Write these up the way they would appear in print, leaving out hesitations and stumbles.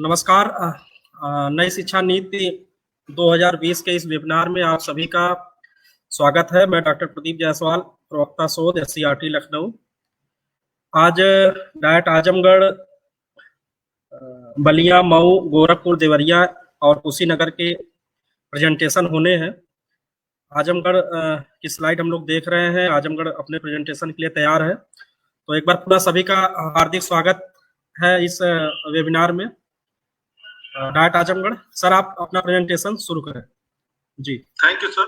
नमस्कार। नई शिक्षा नीति 2020 के इस वेबिनार में आप सभी का स्वागत है। मैं डॉक्टर प्रदीप जायसवाल, प्रवक्ता शोध SCERT लखनऊ। आज डायट आजमगढ़, बलिया, मऊ, गोरखपुर, देवरिया और कुशीनगर के प्रेजेंटेशन होने हैं। आजमगढ़ की स्लाइड हम लोग देख रहे हैं। आजमगढ़ अपने प्रेजेंटेशन के लिए तैयार है। तो एक बार पुनः सभी का हार्दिक स्वागत है इस वेबिनार में। डायट आजमगढ़ सर, आप अपना प्रेजेंटेशन शुरू करें। जी, थैंक यू सर।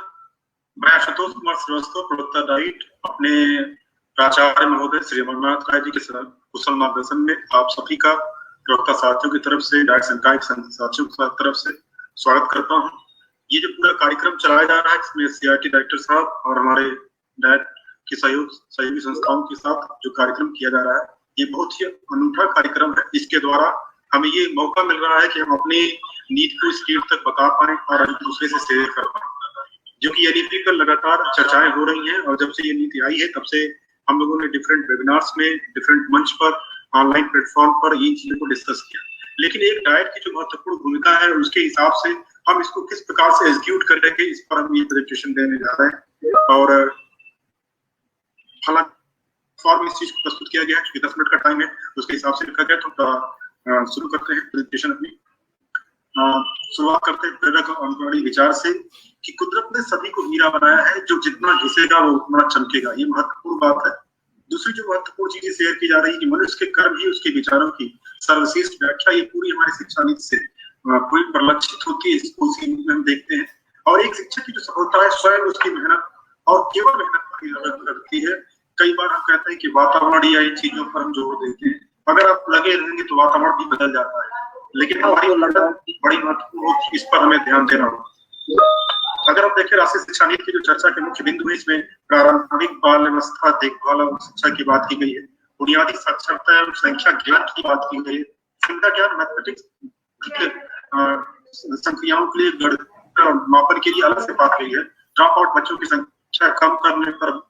मैं आशुतोष कुमार श्रीवास्तव, प्रवक्ता डाइट, अपने प्राचार्य महोदय श्री अमरनाथ राय जी के कुशल मार्गदर्शन में आप सभी का प्रवक्ता साथियों की तरफ से, डाइट संकाय साथियों की तरफ से स्वागत करता हूं। ये जो पूरा कार्यक्रम चलाया जा रहा है, इसमें SCERT डायरेक्टर साहब और हमारे डाइट की सहयोगी संस्थाओं के साथ जो कार्यक्रम किया जा रहा है, ये बहुत ही अनूठा कार्यक्रम है। इसके द्वारा हमें ये मौका मिल रहा है कि हम अपनी नीति को स्केल तक बता पाए और एक दूसरे से शेयर कर पाए, जो कि NEP पर लगातार चर्चाएं हो रही हैं। और जब से ये नीति आई है तब से हम लोगों ने डिफरेंट वेबिनार्स में, डिफरेंट मंच पर, ऑनलाइन प्लेटफॉर्म पर इन चीजों को डिस्कस किया। लेकिन एक डाइट की जो महत्वपूर्ण भूमिका है, उसके हिसाब से हम इसको किस प्रकार से एग्जीक्यूट करेंगे, इस पर हम ये प्रेजेंटेशन देने जा रहे हैं। और हालांकि फॉर्म इस चीज को प्रस्तुत किया गया है, क्योंकि 10 मिनट का टाइम है, उसके हिसाब से लिखा गया। तो शुरू करते हैं प्रेजेंटेशन अपनी। शुरुआत करते हैं प्रेरक और अनुकरणीय विचार से कि कुदरत ने सभी को हीरा बनाया है, जो जितना घिसेगा वो उतना चमकेगा। ये महत्वपूर्ण बात है। दूसरी जो महत्वपूर्ण चीजें शेयर की जा रही है कि मनुष्य के कर्म ही उसके विचारों की सर्वश्रेष्ठ व्याख्या, ये पूरी हमारी शिक्षा नीति से पूरी परिलक्षित होती है। इसको उसी में हम देखते हैं। और एक शिक्षक की जो सफलता है, स्वयं उसकी मेहनत और केवल मेहनत पर निर्भर करती है। कई बार हम कहते हैं कि वातावरण या इन चीजों पर हम जोर देते हैं। अगर आप लगे रहेंगे तो वातावरण भी बदल जाता है, लेकिन हमारी मेहनत बड़ी महत्वपूर्ण होती है। इस पर हमें ध्यान देना होगा। अगर आप देखें, राष्ट्रीय शिक्षा नीति की जो चर्चा के मुख्य बिंदु है, इसमें प्रारंभिक बाल अवस्था देखभाल और शिक्षा की बात की गई है, बुनियादी साक्षरता एवं संख्या ज्ञान की बात की गई है, संख्या ज्ञान मैथमेटिक्स संख्याओं के लिए गणना और मापन के लिए अलग से बात की है, ड्रॉप आउट बच्चों की संख्या कम करने पर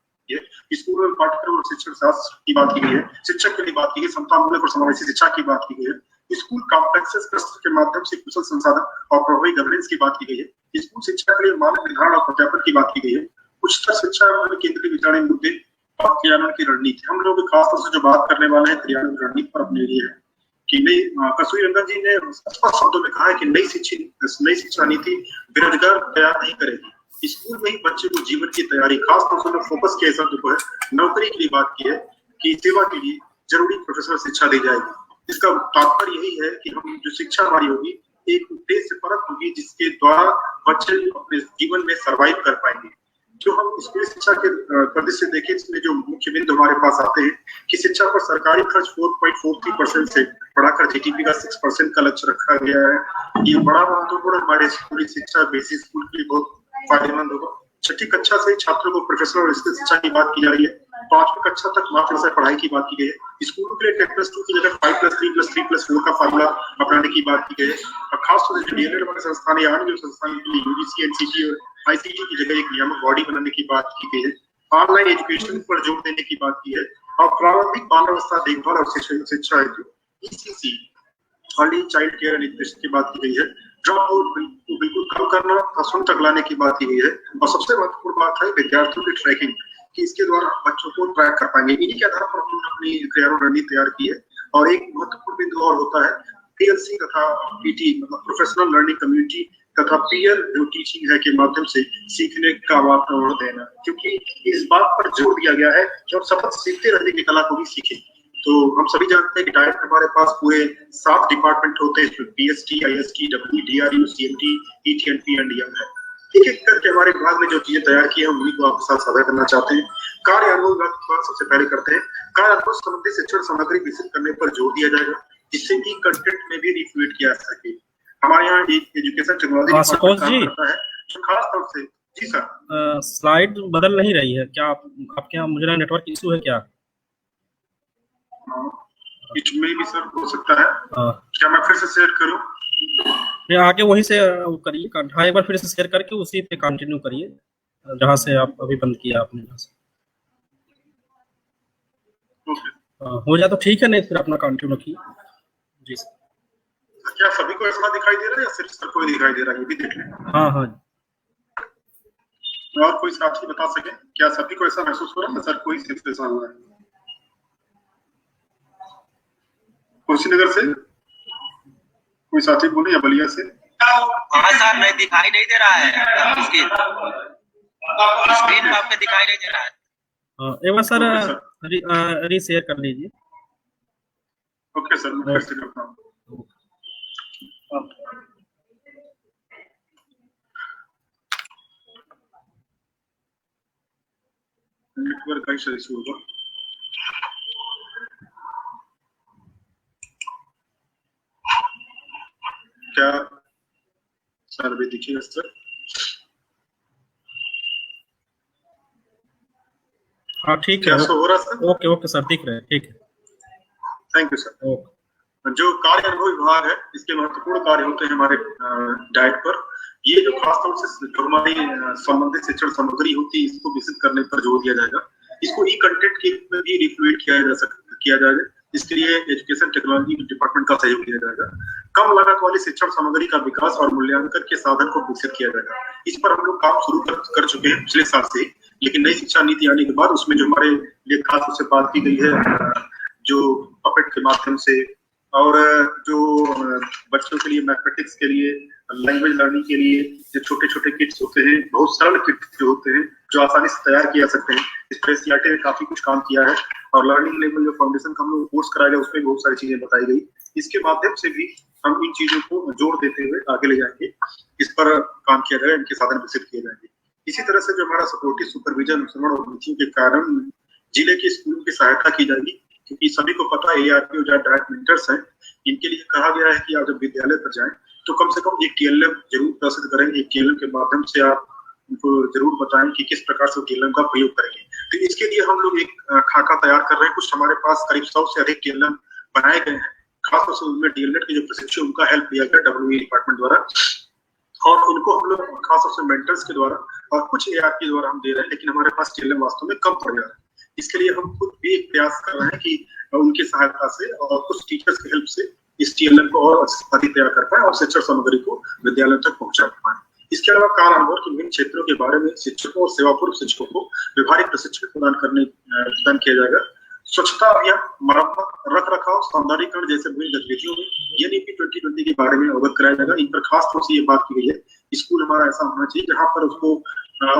स्कूल में पाठ्यक्रम और शिक्षण शास्त्र की बात की गई है, शिक्षक के लिए बात की गई, समतामूलक और समावेशी शिक्षा की बात की गई है, स्कूल कॉम्प्लेक्सेस क्लस्टर के माध्यम से कुशल संसाधन और प्रभावी गवर्नेंस की बात की गई है, स्कूल शिक्षा के लिए मानक निर्धारण और प्रत्यापन की बात की गई है, उच्चतर शिक्षा में केंद्रीय विचारणीय मुद्दे और क्रियान्वयन की रणनीति। हम लोग खासतौर से जो बात करने वाले हैं क्रियान्वयन रणनीति पर अपने लिए है कि नई कस्तूरी रंगन जी ने स्पष्ट शब्दों में कहा है कि नई शिक्षा नीति बेरोजगार तैयार नहीं करेगी। स्कूल में ही बच्चे को जीवन की तैयारी, खासतौर से फोकस के शब्द को है नौकरी के लिए बात की है कि सेवा के लिए जरूरी प्रोफेशनल शिक्षा दी जाएगी। इसका तात्पर्य यही है कि हम जो शिक्षा हमारी होगी, एक उद्देश्य से परक होगी, जिसके द्वारा बच्चे अपने जीवन में सर्वाइव कर पाएंगे। जो हम स्कूली शिक्षा के परिदृश्य से देखें, इसमें जो मुख्य बिंदु हमारे पास आते हैं कि शिक्षा पर सरकारी खर्च 4.43% से बढ़ाकर GDP का 6% का लक्ष्य रखा गया है। ये बड़ा महत्वपूर्ण हमारे स्कूली शिक्षा बेसिक स्कूल के लिए बहुत फायदेमंद होगा। छठी कक्षा से छात्रों को प्रोफेशनल और स्किल शिक्षा की बात की जा रही है। 5वीं कक्षा तक मातृभाषा पढ़ाई की बात की गई है। स्कूलों के लिए 10+2 की जगह 5+3+3+4 का फार्मूला अपनाने की बात की गई है। और खासतौर से जो DLED वाले संस्थान या अन्य जो संस्थान के लिए UGC, NCT और ICT की जगह एक नियामक बॉडी बनाने की बात की गई है। ऑनलाइन एजुकेशन पर जोर देने की बात की है। और प्रारंभिक बाल अवस्था देखभाल और शिक्षा हेतु ECC, early child care and education की बात की गई है। ड्रॉप आउट बिल्कुल कम करना, शून्य तक लाने की बात की गई है। और सबसे महत्वपूर्ण बात है विद्यार्थियों की ट्रैकिंग, कि इसके द्वारा बच्चों को ट्रैक कर पाएंगे। इन्हीं के आधार पर हमने अपनी क्रियान्वयन रणनीति तैयार की है। और एक महत्वपूर्ण बिंदु और होता है PLC तथा PT, मतलब प्रोफेशनल लर्निंग कम्युनिटी तथा पीयर जो टीचिंग है के माध्यम से सीखने का वातावरण देना, क्योंकि इस बात पर जोर दिया गया है कि हम सतत सीखते रहने की कला को भी सीखें। तो हम सभी जानते हैं कि डाइट में हमारे पास पूरे 7 डिपार्टमेंट होते हैं, इसमें PST, IST, WE, DRU, CMT, ET and PM है। एक एक करके हमारे विभाग ने जो चीजें तैयार की है, उन्हीं को आपके साथ साझा करना चाहते हैं। कार्य अनुभव की बात सबसे पहले करते हैं। कार्य अनुभव संबंधी शिक्षण सामग्री विकसित करने पर जोर दिया जाएगा, जिससे कि कंटेंट में भी रिफ्लेक्ट किया जा सके। हमारे यहाँ एजुकेशन टेक्नोलॉजी करता है, जो खास तौर से। जी सर, स्लाइड बदल नहीं रही है क्या? आपके यहाँ मुझे नेटवर्क इशू है क्या? इसमें भी सर हो सकता है। क्या मैं फिर से शेयर करूं? आगे वहीं से करिए, एक बार फिर से शेयर करके उसी पे कंटिन्यू करिए जहां से आप अभी बंद किया आपने। हो जाए तो ठीक है, नहीं फिर अपना कंटिन्यू रखिए। जी सर। क्या सभी को ऐसा दिखाई दे रहा है या सिर्फ सर को दिखाई दे रहा है, ये भी देख लें। हाँ हाँ। और कोई साथी बता सके क्या सभी को ऐसा महसूस हो रहा है, सर को ही सिर्फ ऐसा हुआ है? कुशीनगर से कोई साथी बोले या बलिया से? हाँ सर, नहीं दिखाई नहीं दे रहा है, स्क्रीन में आपके दिखाई नहीं दे रहा है। एक बार सर रीशेयर कर लीजिए। ओके सर, मैं फिर से करता हूँ। नेटवर्क का इशू होगा। क्या सर भी दिखिएगा सर? हाँ ठीक है, हो रहा सर? ओके ओके सर, दिख रहे हैं, ठीक है, थैंक यू सर। ओके। जो कार्य अनुभव विभाग है, इसके महत्वपूर्ण कार्य होते हैं हमारे डाइट पर। ये जो खासतौर से जो हमारी संबंधित शिक्षण सामग्री होती है, इसको विकसित करने पर जोर दिया जाएगा। इसको ई कंटेंट के रूप में भी रिफ्लेक्ट किया जाएगा। इसके लिए एजुकेशन टेक्नोलॉजी डिपार्टमेंट का सहयोग लिया जाएगा। कम लागत वाली शिक्षण सामग्री का विकास और मूल्यांकन के साधन को विकसित किया जाएगा। इस पर हम लोग काम शुरू कर चुके हैं पिछले साल से, लेकिन नई शिक्षा नीति आने के बाद उसमें जो हमारे लिए खास रूप से बात की गई है, जो पपेट के माध्यम से, और जो बच्चों के लिए मैथमेटिक्स के लिए, लैंग्वेज लर्निंग के लिए जो छोटे छोटे किट्स होते हैं, बहुत सरल किट्स जो होते हैं, जो आसानी से तैयार किया सकते हैं, इस पर सीआरटी ने काफी कुछ काम किया है। और लर्निंग लेवल जो फाउंडेशन का हम लोग कोर्स कराया गया, उसमें बहुत सारी चीजें बताई गई। इसके माध्यम से भी हम इन चीजों को जोड़ देते हुए आगे ले जाएंगे, इस पर काम किया जाएगा, इनके साधन विकसित किए जाएंगे। इसी तरह से जो हमारा सपोर्टिव सुपरविजन, अनुसरण और नीतियों के कारण जिले के स्कूलों की सहायता की जाएगी, क्योंकि सभी को पता है ARP और डायरेक्ट मेंटर्स हैं, इनके लिए कहा गया है कि आप जब विद्यालय पर जाएं तो कम से कम एक TLM जरूर प्रस्तुत करें। एक TLM के माध्यम से आप उनको जरूर बताएं कि किस प्रकार से TLM का प्रयोग करेंगे। तो इसके लिए हम लोग एक खाका तैयार कर रहे हैं। कुछ हमारे पास करीब 100 से अधिक TLM बनाए गए हैं। खासतौर से उनमें DLED के जो प्रशिक्षु, उनका हेल्प लिया गया WE डिपार्टमेंट द्वारा, और उनको हम लोग खासतौर से मेंटर्स के द्वारा और कुछ ARP के द्वारा हम दे रहे हैं। लेकिन हमारे पास TLM वास्तव में कम पड़ जा रहा है। इसके लिए हम खुद भी एक प्रयास कर रहे हैं कि उनकी सहायता से और कुछ टीचर्स की हेल्प से इस TLM को और अधिक तैयार कर पाए और शिक्षण सामग्री को विद्यालय तक पहुंचा पाए। इसके अलावा कार्य अनुभव के विभिन्न क्षेत्रों के बारे में शिक्षकों और सेवा पूर्व शिक्षकों को व्यवहारिक प्रशिक्षण प्रदान किया जाएगा। स्वच्छता अभियान, मरम्मत, रख रखाव, सौंदर्यीकरण जैसे विभिन्न गतिविधियों में NEP 2020 के बारे में अवगत कराया जाएगा। इन पर खास तौर से ये बात की गई है, स्कूल हमारा ऐसा होना चाहिए जहाँ पर उसको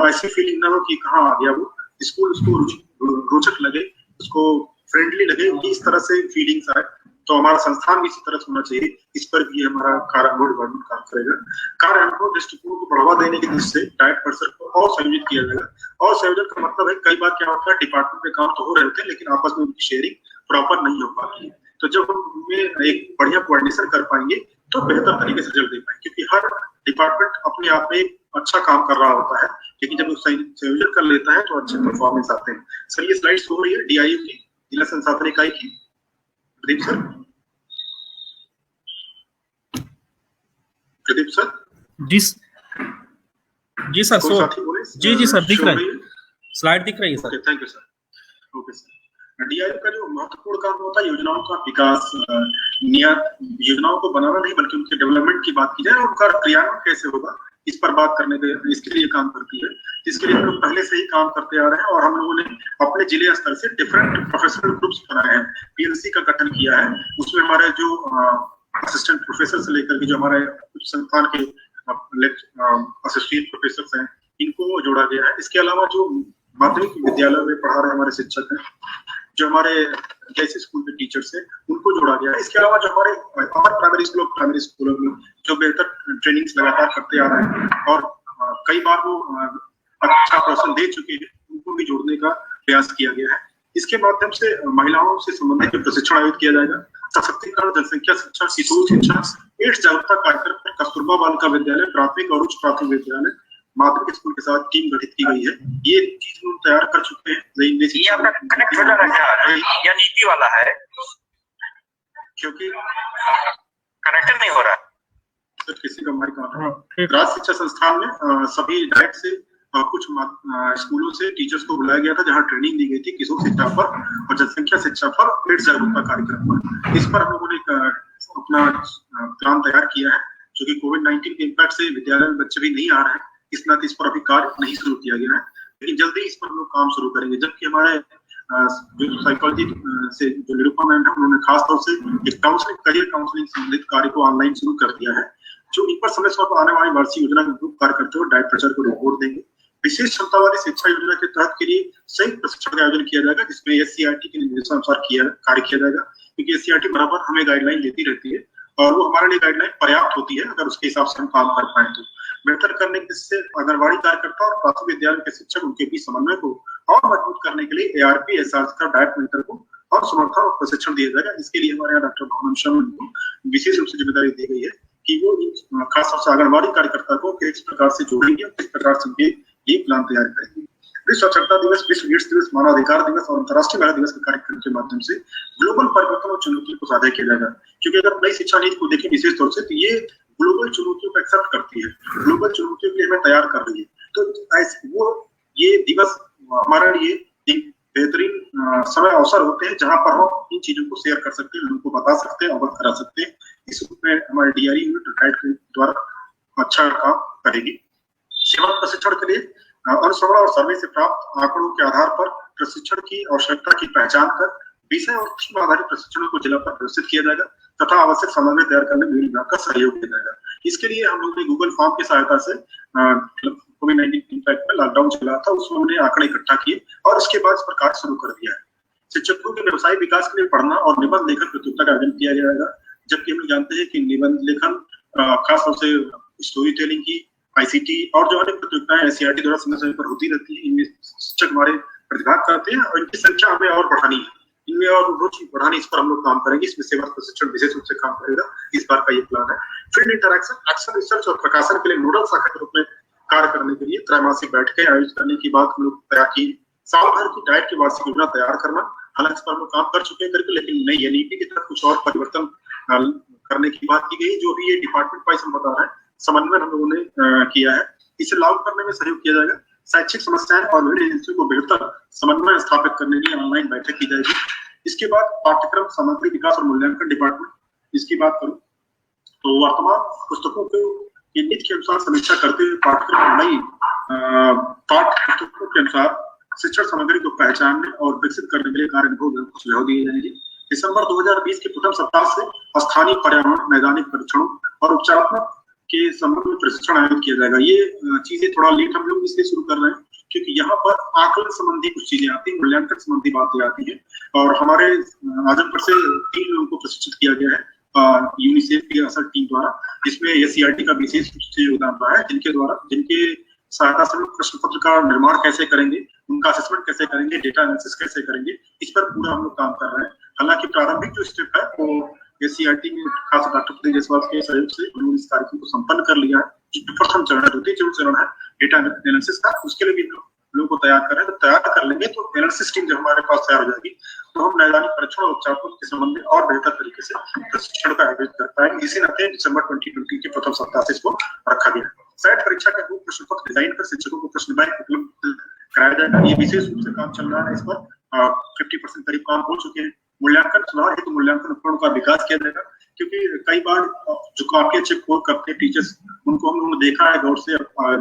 ऐसी फीलिंग ना हो कि कहाँ आ गया वो स्कूल, उसको रोचक लगे, उसको फ्रेंडली लगे, इस तरह से फीलिंग्स आए। तो हमारा संस्थान भी इसी तरह से होना चाहिए। इस पर भी हमारा कार्य अनुभव डिपार्टमेंट काम करेगा। कार्य अनुभव दृष्टिकोण को बढ़ावा देने की दृष्टि से डाइट परिसर को और संयोजित किया जाएगा। और संयोजन का मतलब है, कई बार क्या होता है, डिपार्टमेंट में काम तो हो रहे होते हैं लेकिन आपस में उनकी शेयरिंग प्रॉपर नहीं हो पाती है। तो जब हम उनमें एक बढ़िया कोऑर्डिनेशन कर पाएंगे तो बेहतर तरीके से रिजल्ट दे पाएंगे, क्योंकि हर डिपार्टमेंट अपने आप में अच्छा काम कर रहा होता है, लेकिन जब वो संयोजन कर लेता है तो अच्छे परफॉर्मेंस आते हैं। सर ये स्लाइड्स हो रही है DIU की, जिला संसाधन इकाई की। प्रदीप सर, प्रदीप सर जी सर, जी सर, दिख रहा है, स्लाइड दिख रही है sir. Thank you sir. Okay sir, DIU का जो महत्वपूर्ण काम होता है, योजनाओं का विकास, योजनाओं को बनाना नहीं बल्कि उनके डेवलपमेंट की बात की जाए और उनका क्रियान्वयन कैसे होगा, इस पर बात करने के इसके लिए काम करती है। इसके लिए हम लोग पहले से ही काम करते आ रहे हैं और हम लोगों ने अपने जिले स्तर से डिफरेंट प्रोफेशनल ग्रुप्स बनाए हैं, PLC का गठन किया है। उसमें हमारे जो असिस्टेंट प्रोफेसर से लेकर के जो हमारे कुछ संस्थान के एसोसिएट प्रोफेसर हैं, इनको जोड़ा गया है। इसके अलावा जो माध्यमिक विद्यालय में पढ़ा रहे हमारे शिक्षक हैं, जो हमारे जैसे स्कूल के टीचर्स हैं, उनको जोड़ा गया है। इसके अलावा जो हमारे प्राइमरी स्कूलों में जो बेहतर ट्रेनिंग्स लगातार करते आ रहे हैं और कई बार वो अच्छा प्रदर्शन दे चुके हैं, उनको भी जोड़ने का प्रयास किया गया है। इसके माध्यम से महिलाओं से संबंधित प्रशिक्षण आयोजित किया जाएगा। सशक्तिकरण, जनसंख्या शिक्षा, किशोर शिक्षा, एड्स जागरूकता कार्यक्रम पर कस्तूरबा बालिका विद्यालय, प्राथमिक और उच्च प्राथमिक विद्यालय, माध्यमिक स्कूल के साथ टीम गठित की गई है। ये चीज हम तैयार कर चुके हैं। ये आपका कनेक्ट हो रहा है या नीति वाला है, क्योंकि कनेक्ट नहीं हो रहा तो किसी का माइक ऑन है। राज्य शिक्षा संस्थान में सभी डायरेक्ट से कुछ स्कूलों से टीचर्स को बुलाया गया था, जहां ट्रेनिंग दी गई थी किशोर शिक्षा पर और जनसंख्या शिक्षा पर, एड्स जागरूकता कार्यक्रम पर। इस पर हम लोगों ने अपना प्लान तैयार किया है, जो कि कोविड-19 के इम्पैक्ट से विद्यालय में बच्चे भी नहीं आ रहे हैं, इस नाते इस पर अभी कार्य नहीं शुरू किया गया है, लेकिन जल्दी इस पर हम लोग काम शुरू करेंगे। जबकि हमारे जो साइकोलॉजी से जो निरूपा मैम है, उन्होंने खास तौर से एक काउंसलिंग, करियर काउंसलिंग संबंधित कार्य को ऑनलाइन शुरू कर दिया है, जो इन पर समय समय पर आने वाली वार्षिक योजना में कार्य करते हुए डायट प्रचार को रिपोर्ट देंगे। विशेष क्षमतावादी शिक्षा योजना के तहत के लिए संयुक्त प्रशिक्षण का आयोजन किया जाएगा, जिसमें एससीईआरटी के निर्देशानुसार कार्य किया जाएगा, क्योंकि एससीईआरटी बराबर हमें गाइडलाइन देती रहती है और वो हमारे लिए गाइडलाइन पर्याप्त होती है अगर उसके हिसाब से हम काम कर पाए तो। बेहतर करने के इससे आंगनबाड़ी कार्यकर्ता और प्राथमिक विद्यालय के शिक्षक उनके बीच समन्वय को और मजबूत करने के लिए ARP SRC का डायट मेंटर को और समर्थन और प्रशिक्षण दिया जाएगा। इसके लिए हमारे यहाँ डॉक्टर भावना शर्मा को विशेष रूप से जिम्मेदारी दी गई है कि वो खास तौर से आंगनबाड़ी कार्यकर्ता को किस प्रकार से जोड़ेंगे, किस प्रकार से उनके ये प्लान तैयार करेंगे। विश्व साक्षरता दिवस, विश्व एड्स दिवस, मानवाधिकार दिवस और अंतर्राष्ट्रीय महिला दिवस के कार्यक्रम के माध्यम से ग्लोबल परिवर्तन और चुनौतियों को साझा किया जाएगा, क्योंकि अगर नई शिक्षा नीति को देखें विशेष तौर से तो ये ग्लोबल चुनौतियों को एक्सेप्ट करती है, ग्लोबल चुनौतियों के लिए हमें तैयार कर रही है। तो वो ये दिवस हमारे लिए एक बेहतरीन समय अवसर होते हैं जहां पर हम इन चीजों को शेयर कर सकते हैं, लोगों को बता सकते हैं, अवगत करा सकते हैं। इस रूप में हमारे DRE यूनिट डाइट के द्वारा अच्छा काम करेगी। सेवा प्रशिक्षण के लिए अनुश्रवण और सर्वे से प्राप्त आंकड़ों के आधार पर प्रशिक्षण की आवश्यकता की पहचान कर विषय और थीम आधारित प्रशिक्षणों को जिला पर प्रदर्शित किया जाएगा तथा आवश्यक सामग्री तैयार करने में विभाग का सहयोग दिया जाएगा। इसके लिए हम लोग ने गूगल फॉर्म की सहायता से कोविड-19 इम्पैक्ट में लॉकडाउन चला था, उसमें हमने आंकड़े इकट्ठा किए और उसके बाद इस पर कार्य शुरू कर दिया है। शिक्षकों के व्यवसायिक विकास के लिए पढ़ना और निबंध लेखन प्रतियोगिता का आयोजन किया जाएगा, जबकि हम जानते हैं कि निबंध लेखन खासतौर से स्टोरी टेलिंग की ICT और जो अन्य प्रतियोगिताएं SCRT द्वारा समय समय पर होती रहती है, इनमें शिक्षक हमारे प्रतिभाग करते हैं और इनकी संख्या हमें और बढ़ानी है, इनमें और रुचि बढ़ानी, इस पर हम लोग काम करेंगे। इसमें सेवा प्रशिक्षण विशेष रूप से काम करेगा, इस बार का ये प्लान है। फील्ड इंटरैक्शन, एक्शन रिसर्च और प्रकाशन के लिए नोडल शाखा के रूप में कार्य करने के लिए त्रैमासिक बैठकें आयोजित करने की बात हम लोग तैयार की। साल भर की डाइट की वार्षिक योजना तैयार करना, हालांकि इस पर हम लोग काम कर चुके हैं करके, लेकिन नई NEP की तरफ कुछ और परिवर्तन करने की बात की गई, जो भी ये डिपार्टमेंट वाइज हम बता रहे हैं, समन्वय हम लोगों ने किया है। इसे लागू करने में सहयोग किया जाएगा। शैक्षिक समस्याएं और विभिन्न एजेंसियों को बेहतर समन्वय स्थापित करने के लिए ऑनलाइन बैठक की जाएगी। इसके बाद पाठ्यक्रम सामग्री विकास और मूल्यांकन डिपार्टमेंट, इसकी बात करूं तो वर्तमान पुस्तकों को नीति के अनुसार समीक्षा करते हुए पाठ्यक्रम नई पाठ्य पुस्तकों के अनुसार शिक्षण सामग्री को पहचानने और विकसित करने के लिए कार्य अनुभव को सुझाव दिए जाएंगे। दिसंबर 2020 के प्रथम सप्ताह से स्थानीय पर्यावरण, नैदानिक परीक्षणों और उपचारात्मक के संबंध में प्रशिक्षण आयोजित किया जाएगा। ये चीजें थोड़ा लेट हम लोग इसलिए शुरू कर रहे हैं क्योंकि यहाँ पर आकलन संबंधी कुछ चीजें आती हैं, मूल्यांकन संबंधी बातें आती हैं, और हमारे आजमगढ़ से 3 लोगों को प्रशिक्षित किया गया है यूनिसेफ की असर टीम द्वारा, जिसमें SCRT का विशेष रूप से योगदान रहा है, जिनके सहायता से प्रश्न पत्र का निर्माण कैसे करेंगे, उनका असेसमेंट कैसे करेंगे, डेटा एनालिसिस कैसे करेंगे, इस पर पूरा हम लोग काम कर रहे हैं। हालांकि प्रारंभिक जो स्टेप है वो SCRT में खास डॉक्टर प्रदीप जायसवाल के सहयोग से उन्होंने इस कार्यक्रम को संपन्न कर लिया है। जो प्रथम चरण है, द्वितीय चरण है डेटा एनालिसिस का, उसके लिए भी लोगों को तैयार कर रहे हैं। तो तैयार कर लेंगे तो एनालिसिस टीम जब हमारे पास तैयार हो जाएगी तो हम नैदानिक परीक्षण और उपचार के संबंध में और बेहतर तरीके से प्रशिक्षण का आयोजित कर पाएंगे। इसी नाते दिसंबर 2020 के प्रथम सप्ताह से इसको रखा गया है। सेट परीक्षा का रूप प्रश्न पत्र डिजाइन कर शिक्षकों को प्रश्न बैंक उपलब्ध कराया जाएगा। ये विशेष रूप से काम चल रहा है, इस पर 50% करीब काम हो चुके हैं। मूल्यांकन सुधार हेतु मूल्यांकन उपकरणों का विकास किया जाएगा, क्योंकि कई बार जो काफी अच्छे कोर करते हैं टीचर्स, उनको हम लोगों ने देखा है गौर से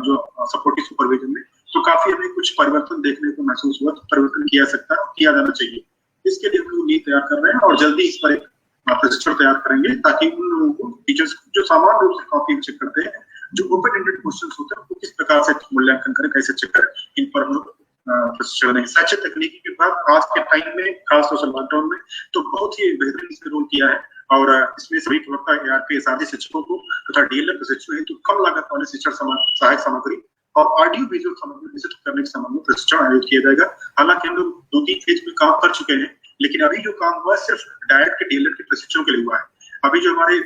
जो सपोर्टिव सुपरविजन में, तो काफी हमें कुछ परिवर्तन देखने को महसूस हुआ। तो परिवर्तन किया सकता है, किया जाना चाहिए। इसके लिए हम लोग नीति तैयार कर रहे हैं और जल्दी इस पर एक प्रशिक्षण तैयार करेंगे ताकि उन लोगों को, टीचर्स जो सामान्य रूप से कॉपी चेक करते हैं, जो ओपन एंडेड क्वेश्चंस होते हैं, वो किस प्रकार से मूल्यांकन करें, कैसे चेक करें, इन पर हम लोग प्रशिक्षण देंगे। शैक्षिक तकनीकी विभाग आज के टाइम में, खासतौर से लॉकडाउन में, तो बहुत ही बेहतरीन इसने रोल किया है और इसमें सभी प्रवक्ता ARP SRD शिक्षकों को तथा DLM प्रशिक्षण हेतु कम लागत वाले शिक्षण सहायक सामग्री और ऑडियो विजुअल सामग्री विकसित करने के संबंध में प्रशिक्षण आयोजित किया जाएगा। हालांकि हम लोग 2-3 फेज में काम कर चुके हैं, लेकिन अभी जो काम हुआ है सिर्फ डायट के DLM के प्रशिक्षण के लिए हुआ है। अभी जो हमारे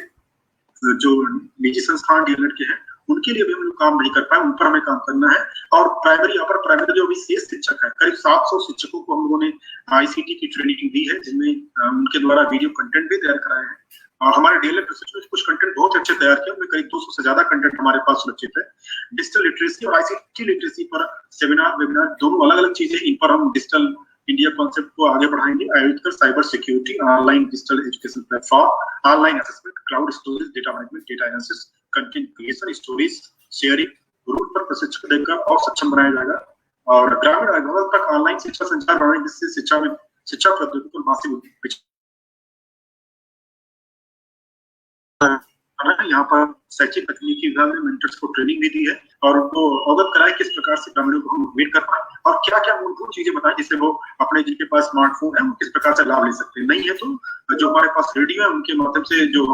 जो निजी संस्थान DLM के हैं, उनके लिए भी हम लोग काम नहीं कर पाए, उन पर हमें काम करना है। और प्राइमरी, अपर प्राइमरी जो अभी शेष शिक्षक है, करीब 700 शिक्षकों को हम लोगों ने ICT की ट्रेनिंग दी है, जिसमें उनके द्वारा वीडियो कंटेंट भी तैयार कराए हैं। और हमारे DLM प्रशिक्षण में कुछ कंटेंट बहुत अच्छे तैयार किए, उनमें करीब 200 से ज्यादा कंटेंट हमारे पास सुरक्षित है। डिजिटल लिटरेसी और ICT लिटरेसी पर सेमिनार, वेबिनार दोनों अलग अलग चीजें, इन पर हम डिजिटल इंडिया कॉन्सेप्ट को आगे बढ़ाएंगे आयोजित कर cyber security, online digital education platform, online assessment, cloud storage, data management, data analysis, content creation, stories sharing route पर प्रशिक्षण देकर और सक्षम बनाया जाएगा। और ग्रामीण अभिभावक तक ऑनलाइन शिक्षा संचार बढ़ाएंगे, जिससे शिक्षा प्रौद्योगिकी को मासिक यहाँ पर शैक्षिक तकनीकी विभाग ने मेंटर्स को ट्रेनिंग भी दी है और उनको अवगत कराए किस प्रकार से ग्रामीणों को हम मोटिवेट कर पाए और क्या क्या मूलभूत चीजें बताएं जिससे वो अपने जिनके पास स्मार्टफोन है वो किस प्रकार से लाभ ले सकते हैं। नहीं है तो जो हमारे पास रेडियो है उनके माध्यम से जो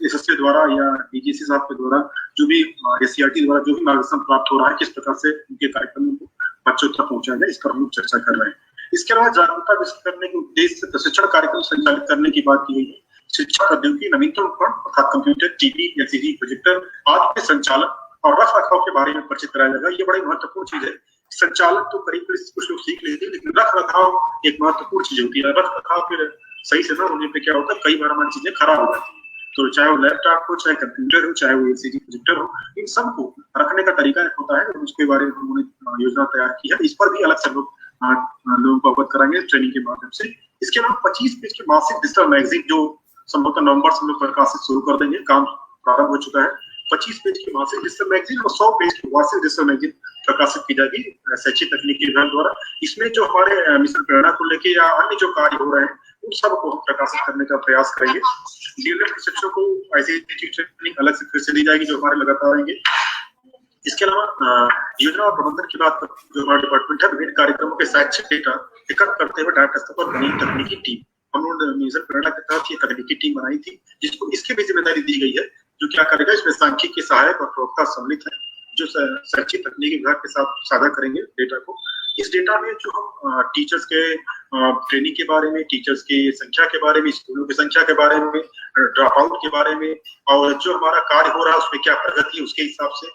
एसएसए द्वारा या डीजीसी साहब के द्वारा जो भी एससीईआरटी द्वारा जो भी मार्गदर्शन प्राप्त हो रहा है किस प्रकार से उनके कार्यक्रमों को बच्चों तक पहुंचाया जाए, इस पर हम लोग चर्चा कर रहे हैं। इसके अलावा जागरूकता विकसित करने के उद्देश्य से प्रशिक्षण कार्यक्रम संचालित करने की बात की गई है। शिक्षा प्रौद्योगिकी नवीनतम उपकरण अर्थात कंप्यूटर, टीवी, एलसीडी, प्रोजेक्टर आदि के संचालन और रख रखाव के बारे में परिचित कराया जाएगा। ये बड़ी महत्वपूर्ण चीज है। संचालन तो करीब कुछ लोग सीख लेते हैं, लेकिन रख रखाव एक महत्वपूर्ण चीज होती है। रख रखाव फिर सही से न होने पे क्या होता है, कई बार हमारी चीजें खराब हो जाती है। तो चाहे वो लैपटॉप हो, चाहे कंप्यूटर हो, चाहे वो एलसीडी प्रोजेक्टर हो, इन सबको रखने का तरीका होता है और उसके बारे में उन्होंने योजना तैयार की है। इस पर भी अलग से लोगों को अवगत कराएंगे ट्रेनिंग के माध्यम से। इसके अलावा 25 पेज की मासिक डिजिटल मैगजीन जो संभवतः नवंबर से हम लोग प्रकाशित शुरू कर देंगे, काम प्रारंभ हो चुका है। 25 पेज की मासिक डिजिटल मैगजीन और 100 पेज की वार्षिक डिजिटल मैगजीन प्रकाशित की जाएगी शैक्षिक तकनीकी विभाग द्वारा। इसमें जो हमारे मिशन प्रेरणा को लेके या अन्य जो कार्य हो रहे हैं उन सबको हम प्रकाशित करने का प्रयास करेंगे। डीएलएड शिक्षकों को ऐसी ट्रेनिंग अलग से फिर से दी जाएगी जो हमारे लगातार रहेंगे। इसके अलावा योजना और प्रबंधन की बात जो हमारा डिपार्टमेंट है, विभिन्न कार्यक्रमों के शैक्षिक डेटा एकत्र करते हुए डाटा स्तर पर बनी तकनीकी टीम, हम लोगों ने मिशन प्रेरणा के तहत ये तकनीकी टीम बनाई थी जिसको इसकी भी जिम्मेदारी दी गई है जो क्या करेगा, इसमें सांख्यिकी सहायक और प्रवक्ता सम्मिलित है जो शैक्षिक तकनीकी विभाग के साथ साझा करेंगे डेटा को। इस डेटा में जो हम टीचर्स के ट्रेनिंग के बारे में, टीचर्स की संख्या के बारे में, स्कूलों की संख्या के बारे में, ड्रॉप आउट के बारे में और जो हमारा कार्य हो रहा है उसमें क्या प्रगति है उसके हिसाब से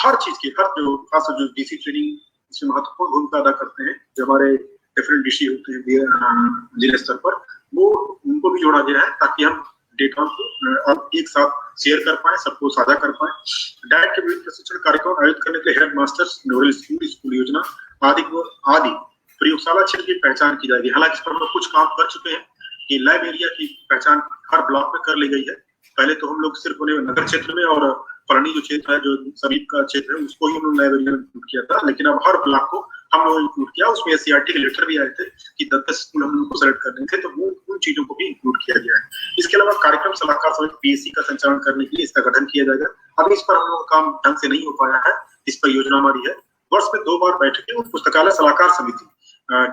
हर चीज की जो खास जो डीसी ट्रेनिंग इसमें महत्वपूर्ण भूमिका अदा करते हैं, जो हमारे डिफरेंट डीसी होते हैं जिला स्तर पर, वो उनको भी जोड़ा गया है ताकि हम डेटा को एक साथ शेयर कर पाए, सबको साझा कर पाए। डाइट के विभिन्न प्रशिक्षण कार्यक्रम आयोजित करने के लिए हेड मास्टर्स, नोडल स्कूल योजना आदि प्रयोगशाला क्षेत्र की पहचान की जाएगी। हालांकि इस पर हम लोग कुछ काम कर चुके हैं कि लैब एरिया की पहचान हर ब्लॉक में कर ली गई है। पहले तो हम लोग सिर्फ उन्हें नगर क्षेत्र में और पढ़नी जो क्षेत्र है जो समीप का क्षेत्र है उसको ही हम लोग लैब एरिया में इंक्लूड किया था, लेकिन अब हर ब्लॉक को हम लोग इंक्लूड किया। उसमें एससीईआरटी के लेटर भी आए थे कि 10 स्कूल हम लोग को सेलेक्ट करने थे, तो वो उन चीजों को भी इंक्लूड किया गया है। इसके अलावा कार्यक्रम सलाहकार समिति पीएससी का संचालन करने के लिए इसका गठन किया जाएगा। अभी इस पर हम लोग काम ढंग से नहीं हो पाया है, इस पर योजना हमारी है। वर्ष में 2 बार बैठकें और पुस्तकालय सलाहकार समिति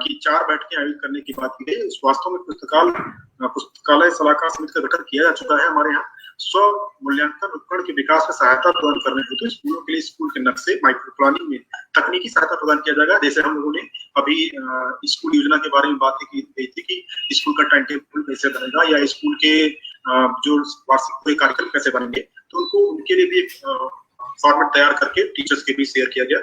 की 4 बैठकें आयोजित करने की बात की गई। वास्तव में पुस्तकालय सलाहकार समिति का गठन किया जा चुका है हमारे यहाँ। स्व मूल्यांकन उपकरण के विकास में सहायता प्रदान करने हेतु स्कूलों के लिए स्कूल के नक्शे, माइक्रो प्लानिंग में तकनीकी सहायता प्रदान किया जाएगा। जैसे हम लोगों ने अभी स्कूल योजना के बारे में बात की गई थी कि स्कूल का टाइम टेबल कैसे बनेगा या स्कूल के जो वार्षिक कार्यक्रम कैसे बनेंगे, तो उनको उनके लिए भी एक फॉर्मेट तैयार करके टीचर्स के बीच शेयर किया गया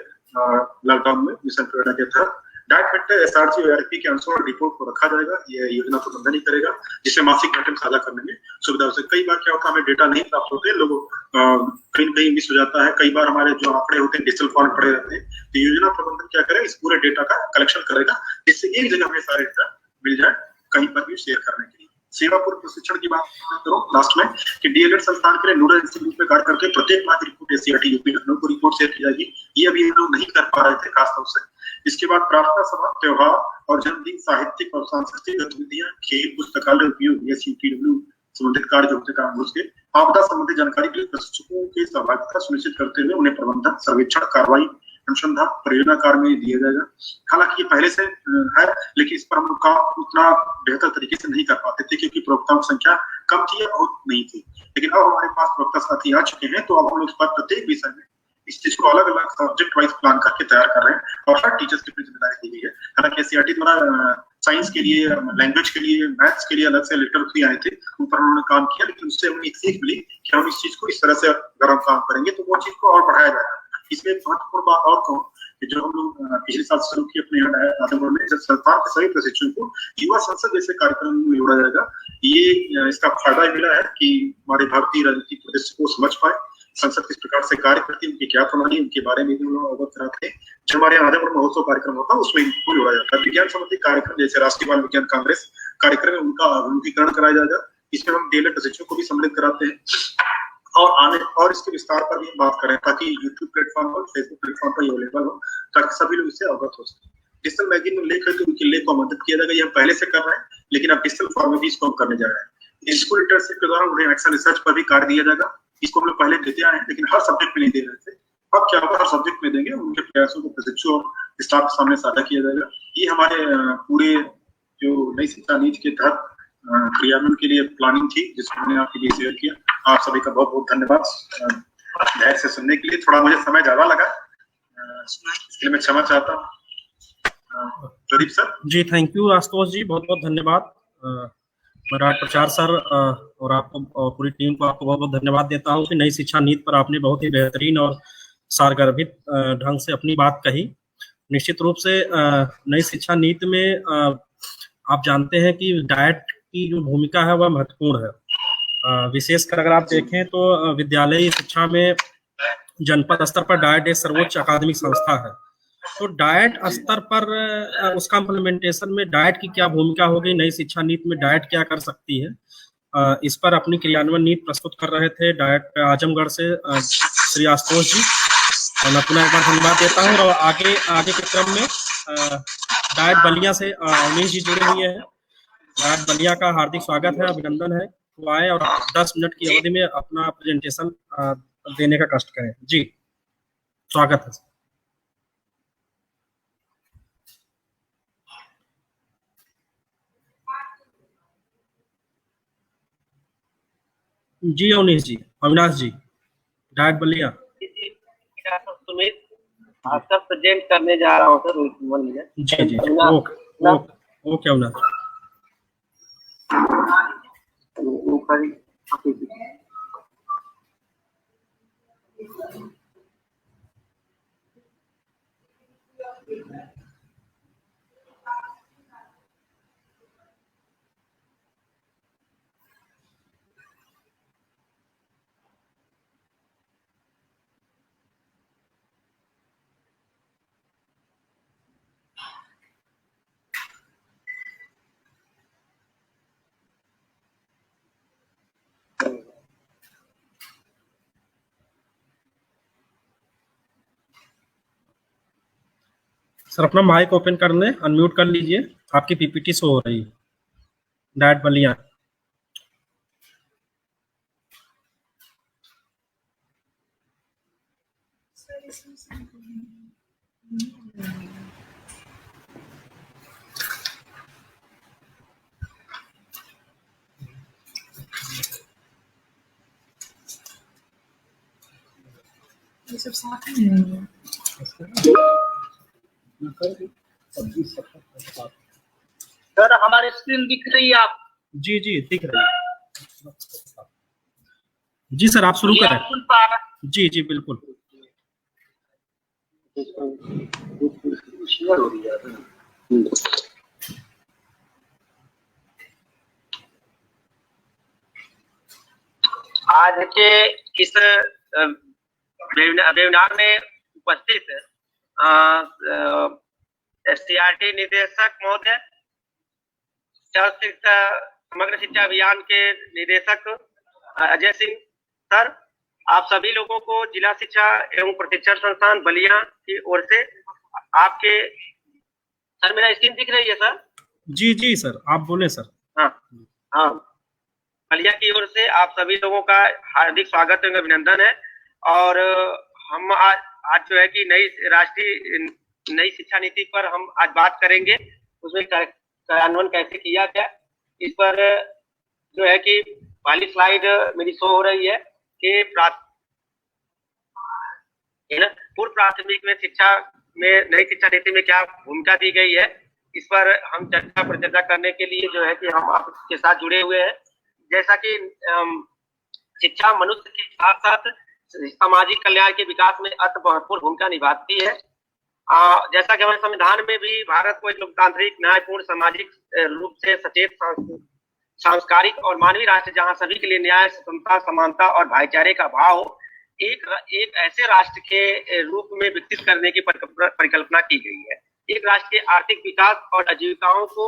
लॉकडाउन में मिशन प्रेरणा के तहत। डाइट मेंटर एसआरजी और आरपी के अनुसार रिपोर्ट को रखा जाएगा। ये योजना प्रबंधन ही करेगा जिससे मासिक डाटा साझा करने में सुविधा हो सके। कई बार क्या होता है हमें डेटा नहीं प्राप्त होते, लोग कहीं कहीं मिस हो जाता है। कई बार हमारे जो आंकड़े होते हैं डिजिटल फॉर्म पड़े रहते हैं, तो योजना प्रबंधन क्या करेगा, इस पूरे डेटा का कलेक्शन करेगा जिससे एक जगह हमें सारे डेटा मिल जाए कहीं पर भी शेयर करने के लिए। सेवा पूर्व प्रशिक्षण की बात करो लास्ट में कि डीएलएड संस्थान के लिए नोडल इंस्टीट्यूट में कार्य करके प्रत्येक माह की रिपोर्ट एससीईआरटी यूपी लखनऊ को रिपोर्ट शेयर की जाएगी। ये अभी हम लोग नहीं कर पा रहे थे खासतौर से। इसके बाद प्रार्थना सभा, त्योहार और जन्मदिन, साहित्यिक और सांस्कृतिक गतिविधियां, खेल, पुस्तकालय उपयोग, एसयूपीडब्ल्यू संबंधित कार्य जो होते काम उसके आपदा संबंधी जानकारी के लिए प्रशिक्षकों की सहभागिता सुनिश्चित करते हुए उन्हें प्रबंधन, सर्वेक्षण, कार्रवाई, अनुसंधान, परियोजना कार्य में दिया जाएगा। हालांकि ये पहले से है, लेकिन इस पर हम लोग काम उतना बेहतर तरीके से नहीं कर पाते थे क्योंकि प्रवक्ताओं की संख्या कम थी या बहुत नहीं थी। लेकिन अब हमारे पास प्रवक्ता साथी आ चुके हैं, तो अब हम लोग इस पर प्रत्येक विषय में इस चीज को अलग अलग सब्जेक्ट वाइज प्लान करके तैयार कर रहे हैं और हर टीचर्स की जिम्मेदारी दी गई है। हालांकि एससीईआरटी द्वारा साइंस के लिए, लैंग्वेज के लिए, मैथ्स के लिए अलग से लेटर भी आए थे, उन पर उन्होंने काम किया, लेकिन उससे हमें एक सीख मिली कि हम इस चीज को इस तरह से अगर हम काम करेंगे तो वो चीज को और बढ़ाया जाएगा। इसमें एक महत्वपूर्ण बात और कहूँ कि जो हम लोग पिछले साल शुरू किए अपने आदमगढ़ में, जब सरकार के सभी प्रशिक्षण को युवा संसद जैसे कार्यक्रम में जोड़ा जाएगा। ये इसका फायदा मिला है कि हमारे भारतीय राजनीतिक परिदृश्य को समझ पाए, संसद किस प्रकार से कार्य करती है, उनकी क्या प्रणाली, उनके बारे में भी लोग अवगत कराते हैं। जो हमारे यहाँ आजमगढ़ महोत्सव कार्यक्रम होता है उसमें इनको जोड़ा जाता है। विज्ञान संबंधी कार्यक्रम जैसे राष्ट्रीय बाल विज्ञान कांग्रेस कार्यक्रम में उनका उन्मुखीकरण कराया जाएगा। इसमें हम डीएलएड प्रशिक्षकों को भी सम्मिलित कराते हैं और इसके विस्तार पर भी बात करें ताकि यूट्यूब प्लेटफॉर्म पर, फेसबुक प्लेटफॉर्म पर अवेलेबल हो ताकि सभी लोग इससे अवगत हो सके। डिजिटल मैगजीन में लेख है तो उनके लेख को आमंत्रित किया जाएगा। ये हम पहले से कर रहे हैं लेकिन अब डिजिटल फॉर्म में भी इसको हम करने जा रहे हैं। स्कूल इंटर्नशिप के दौरान उन्हें एक्शन रिसर्च पर भी कार्य दिया जाएगा। इसको हम लोग पहले देते आए हैं लेकिन हर सब्जेक्ट में नहीं दे रहे थे। अब क्या होगा, हर सब्जेक्ट में देंगे। उनके प्रयासों को प्रशिक्षु और स्टाफ के सामने साझा किया जाएगा। ये हमारे पूरे जो नई शिक्षा नीति के तहत क्रियान्वयन के लिए प्लानिंग थी जिसको मैंने आपके लिए शेयर किया। आप सभी का बहुत बहुत धन्यवाद धैर्य से सुनने के लिए। थोड़ा मुझे समय ज्यादा लगा, इसके लिए मैं क्षमा चाहता हूँ। Pradeep sir ji, thank you Ashutosh ji, बहुत बहुत धन्यवाद। मैं प्रचार सर और आपको और पूरी टीम को आपको बहुत बहुत धन्यवाद देता हूँ कि नई शिक्षा नीति पर आपने बहुत ही बेहतरीन और सारगर्भित ढंग से अपनी बात कही। निश्चित रूप से नई शिक्षा नीति में आप जानते हैं कि डाइट की जो भूमिका है वह महत्वपूर्ण है। विशेषकर अगर आप देखें तो विद्यालयी शिक्षा में जनपद स्तर पर डाइट एक सर्वोच्च अकादमिक संस्था है। तो डाइट स्तर पर उसका इम्प्लीमेंटेशन में डाइट की क्या भूमिका होगी, नई शिक्षा नीति में डाइट क्या कर सकती है, इस पर अपनी क्रियान्वयन नीति प्रस्तुत कर रहे थे डाइट आजमगढ़ से श्री आशुतोष जी। और मैं पुनः एक बार धन्यवाद देता हूँ। और आगे के क्रम में डाइट बलिया से अवनीश जी जुड़े हुए हैं। डाइट बलिया का हार्दिक स्वागत है, अभिनंदन है। वो आए और 10 मिनट की अवधि में अपना प्रेजेंटेशन देने का कष्ट करें। जी, स्वागत है। जी अवनीश जी, अविनाश जी, डाइट बलिया। सुमित आपका प्रेजेंट करने जा रहा हूँ सर। जी जी, ओके अविनाश। सर अपना माइक ओपन कर लें, अनम्यूट कर लीजिए, आपकी पीपीटी शो हो रही है। डाइट बलिया। ये सब साथ में नहीं है। सर हमारी स्क्रीन दिख रही है आप? जी जी दिख रही है। जी सर आप शुरू करें। सुन पा रहे? जी जी बिल्कुल। आज के इस वेबिनार में उपस्थित एससीईआरटी निदेशक महोदय, समग्र शिक्षा अभियान के निदेशक अजय सिंह सर, आप सभी लोगों को जिला शिक्षा एवं प्रशिक्षण संस्थान बलिया की ओर से आपके सर, मेरा स्क्रीन दिख रही है सर? जी जी सर आप बोले सर। हाँ, बलिया की ओर से आप सभी लोगों का हार्दिक स्वागत एवं अभिनंदन है। और हम आज जो है कि नई शिक्षा नीति पर हम आज बात करेंगे, उसमें कार्यान्वयन कैसे किया गया, इस पर जो है कि पहली स्लाइड मेरी शो हो रही है कि पूर्व प्राथमिक में शिक्षा में नई शिक्षा नीति में क्या भूमिका दी गई है, इस पर हम चर्चा करने के लिए जो है कि हम आपके साथ जुड़े हुए हैं। जैसा कि शिक्षा मनुष्य के साथ साथ सामाजिक कल्याण के विकास में अति महत्वपूर्ण भूमिका निभाती है। जैसा कि हमारे संविधान में भी भारत को एक लोकतांत्रिक, न्यायपूर्ण, सामाजिक रूप से सचेत, सांस्कारिक और मानवीय राष्ट्र जहां सभी के लिए न्याय, स्वतंत्रता, समानता और भाईचारे का भाव हो, एक ऐसे राष्ट्र के रूप में विकसित करने की परिकल्पना की गई है। एक राष्ट्र के आर्थिक विकास और आजीविकाओं को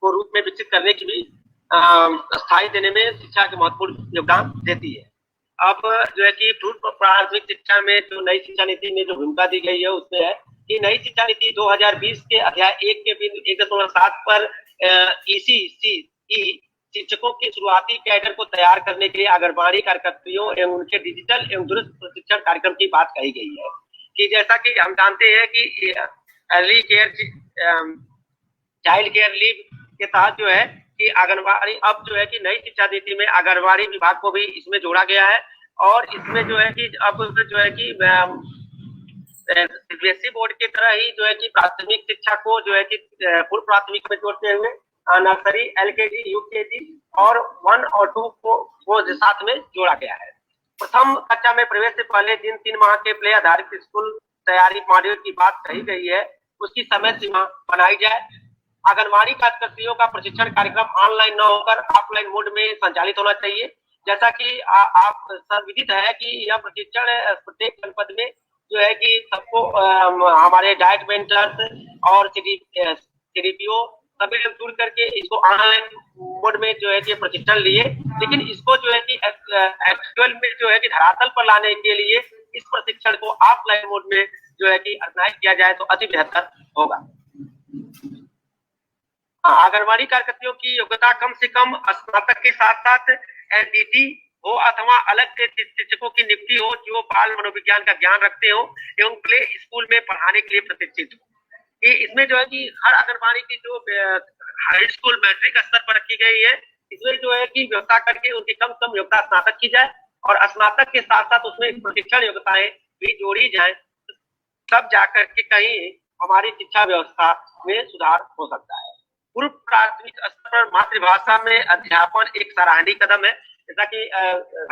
रूप में विकसित करने की भी स्थायी देने में शिक्षा के महत्वपूर्ण योगदान देती है। अब जो है कि पूर्व प्राथमिक शिक्षा में जो नई शिक्षा नीति में जो भूमिका दी गई है उसमें है कि नई शिक्षा नीति 2020 के अध्याय 1 के बिंदु 1.7 पर ECCE शिक्षकों के शुरुआती कैडर को तैयार करने के लिए आंगनबाड़ी कार्यकर्तियों एवं उनके डिजिटल एवं दुरुस्त प्रशिक्षण कार्यक्रम की बात कही गई है। कि जैसा कि हम जानते हैं कि early care child care leave के तहत जो है कि आंगनबाड़ी अब जो है कि नई शिक्षा नीति में आंगनबाड़ी विभाग को भी इसमें जोड़ा गया है। और इसमें जो है कि अब जो है कि सीबीएसई बोर्ड की तरह ही जो है कि प्राथमिक शिक्षा को जो है कि पूर्व प्राथमिक में जोड़ते हुए नर्सरी, LKG, UKG और 1 और 2 को साथ में जोड़ा गया है। प्रथम कक्षा में प्रवेश से पहले जिन 3 माह के प्ले आधारित स्कूल तैयारी मॉड्यूल की बात कही गई है उसकी समय सीमा बनाई जाए। आंगनबाड़ी कार्यकर्तियों का प्रशिक्षण कार्यक्रम ऑनलाइन न होकर ऑफलाइन मोड में संचालित होना चाहिए। जैसा कि आप सब विदित है कि यह प्रशिक्षण प्रत्येक जनपद में जो है कि सबको हमारे डाइट मेंटर्स और CDPO सभी लोग जुड़ करके इसको ऑनलाइन मोड में जो है कि प्रशिक्षण लिए, लेकिन इसको जो है कि एक्चुअल में जो है कि धरातल पर लाने के लिए इस प्रशिक्षण को ऑफलाइन मोड में जो है कि ऑर्गेनाइज किया जाए तो अति बेहतर होगा। आंगनबाड़ी कार्यकर्तियों की योग्यता कम से कम स्नातक के साथ साथ NDT हो अथवा अलग से शिक्षकों की नियुक्ति हो जो बाल मनोविज्ञान का ज्ञान रखते हो एवं प्ले स्कूल में पढ़ाने के लिए प्रतिष्ठित हो। इसमें जो है कि हर आंगनबाड़ी की जो हाई स्कूल मैट्रिक स्तर पर रखी गई है इसमें जो है कि व्यवस्था करके उनकी कम से कम योग्यता स्नातक की जाए और स्नातक के साथ साथ उसमें प्रशिक्षण योग्यताएं भी जोड़ी जाए, तब जाकर के कहीं हमारी शिक्षा व्यवस्था में सुधार हो सकता है। पूर्व प्राथमिक स्तर पर मातृभाषा में अध्यापन एक सराहनीय कदम है। जैसा कि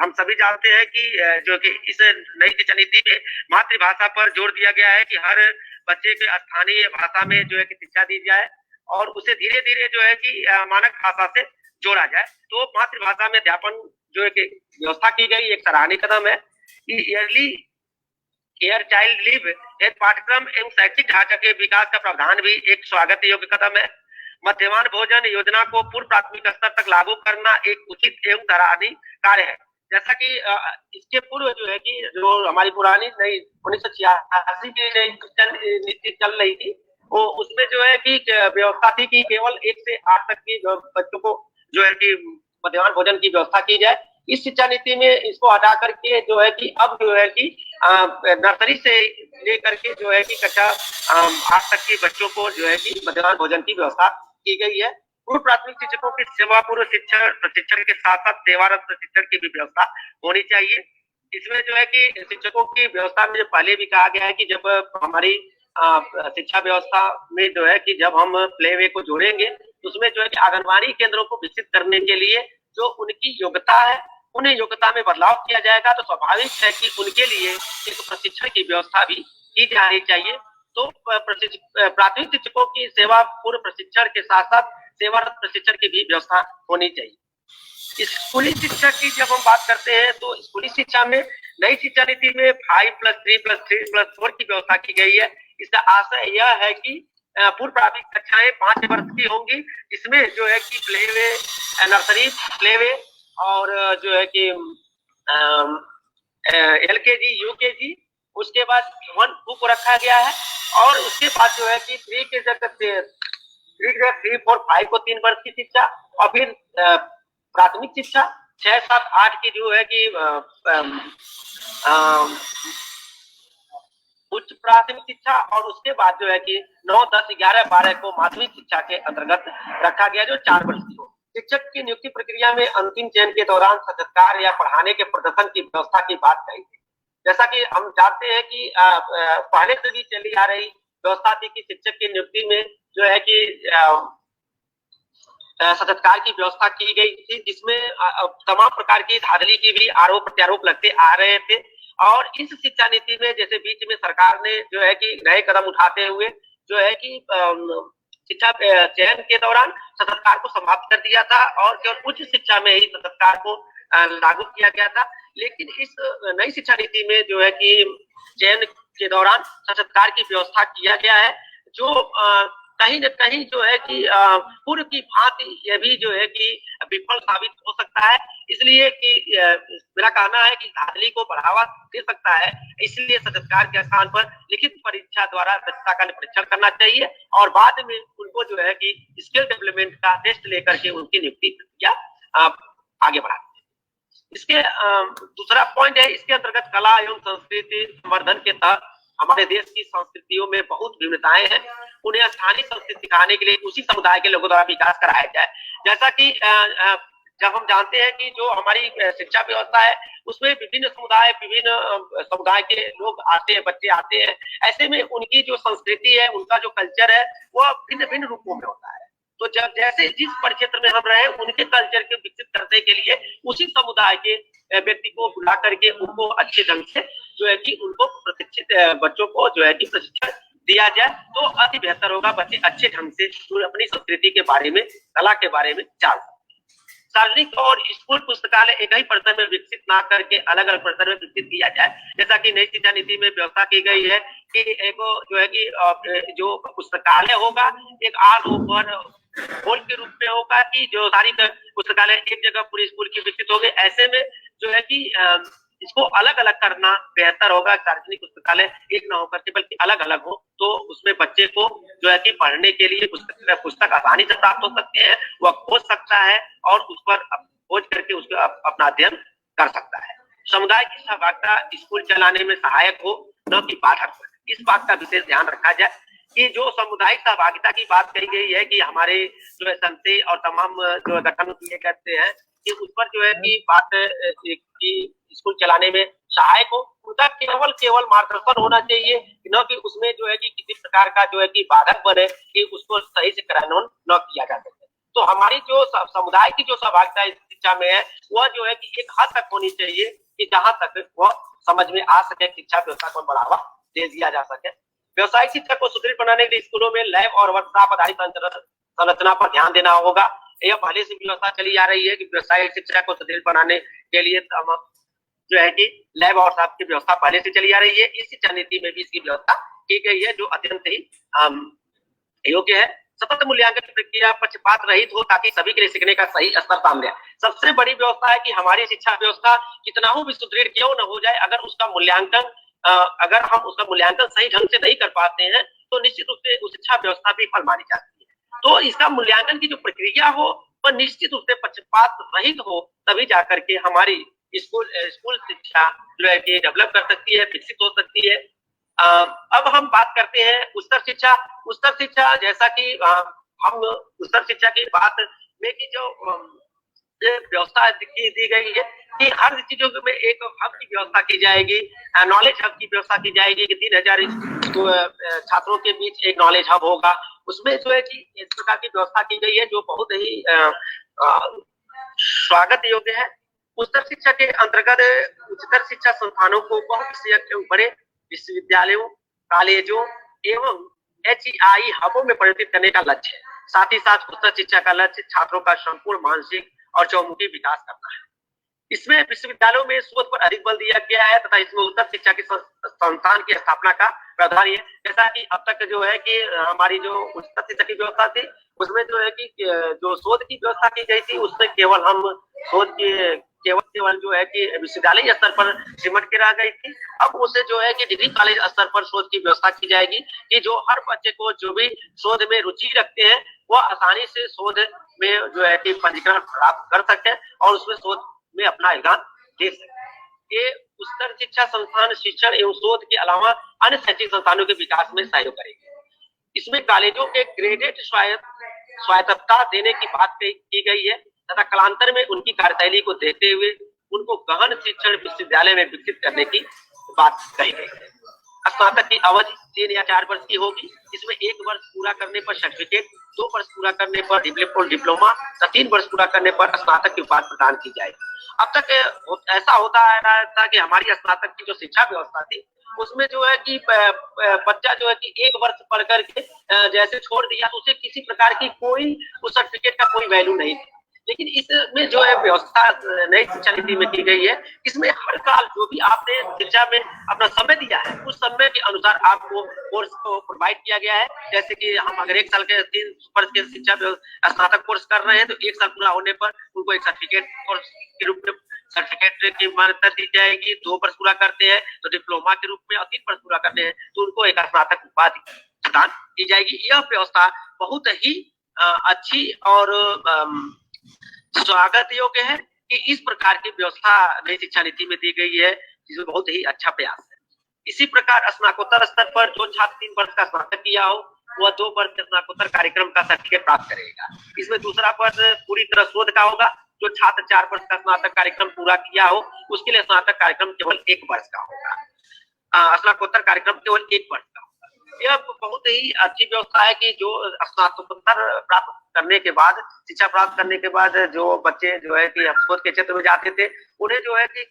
हम सभी जानते हैं कि जो कि इस नई शिक्षा नीति में मातृभाषा पर जोर दिया गया है कि हर बच्चे के स्थानीय भाषा में जो है कि शिक्षा दी जाए और उसे धीरे धीरे जो है कि मानक भाषा से जोड़ा जाए। तो मातृभाषा में अध्यापन जो है कि व्यवस्था की गई एक सराहनीय कदम है। ईयरली केयर चाइल्ड लीव एक पाठ्यक्रम एवं शैक्षिक ढांचा के विकास का प्रावधान भी एक स्वागत योग्य कदम है। मध्याह्न भोजन योजना को पूर्व प्राथमिक स्तर तक लागू करना एक उचित एवं सराहनीय कार्य है। जैसा कि इसके पूर्व जो है कि जो हमारी पुरानी नई 1986 की नई नीति चल रही थी वो उसमें जो है कि व्यवस्था थी कि केवल 1 से 8 तक की बच्चों को जो है कि मध्याह्न भोजन की व्यवस्था की जाए। इस शिक्षा नीति में इसको हटा करके जो है कि अब जो है कि नर्सरी से लेकर के जो है कि कक्षा 8 तक के बच्चों को जो है कि मध्याह्न भोजन की व्यवस्था की गई है। पूर्व प्राथमिक शिक्षकों की सेवा पूर्व शिक्षण प्रशिक्षण के साथ साथ सेवारत प्रशिक्षण की भी व्यवस्था होनी चाहिए। इसमें जो है कि शिक्षकों की व्यवस्था में जो पहले भी कहा गया है कि जब हमारी शिक्षा व्यवस्था में जो है कि जब हम प्ले वे को जोड़ेंगे तो उसमें जो है कि आंगनबाड़ी केंद्रों को विकसित करने के लिए जो उनकी योग्यता है उन योग्यता में बदलाव किया जाएगा तो स्वाभाविक है कि उनके लिए एक प्रशिक्षण की व्यवस्था भी की जानी चाहिए। तो प्राथमिक शिक्षकों की सेवा पूर्व प्रशिक्षण के साथ साथ सेवारत प्रशिक्षण की भी व्यवस्था होनी चाहिए। स्कूली शिक्षा की जब हम बात करते हैं तो स्कूली शिक्षा में नई शिक्षा नीति में 5+3+3+4 की व्यवस्था की गई है। इसका आशय यह है कि पूर्व प्राथमिक कक्षाएं 5 वर्ष की होंगी। इसमें जो है कि play way, nursery, play way और जो है कि LKG, UKG, उसके बाद 1, 2 को रखा गया है और उसके बाद जो है कि 3 के जगह 3, 4, 5 को 3 वर्ष की शिक्षा और फिर प्राथमिक शिक्षा 6, 7, 8 की जो है कि उच्च प्राथमिक शिक्षा और उसके बाद जो है कि 9, 10, 11, 12 को माध्यमिक शिक्षा के अंतर्गत रखा गया जो 4 वर्ष की हो। शिक्षक की नियुक्ति प्रक्रिया में अंतिम चयन के दौरान साक्षात्कार या पढ़ाने के प्रदर्शन की व्यवस्था की बात कही थी। जैसा कि हम जानते हैं कि पहले से भी चली आ रही व्यवस्था थी कि शिक्षक की नियुक्ति में जो है कि साक्षात्कार की व्यवस्था की गई थी जिसमें तमाम प्रकार की धांधली की भी आरोप प्रत्यारोप लगते आ रहे थे। और इस शिक्षा नीति में जैसे बीच में सरकार ने जो है कि नए कदम उठाते हुए जो है कि शिक्षा चयन के दौरान साक्षात्कार को समाप्त कर दिया था और केवल उच्च शिक्षा में ही साक्षात्कार को लागू किया गया था। लेकिन इस नई शिक्षा नीति में जो है कि चयन के दौरान साक्षात्कार की व्यवस्था किया गया है, जो कहीं न कहीं जो है कि पूर्व की भांति ये भी जो है कि विफल साबित हो सकता है। इसलिए कि मेरा कहना है कि धांधली को बढ़ावा दे सकता है, इसलिए साक्षात्कार के स्थान पर लिखित परीक्षा द्वारा दक्षता का परीक्षण करना चाहिए और बाद में उनको जो है कि स्किल डेवलपमेंट का टेस्ट लेकर के उनकी नियुक्ति प्रक्रिया आगे बढ़ानी है। इसके दूसरा पॉइंट है, इसके अंतर्गत कला एवं संस्कृति संवर्धन के तहत हमारे देश की संस्कृतियों में बहुत विविधताएं हैं, उन्हें स्थानीय संस्कृति सिखाने के लिए उसी समुदाय के लोगों द्वारा विकास कराया जाए। जैसा कि जब हम जानते हैं कि जो हमारी शिक्षा व्यवस्था है उसमें विभिन्न समुदाय के लोग आते हैं, बच्चे आते हैं, ऐसे में उनकी जो संस्कृति है, उनका जो कल्चर है वो भिन्न भिन्न रूपों में होता है। तो जब जैसे जिस परिक्षेत्र में हम रहे उनके कल्चर को विकसित करने के लिए उसी समुदाय के व्यक्ति को बुला करके उनको अच्छे ढंग से जो है कि उनको प्रशिक्षित बच्चों को जो है कि प्रशिक्षण दिया जाए तो अति बेहतर होगा। बच्चे अच्छे ढंग से अपनी संस्कृति के बारे में, कला के बारे में जान सकते। सार्वजनिक और स्कूल पुस्तकालय एक ही परिसर में विकसित ना करके अलग अलग परिसर में विकसित किया जाए। जैसा कि नई शिक्षा नीति में व्यवस्था की गई है कि एक जो है कि जो पुस्तकालय होगा एक ऑल ओवर होल के रूप में होगा कि जो सारी पुस्तकालय एक जगह पूरी स्कूल की विकसित हो गई। ऐसे में जो है कि इसको अलग अलग करना बेहतर होगा। सार्वजनिक पुस्तकालय एक ना होकर के बल्कि अलग अलग हो तो उसमें बच्चे को जो है कि पढ़ने के लिए पुस्तक आसानी से प्राप्त हो सकते हैं, वह खोज सकता है और उस पर खोज करके उसको अपना अध्ययन कर सकता है। समुदाय की सहभागिता स्कूल चलाने में सहायक हो, न कि बाधक हो। इस बात का विशेष ध्यान रखा जाए कि जो सामुदायिक सहभागिता की बात कही गई है कि हमारे जो है संस्थाएं और तमाम जो गठन किए जाते हैं कि उस पर जो है कि बात कि स्कूल चलाने में सहायक हो, उनका केवल मार्गदर्शन होना चाहिए, न कि उसमें जो है कि किसी प्रकार का जो है कि बाधक बने कि उसको सही से कार्यान्वयन न किया जा सके। तो हमारी जो समुदाय की जो सहभागिता इस शिक्षा में है वह जो है कि एक हद तक होनी चाहिए कि जहां तक वह समझ में आ सके, शिक्षा व्यवस्था को बढ़ावा दे दिया जा सके। व्यवसायिक शिक्षा को सुदृढ़ बनाने के लिए स्कूलों में लैब और वर्कशॉप आधारित संरचना पर ध्यान देना होगा। यह पहले से व्यवस्था चली आ रही है कि व्यवसायिक शिक्षा को सुदृढ़ बनाने के लिए जो है कि लैब और वर्कशॉप की व्यवस्था पहले से चली आ रही है। इस शिक्षा नीति में भी इसकी व्यवस्था की गई है जो अत्यंत ही योग्य है। सतत मूल्यांकन की प्रक्रिया पक्षपात रहित हो ताकि सभी के लिए सीखने का सही स्तर सामने आए। सबसे बड़ी व्यवस्था है कि हमारी शिक्षा व्यवस्था कितना हो भी सुदृढ़ क्यों न हो जाए, अगर हम उसका मूल्यांकन सही ढंग से नहीं कर पाते हैं तो निश्चित रूप से उस शिक्षा व्यवस्था विफल मानी जाती है। तो इसका मूल्यांकन की जो प्रक्रिया हो वह निश्चित रूप से पक्षपात रहित हो, तभी जाकर के हमारी स्कूल शिक्षा जो है कि डेवलप कर सकती है, विकसित हो सकती है। अब हम बात करते हैं उच्चतर शिक्षा। जैसा कि हम उच्चतर शिक्षा की बात में की जो व्यवस्था दी गई है कि हर चीजों में एक हब की व्यवस्था की जाएगी, नॉलेज हब की व्यवस्था की जाएगी कि 3000 छात्रों के बीच एक नॉलेज हब होगा। उसमें जो है कि इस प्रकार की व्यवस्था की गई है जो बहुत ही स्वागत योग्य है। उच्चतर शिक्षा के अंतर्गत उच्चतर शिक्षा संस्थानों को बहुविषयक एवं बड़े विश्वविद्यालयों, कॉलेजों एवं HEI हबों में परिवर्तित करने का लक्ष्य है। साथ ही साथ उच्चतर शिक्षा का लक्ष्य छात्रों का संपूर्ण मानसिक और चौमुखी विकास करना है। इसमें विश्वविद्यालयों में शोध पर अधिक बल दिया गया है तथा इसमें उच्चतर शिक्षा के संस्थान की स्थापना का प्रावधान है। जैसा कि अब तक जो है कि हमारी जो उच्चतर शिक्षा की व्यवस्था थी उसमें जो है कि जो शोध की व्यवस्था की गई थी उसमें केवल हम शोध के केवल जो है कि विश्वविद्यालय स्तर पर सिमट के रह गई थी। अब उसे जो है कि डिग्री कॉलेज स्तर पर शोध की व्यवस्था की जाएगी कि जो हर बच्चे को जो भी शोध में रुचि रखते हैं वह आसानी से शोध में जो है कि पंजीकरण प्राप्त कर सकते हैं और उसमें शोध में अपना योगदान दे सकते हैं। ये उच्चतर शिक्षा संस्थान शिक्षण एवं शोध के अलावा अन्य शैक्षिक संस्थानों के विकास में सहयोग करेंगे। इसमें कॉलेजों के ग्रेडेड स्वायत्तता देने की बात की गई है तथा कालांतर में उनकी कार्यशैली को देखते हुए उनको गहन शिक्षण विश्वविद्यालय में विकसित करने की बात कही गई है। स्नातक की अवधि 3 या 4 वर्ष की होगी। इसमें 1 वर्ष पूरा करने पर सर्टिफिकेट, 2 वर्ष पूरा करने पर डिप्लोमा, 3 वर्ष पूरा करने पर स्नातक की उपाधि प्रदान की जाएगी। अब तक ऐसा होता आ रहा था कि हमारी स्नातक की जो शिक्षा व्यवस्था थी उसमें जो है कि बच्चा जो है कि 1 वर्ष पढ़ करके जैसे छोड़ दिया तो उसे किसी प्रकार की कोई उस सर्टिफिकेट का कोई वैल्यू नहीं थी। लेकिन इसमें जो है व्यवस्था नई शिक्षा नीति में की गई है, इसमें हर साल जो भी आपने शिक्षा में अपना समय दिया है उस समय के अनुसार आपको कोर्स को प्रोवाइड किया गया है। जैसे कि हम अगर 1 साल के 3 वर्ष के शिक्षा स्नातक कोर्स कर रहे हैं तो 1 साल पूरा होने पर उनको एक सर्टिफिकेट कोर्स के रूप में सर्टिफिकेट की मान्यता दी जाएगी। 2 वर्ष पूरा करते हैं तो डिप्लोमा के रूप में, और 3 वर्ष पूरा करते हैं तो उनको एक स्नातक उपाधि प्रदान की जाएगी। यह व्यवस्था बहुत ही अच्छी और स्वागत योग्य है कि इस प्रकार की व्यवस्था नई शिक्षा नीति में दी गई है, जिसमें बहुत ही अच्छा प्रयास है। इसी प्रकार स्नातकोत्तर स्तर पर जो छात्र 3 वर्ष का स्नातक किया हो वह 2 वर्ष के स्नातकोत्तर कार्यक्रम का सर्टिफिकेट प्राप्त करेगा। इसमें दूसरा पद पूरी तरह शोध का होगा। जो छात्र 4 वर्ष का स्नातक कार्यक्रम पूरा किया हो उसके लिए स्नातक कार्यक्रम केवल 1 वर्ष का होगा, स्नातकोत्तर कार्यक्रम केवल 1 वर्ष का होगा। यह बहुत ही अच्छी व्यवस्था है कि जो स्नातकोत्तर प्राप्त करने के बाद, शिक्षा प्राप्त करने के बाद जो बच्चे जो है कि शोध के क्षेत्र में जाते थे उन्हें जो है कि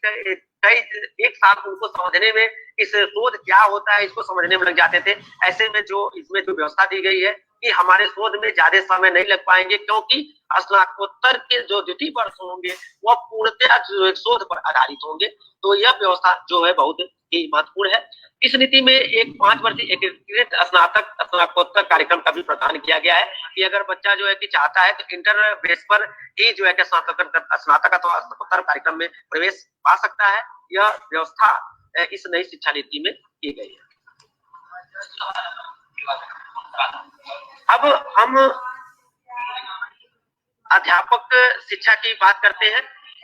कई 1 साल उनको समझने में, इस शोध क्या होता है इसको समझने में लग जाते थे। ऐसे में जो इसमें जो व्यवस्था दी गई है कि हमारे शोध में ज्यादा समय नहीं लग पाएंगे, क्योंकि स्नातकोत्तर के जो द्वितीय वर्ष होंगे वह पूर्णतः शोध पर आधारित होंगे। तो यह व्यवस्था जो है बहुत ही महत्वपूर्ण है। इस नीति में एक 5 वर्षीय एकीकृत स्नातकोत्तर कार्यक्रम का भी प्रावधान किया गया है कि अगर बच्चा जो है कि चाहता है तो इंटर बेस पर ही जो है कि स्नातक अथवा स्नातकोत्तर कार्यक्रम में प्रवेश पा सकता है। यह व्यवस्था इस नई शिक्षा नीति में की गई है। अब हम अध्यापक शिक्षा की बात करते हैं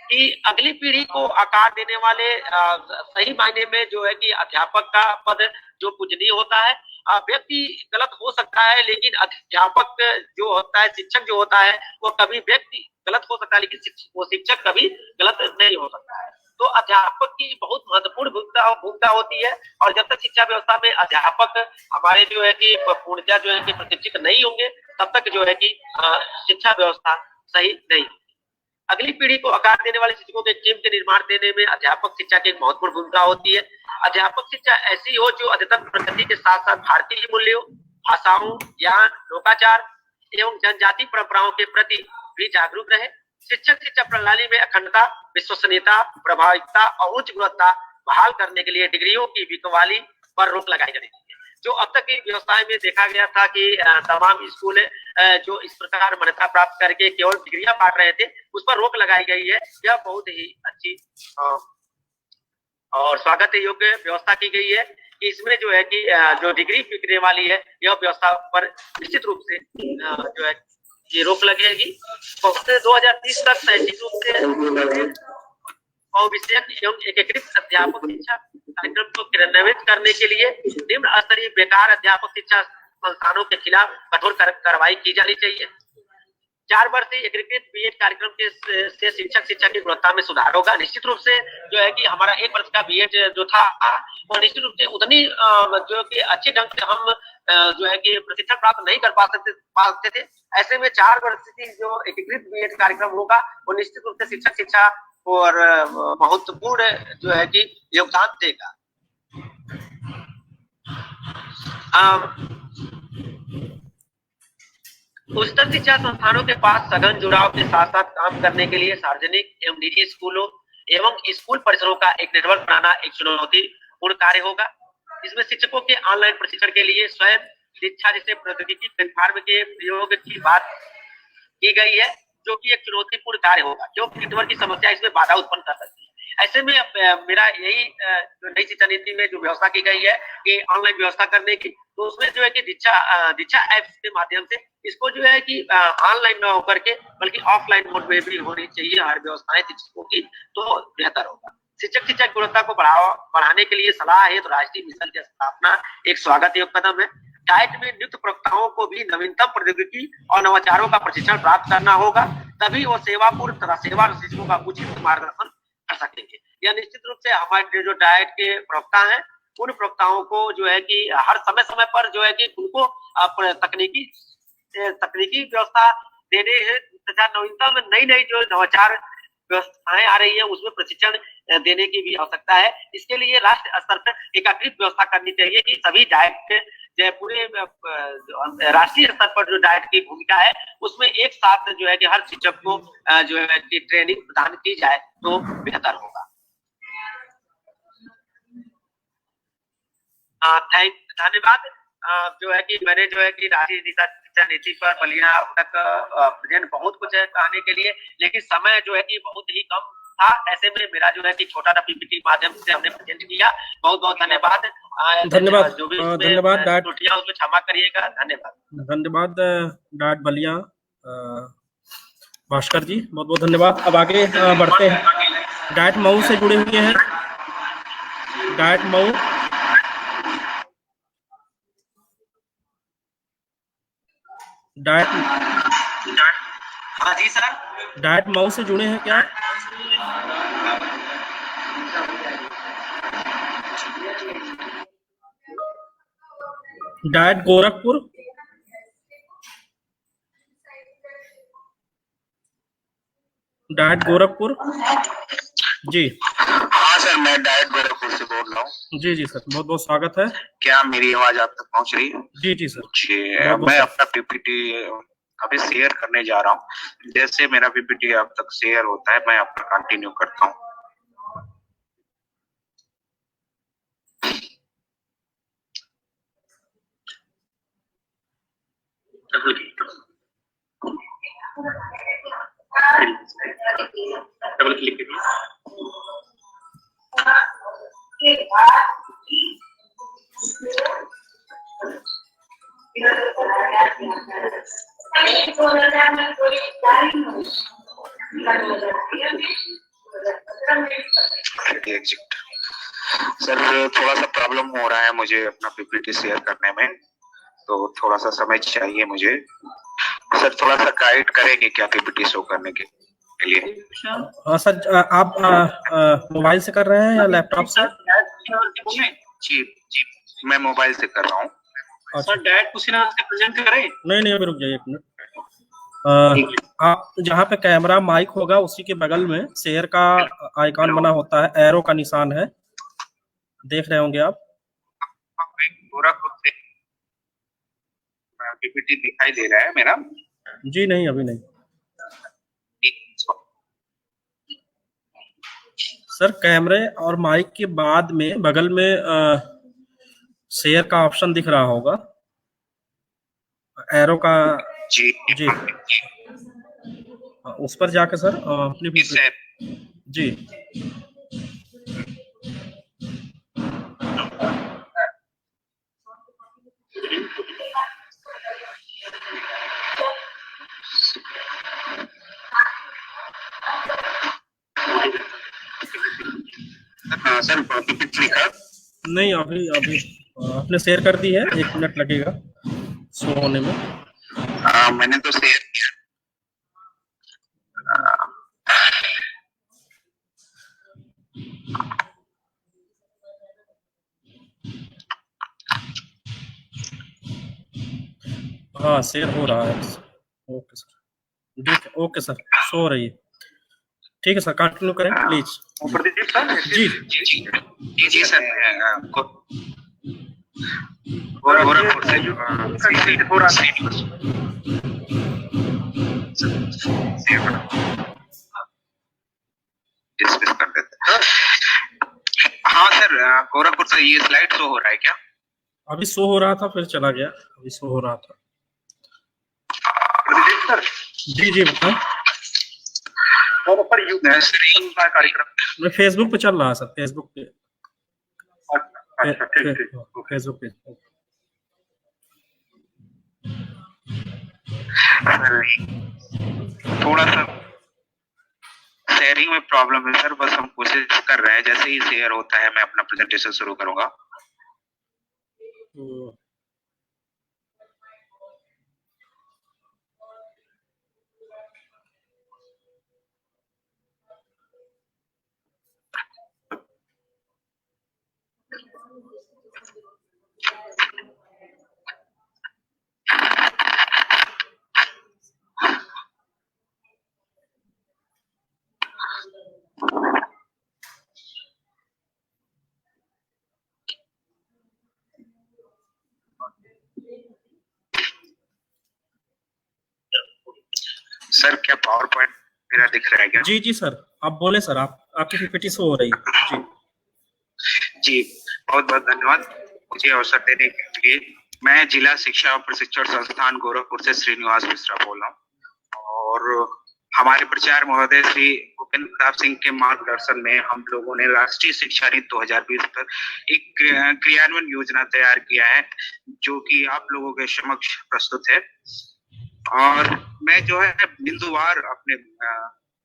कि अगली पीढ़ी को आकार देने वाले सही मायने में जो है कि अध्यापक का पद जो पूजनीय होता है। व्यक्ति गलत हो सकता है लेकिन अध्यापक जो होता है, शिक्षक जो होता है वो कभी, व्यक्ति गलत हो सकता है लेकिन वो शिक्षक कभी गलत नहीं हो सकता है। तो अध्यापक की बहुत महत्वपूर्ण भूमिका होती है, और जब तक शिक्षा व्यवस्था में अध्यापक हमारे जो है कि पूर्णतः जो है कि प्रशिक्षित नहीं होंगे तब तक जो है कि शिक्षा व्यवस्था सही नहीं। अगली पीढ़ी को आकार देने वाले शिक्षकों के टीम के निर्माण देने में अध्यापक शिक्षा की एक महत्वपूर्ण भूमिका होती है। अध्यापक शिक्षा ऐसी हो जो अद्यतन प्रगति के साथ साथ भारतीय मूल्यों, भाषाओं, ज्ञान, लोकाचार एवं जनजाति परंपराओं के प्रति भी जागरूक रहे। शिक्षक शिक्षा प्रणाली में अखंडता, विश्वसनीयता, प्रभावकारिता और उच्च गुणवत्ता बहाल करने के लिए डिग्रियों की बिकवाली पर रोक लगाई जानी चाहिए। जो अब तक की व्यवस्था में देखा गया था कि तमाम स्कूल जो इस प्रकार मान्यता प्राप्त करके केवल डिग्रियां बांट रहे थे, उस पर रोक लगाई गई है। यह बहुत ही अच्छी और स्वागत योग्य व्यवस्था की गई है कि इसमें जो है कि जो डिग्री बिकने वाली है यह व्यवस्था पर निश्चित रूप से जो है ये रोक लगेगी। 2030 तक शैक्षिक रूप से विषयक एवं एकीकृत अध्यापक शिक्षा कार्यक्रम को क्रियान्वित करने के लिए निम्न स्तरीय बेकार अध्यापक शिक्षा संस्थानों के खिलाफ कठोर कार्रवाई की जानी चाहिए। 4 वर्षीय एकीकृत बीएड कार्यक्रम से शिक्षक शिक्षा की गुणवत्ता में सुधार होगा। निश्चित रूप से जो है कि हमारा 1 वर्ष का बीएड जो था वो निश्चित रूप से उतनी जो कि अच्छे ढंग से हम जो है कि प्रशिक्षण प्राप्त नहीं कर पाते थे। ऐसे में 4 वर्ष की जो एकीकृत बीएड कार्यक्रम होगा वो निश्चित रूप से शिक्षक शिक्षा और महत्वपूर्ण जो है कि योगदान देगा। उच्चतर शिक्षा संस्थानों के पास सघन जुड़ाव के साथ साथ काम करने के लिए सार्वजनिक एवं निजी स्कूलों एवं स्कूल परिसरों का एक नेटवर्क बनाना एक चुनौतीपूर्ण कार्य होगा। इसमें शिक्षकों के ऑनलाइन प्रशिक्षण के लिए स्वयं शिक्षा जैसे प्रौद्योगिकी प्लेटफॉर्म के प्रयोग की बात की गई है, जो कि एक चुनौतीपूर्ण कार्य होगा क्योंकि नेटवर्क की समस्या इसमें बाधा उत्पन्न कर सकती है। ऐसे में मेरा यही नई शिक्षा नीति में जो व्यवस्था की गई है कि ऑनलाइन व्यवस्था करने की, तो उसमें जो है कि दीक्षा ऐप्स के माध्यम से इसको जो है कि ऑनलाइन न होकर के बल्कि ऑफलाइन मोड में भी होनी चाहिए हर व्यवस्थाएं शिक्षकों की, तो बेहतर होगा। शिक्षक शिक्षा की गुणवत्ता को बढ़ाने के लिए सलाह है तो राष्ट्रीय मिशन की स्थापना एक स्वागत योग्य कदम है। डाइट में नियुक्त प्रवक्ताओं को भी नवीनतम प्रौद्योगिकी और नवाचारों का प्रशिक्षण प्राप्त करना होगा, तभी वो सेवापूर्ण तथा सेवा शिक्षकों का उचित मार्गदर्शन कर सकेंगे। यह निश्चित रूप से हमारे जो डाइट के प्रवक्ता हैं उन प्रवक्ताओं को जो है कि हर समय समय पर जो है कि उनको तकनीकी व्यवस्था देने हैं तथा नवीनतम नई जो नवाचार व्यवस्थाएं आ रही है उसमें प्रशिक्षण देने की भी आवश्यकता है। इसके लिए राष्ट्रीय स्तर पर एकीकृत व्यवस्था करनी चाहिए कि सभी डाइट पूरे राष्ट्रीय स्तर पर जो डाइट की भूमिका है उसमें एक साथ जो है कि हर शिक्षक को जो है कि ट्रेनिंग प्रदान की जाए तो बेहतर होगा। धन्यवाद। जो है कि मैंने जो है कि राष्ट्रीय शिक्षा नीति पर बलिया तक प्रेजेंट बहुत कुछ है कहने के लिए, लेकिन समय जो है कि बहुत ही कम था। ऐसे में मेरा जो है कि छोटा सा पीपीटी माध्यम से हमने प्रेजेंट किया। बहुत बहुत धन्यवाद। धन्यवाद। जो भी धन्यवाद डॉट त्रुटियां उसमें क्षमा करिएगा। धन्यवाद। धन्यवाद डॉट बलिया भास्कर जी, बहुत बहुत धन्यवाद। अब आगे बढ़ते हैं। डाइट मऊ से जुड़े हुए हैं, डाइट मऊ, डाइट, हाँ जी सर, डाइट मऊ से जुड़े हैं क्या? डाइट गोरखपुर, डाइट गोरखपुर जी। हाँ सर, मैं डाइट गोरखपुर से बोल रहा हूँ। जी जी सर, बहुत बहुत स्वागत है। क्या मेरी आवाज आप तक पहुंच रही है? जी जी सर। जी, मैं अपना पीपीटी अभी शेयर करने जा रहा हूँ। जैसे मेरा पीपीटी आप तक शेयर होता है, मैं अपना कंटिन्यू करता हूँ। डबल क्लिक करिए। एग्जिट। सर थोड़ा सा प्रॉब्लम हो रहा है मुझे अपना पीपीटी शेयर करने में, तो थोड़ा सा समय चाहिए मुझे। सर थोड़ा सा गाइड करेंगे क्या पीपीटी शो करने के लिए? सर आप मोबाइल से कर रहे हैं या लैपटॉप से? जी जी, मैं मोबाइल से कर रहा हूँ। सर डाइट कुशीनगर से प्रेजेंट करें? नहीं अभी रुक जाइए एक मिनट। आप जहाँ पे कैमरा माइक होगा उसी के बगल में शेयर का आइकॉन बना होता है, एरो का निशान है, देख रहे होंगे आप। गोरखपुर से पीपीटी दिखाई दे रहा है मेरा? जी नहीं, अभी नहीं सर। कैमरे और माइक के बाद में बगल में शेयर का ऑप्शन दिख रहा होगा, एरो का। जी जी, उस पर जाकर सर अपनी जी सर पीपीटी लिखा? नहीं, अभी आपने शेयर कर दी है, 1 मिनट लगेगा शो होने में। मैंने तो शेयर किया। हाँ शेयर हो रहा है। ओके सर, ठीक है, ओके सर, शो हो रही है। ठीक है सर, कंटिन्यू करें प्लीज। प्रदीप सर? जी जी जी जी सर, गोरखपुर से डिस्कस कर देते हैं। हाँ सर, गोरखपुर से ये स्लाइड शो हो रहा है क्या? अभी शो हो रहा था, फिर चला गया, अभी शो हो रहा था। प्रदीप सर? जी जी बताएं। पर कार्यक्रम मैं फेसबुक पे चल रहा है सर, फेसबुक पे। अच्छा ठीक फेसबुक पे। थोड़ा सा शेयरिंग में प्रॉब्लम है सर, बस हम कोशिश कर रहे हैं। जैसे ही शेयर होता है मैं अपना प्रेजेंटेशन शुरू करूंगा। सर क्या पावर पॉइंट मेरा दिख रहा है क्या? जी जी सर, आप बोले सर, आपकी पीपीटी शो हो रही है। जी जी, बहुत बहुत धन्यवाद मुझे अवसर देने के लिए। मैं जिला शिक्षा और प्रशिक्षण संस्थान गोरखपुर से श्रीनिवास मिश्रा बोल रहा हूँ, और हमारे प्राचार्य महोदय श्री भूपेंद्र प्रताप सिंह के मार्गदर्शन में हम लोगों ने राष्ट्रीय शिक्षा नीति 2020 पर एक क्रियान्वयन योजना तैयार किया है, जो कि आप लोगों के समक्ष प्रस्तुत है। और मैं जो है बिंदुवार अपने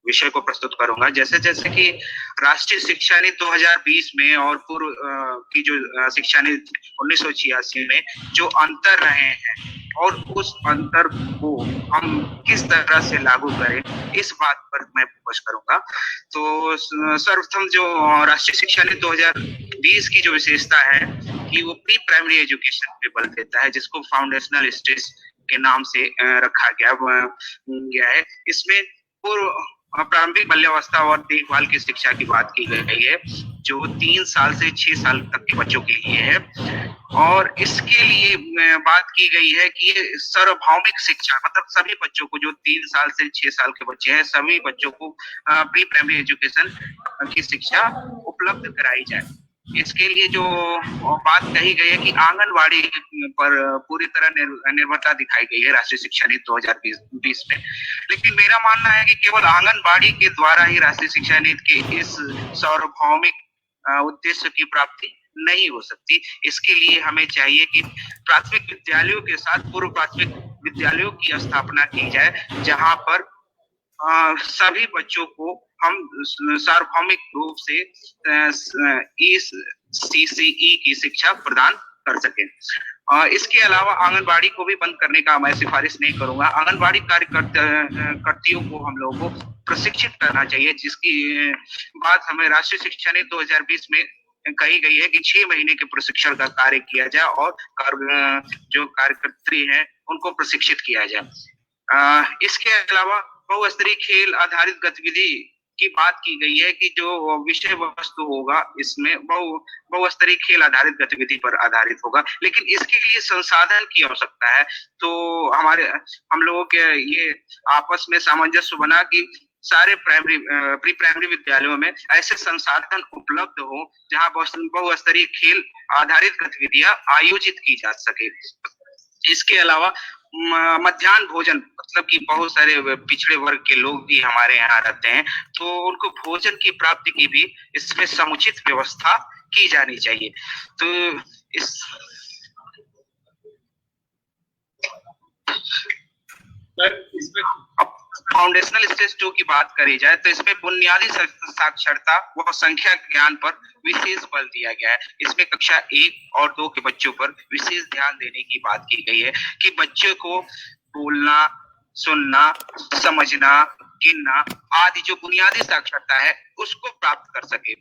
विषय को प्रस्तुत करूंगा। जैसे जैसे कि राष्ट्रीय शिक्षा नीति 2020 में और पूर्व की जो शिक्षा नीति 1986 में जो अंतर रहे हैं, और उस अंतर को हम किस तरह से लागू करें, इस बात पर मैं फोकस करूंगा। तो सर्वप्रथम जो राष्ट्रीय शिक्षा नीति 2020 की जो विशेषता है कि वो प्री प्राइमरी एजुकेशन पे बल देता है, जिसको फाउंडेशनल स्टेज के नाम से रखा गया है। इसमें पूर्व प्रारंभिक बाल्यावस्था और देखभाल की शिक्षा की बात की गई है, जो 3 साल से 6 साल तक के बच्चों के लिए है। और इसके लिए बात की गई है कि ये सार्वभौमिक शिक्षा, मतलब सभी बच्चों को, जो 3 साल से 6 साल के बच्चे हैं, सभी बच्चों को प्री प्राइमरी एजुकेशन की शिक्षा उपलब्ध कराई जाए। इसके लिए जो बात कही गई है कि आंगनवाड़ी पर पूरी तरह निर्भरता दिखाई गई है राष्ट्रीय शिक्षा नीति 2020 में। लेकिन मेरा मानना है कि केवल आंगनवाड़ी के द्वारा ही राष्ट्रीय शिक्षा नीति के इस सार्वभौमिक उद्देश्य की प्राप्ति नहीं हो सकती। इसके लिए हमें चाहिए कि प्राथमिक विद्यालयों के साथ पूर्व प्राथमिक विद्यालयों की स्थापना की जाए, जहां पर सभी बच्चों को हम सार्वभौमिक रूप से ECCE की शिक्षा प्रदान कर सकें। इसके अलावा आंगनबाड़ी को भी बंद करने का मैं सिफारिश नहीं करूंगा। आंगनबाड़ी कार्यकर्तियों को हम लोगों को प्रशिक्षित करना चाहिए, जिसकी बात हमें राष्ट्रीय शिक्षा नीति 2020 में कही गई है कि 6 महीने के प्रशिक्षण का कार्य किया जाए और जो कार्यकर्त्री हैं उनको प्रशिक्षित किया जाए। इसके अलावा बहुस्तरीय खेल आधारित गतिविधि की बात की गई है कि जो विषय वस्तु होगा इसमें बहुस्तरीय खेल आधारित गतिविधि पर आधारित होगा, लेकिन इसके लिए संसाधन की आवश्यकता है। तो हम लोगों के ये आपस में सामंजस्य बना कि सारे प्री प्राइमरी विद्यालयों में ऐसे संसाधन उपलब्ध हो जहां बहुस्तरीय खेल आधारित गतिविधियां आयोजित की जा सके। इसके अलावा मध्याह्न भोजन, मतलब कि बहुत सारे पिछड़े वर्ग के लोग भी हमारे यहाँ रहते हैं, तो उनको भोजन की प्राप्ति की भी इसमें समुचित व्यवस्था की जानी चाहिए। तो इस फाउंडेशनल स्टेज 2 की बात करी जाए तो इसमें बुनियादी साक्षरता व संख्या ज्ञान पर विशेष बल दिया गया है। इसमें कक्षा 1 और 2 के बच्चों पर विशेष ध्यान देने की बात की गई है कि बच्चे को बोलना, सुनना, समझना, गिनना आदि जो बुनियादी साक्षरता है उसको प्राप्त कर सके।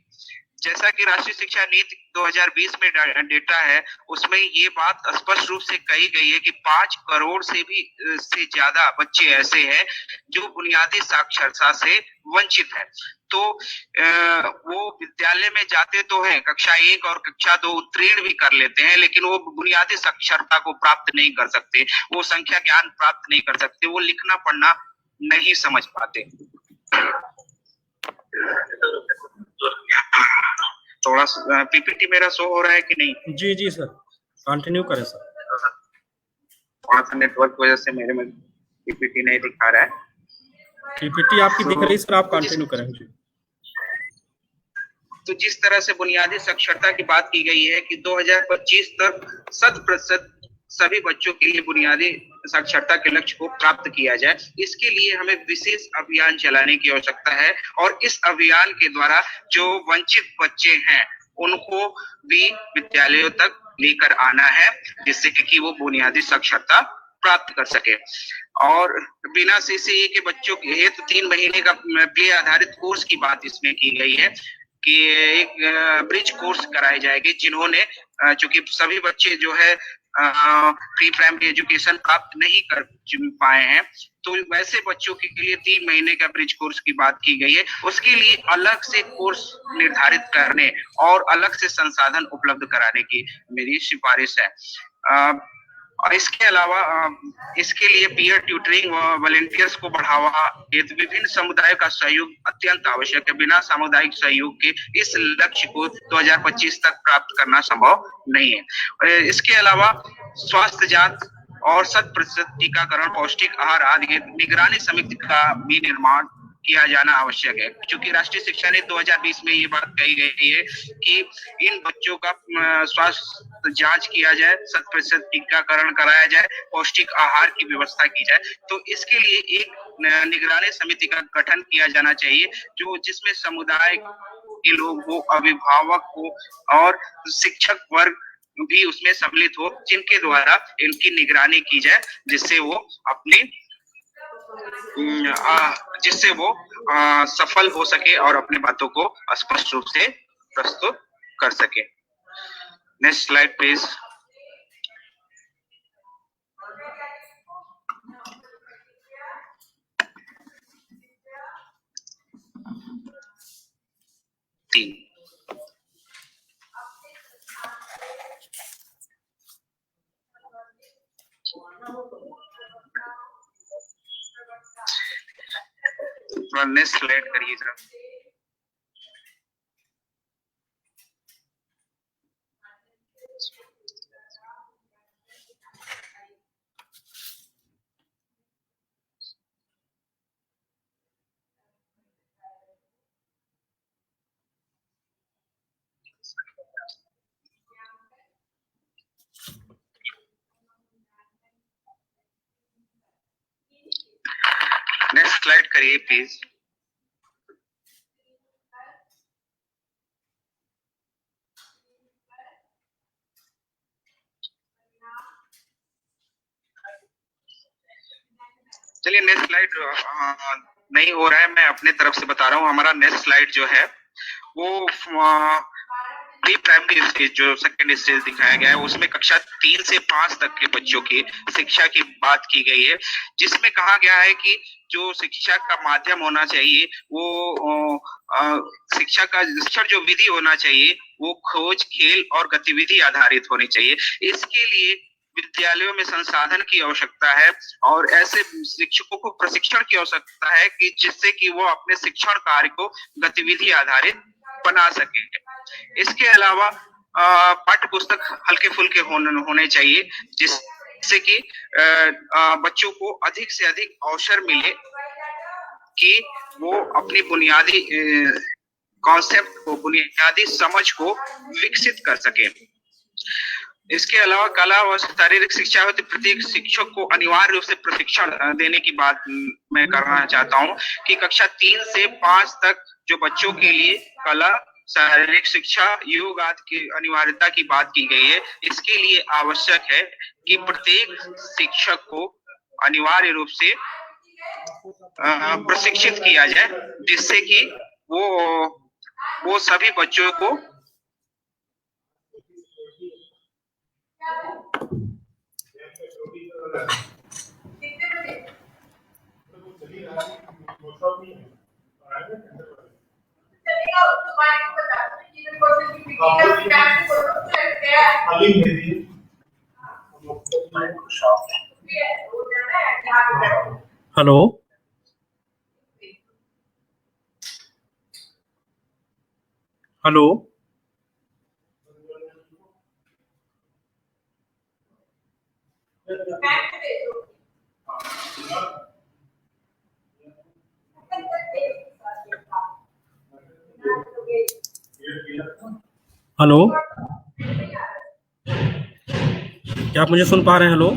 जैसा कि राष्ट्रीय शिक्षा नीति 2020 में डेटा है, उसमें ये बात स्पष्ट रूप से कही गई है कि 5 करोड़ से ज्यादा बच्चे ऐसे हैं जो बुनियादी साक्षरता से वंचित हैं। तो वो विद्यालय में जाते तो हैं, कक्षा 1 और कक्षा 2 उत्तीर्ण भी कर लेते हैं, लेकिन वो बुनियादी साक्षरता को प्राप्त नहीं कर सकते, वो संख्या ज्ञान प्राप्त नहीं कर सकते, वो लिखना पढ़ना नहीं समझ पाते। थोड़ा पीपीटी मेरा शो हो रहा है कि नहीं? जी जी सर, कंटिन्यू करें सर। वहाँ से नेटवर्क वजह से मेरे में पीपीटी नहीं दिखा रहा है। पीपीटी आपकी दिख रही सर, आप कंटिन्यू करें। जी। तो जिस तरह से बुनियादी साक्षरता की बात की गई है कि 2025 तक 100% सभी बच्चों के लिए बुनियादी साक्षरता के लक्ष्य को प्राप्त किया जाए, इसके लिए हमें विशेष अभियान चलाने की आवश्यकता है। और इस अभियान के द्वारा जो वंचित बच्चे हैं उनको भी विद्यालयों तक लेकर आना है, जिससे कि वो बुनियादी साक्षरता प्राप्त कर सके। और बिना CCE के बच्चों के हेतु 3 महीने का प्ले आधारित कोर्स की बात इसमें की गई है कि एक ब्रिज कोर्स कराए जाएंगे, जिन्होंने चूंकि सभी बच्चे जो है प्री प्राइमरी एजुकेशन प्राप्त नहीं कर पाए हैं, तो वैसे बच्चों के लिए 3 महीने का ब्रिज कोर्स की बात की गई है। उसके लिए अलग से कोर्स निर्धारित करने और अलग से संसाधन उपलब्ध कराने की मेरी सिफारिश है। और इसके अलावा इसके लिए पीयर ट्यूटरिंग व वॉलंटियर्स को बढ़ावा हेतु विभिन्न समुदायों का सहयोग अत्यंत आवश्यक है। बिना सामुदायिक सहयोग के इस लक्ष्य को 2025 तक प्राप्त करना संभव नहीं है। इसके अलावा स्वास्थ्य जांच और 100% टीकाकरण, पौष्टिक आहार आदि निगरानी समिति का भी निर्माण किया जाना आवश्यक है, क्योंकि राष्ट्रीय शिक्षा नीति 2020 में ये बात कही गई है कि इन बच्चों का स्वास्थ्य जांच किया जाए, 100% टीकाकरण कराया जाए, पौष्टिक आहार की व्यवस्था की जाए। तो इसके लिए एक निगरानी समिति का गठन किया जाना चाहिए, जो जिसमें समुदाय के लोग हो, अभिभावक हो और शिक्षक वर्ग भी उसमें सम्मिलित हो, जिनके द्वारा इनकी निगरानी की जाए, जिससे वो अपनी सफल हो सके और अपने बातों को स्पष्ट रूप से प्रस्तुत कर सके। Next slide please. Next slide करिए जरा। नेक्स्ट स्लाइड करिए प्लीज। चलिए नेक्स्ट स्लाइड नहीं हो रहा है, मैं अपने तरफ से बता रहा हूँ। हमारा नेक्स्ट स्लाइड जो है वो प्री प्राइमरी स्टेज, जो सेकेंड स्टेज दिखाया गया है, उसमें कक्षा 3 से 5 तक के बच्चों की शिक्षा की बात की गई है, जिसमें कहा गया है कि जो शिक्षा का माध्यम होना चाहिए वो शिक्षा जो विधि होना चाहिए वो खोज, खेल और गतिविधि आधारित होनी चाहिए। इसके लिए विद्यालयों में संसाधन की आवश्यकता है और ऐसे शिक्षकों को प्रशिक्षण की आवश्यकता है कि जिससे कि वो अपने शिक्षण कार्य को गतिविधि आधारित बना सके। इसके अलावा पाठ्य पुस्तक हल्के फुल्के होने चाहिए, जिससे कि बच्चों को अधिक से अधिक अवसर मिले कि वो अपनी बुनियादी कॉन्सेप्ट को, बुनियादी समझ को विकसित कर सके। इसके अलावा कला व शारीरिक शिक्षा होती, प्रत्येक शिक्षक को अनिवार्य रूप से प्रशिक्षण देने की बात मैं करना चाहता हूँ कि कक्षा 3 से 5 तक जो बच्चों के लिए कला, शारीरिक शिक्षा, योग आदि की अनिवार्यता की बात की गई है। इसके लिए आवश्यक है कि प्रत्येक शिक्षक को अनिवार्य रूप से प्रशिक्षित किया जाए, जिससे कि वो सभी बच्चों को हेलो, हेलो, हेलो, क्या आप मुझे सुन पा रहे हैं? हेलो,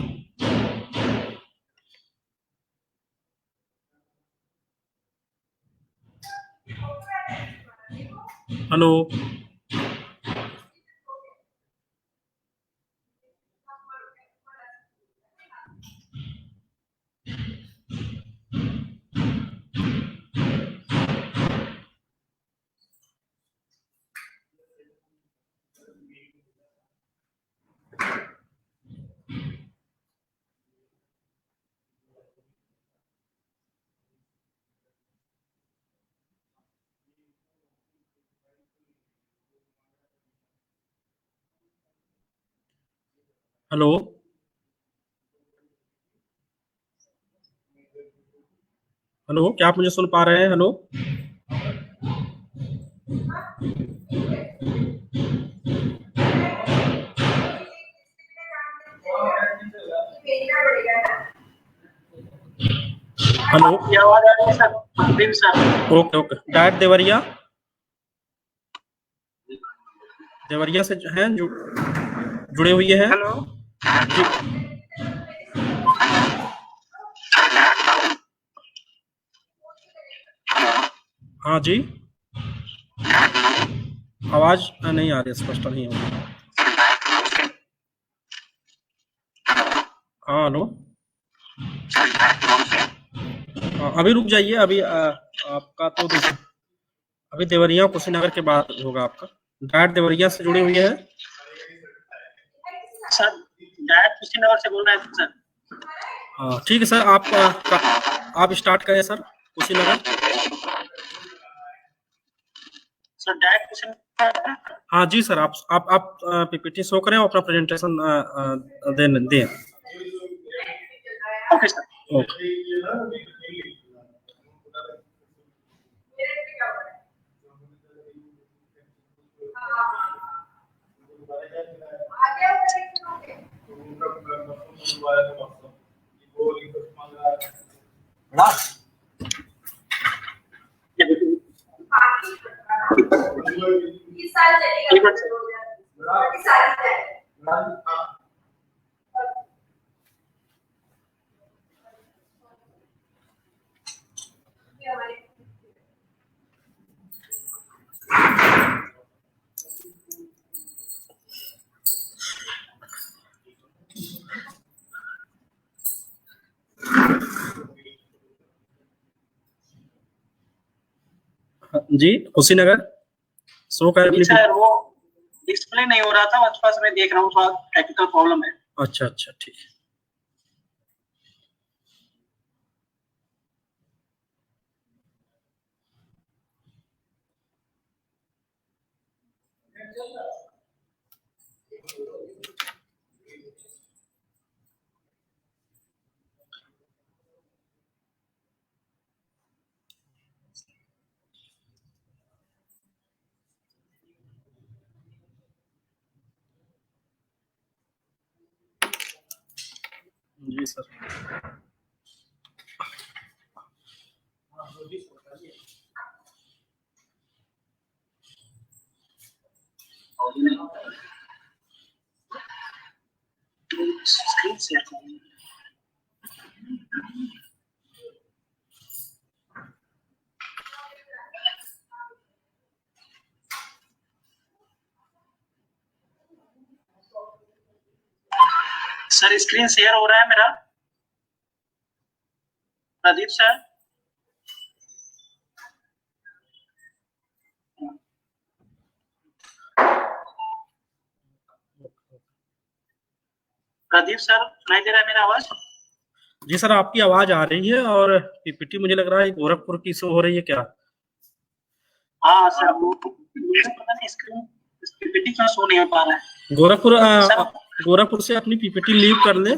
हेलो, हेलो, हेलो, क्या आप मुझे सुन पा रहे हैं? Hello, hello. आपकी आवाज आ रही है sir? Please sir. Okay okay, diet Deoria, Deoria से हैं जुड़े हुए हैं हेलो। जी। हाँ जी, आवाज नहीं आ रही, स्पष्ट नहीं हो रही। हाँ हेलो, अभी रुक जाइए, अभी आपका तो अभी देवरिया कुशीनगर के बाद होगा आपका। डायट देवरिया से जुड़ी हुई है सर डायरेक्ट कुशीनगर से बोल रहे हैं सर। हाँ ठीक है सर, आप स्टार्ट करें sir, Kushinagar. Sir direct Kushinagar. हाँ जी सर, आप पीपीटी शो करें और अपना प्रेजेंटेशन दें। Okay sir. ओके। इस साल चलेगा, इस साल जाएगा। जी, कुशीनगर शो करें अपनी। सर वो डिस्प्ले नहीं हो रहा था, आस पास मैं देख रहा हूँ, थोड़ा टेक्निकल प्रॉब्लम है। अच्छा अच्छा, ठीक है। जी सर, स्क्रीन शेयर करूँ? सर स्क्रीन शेयर हो रहा है मेरा। प्रदीप सर, प्रदीप सर सुनाई दे रहा है मेरा आवाज? जी सर, आपकी आवाज आ रही है और पीपीटी मुझे लग रहा है गोरखपुर की शो हो रही है क्या? हाँ सर, वो मुझे पता नहीं स्क्रीन पीपीटी क्यों शो नहीं हो पा रहा है। गोरखपुर सर गोरखपुर से अपनी पीपीटी लीव कर ले।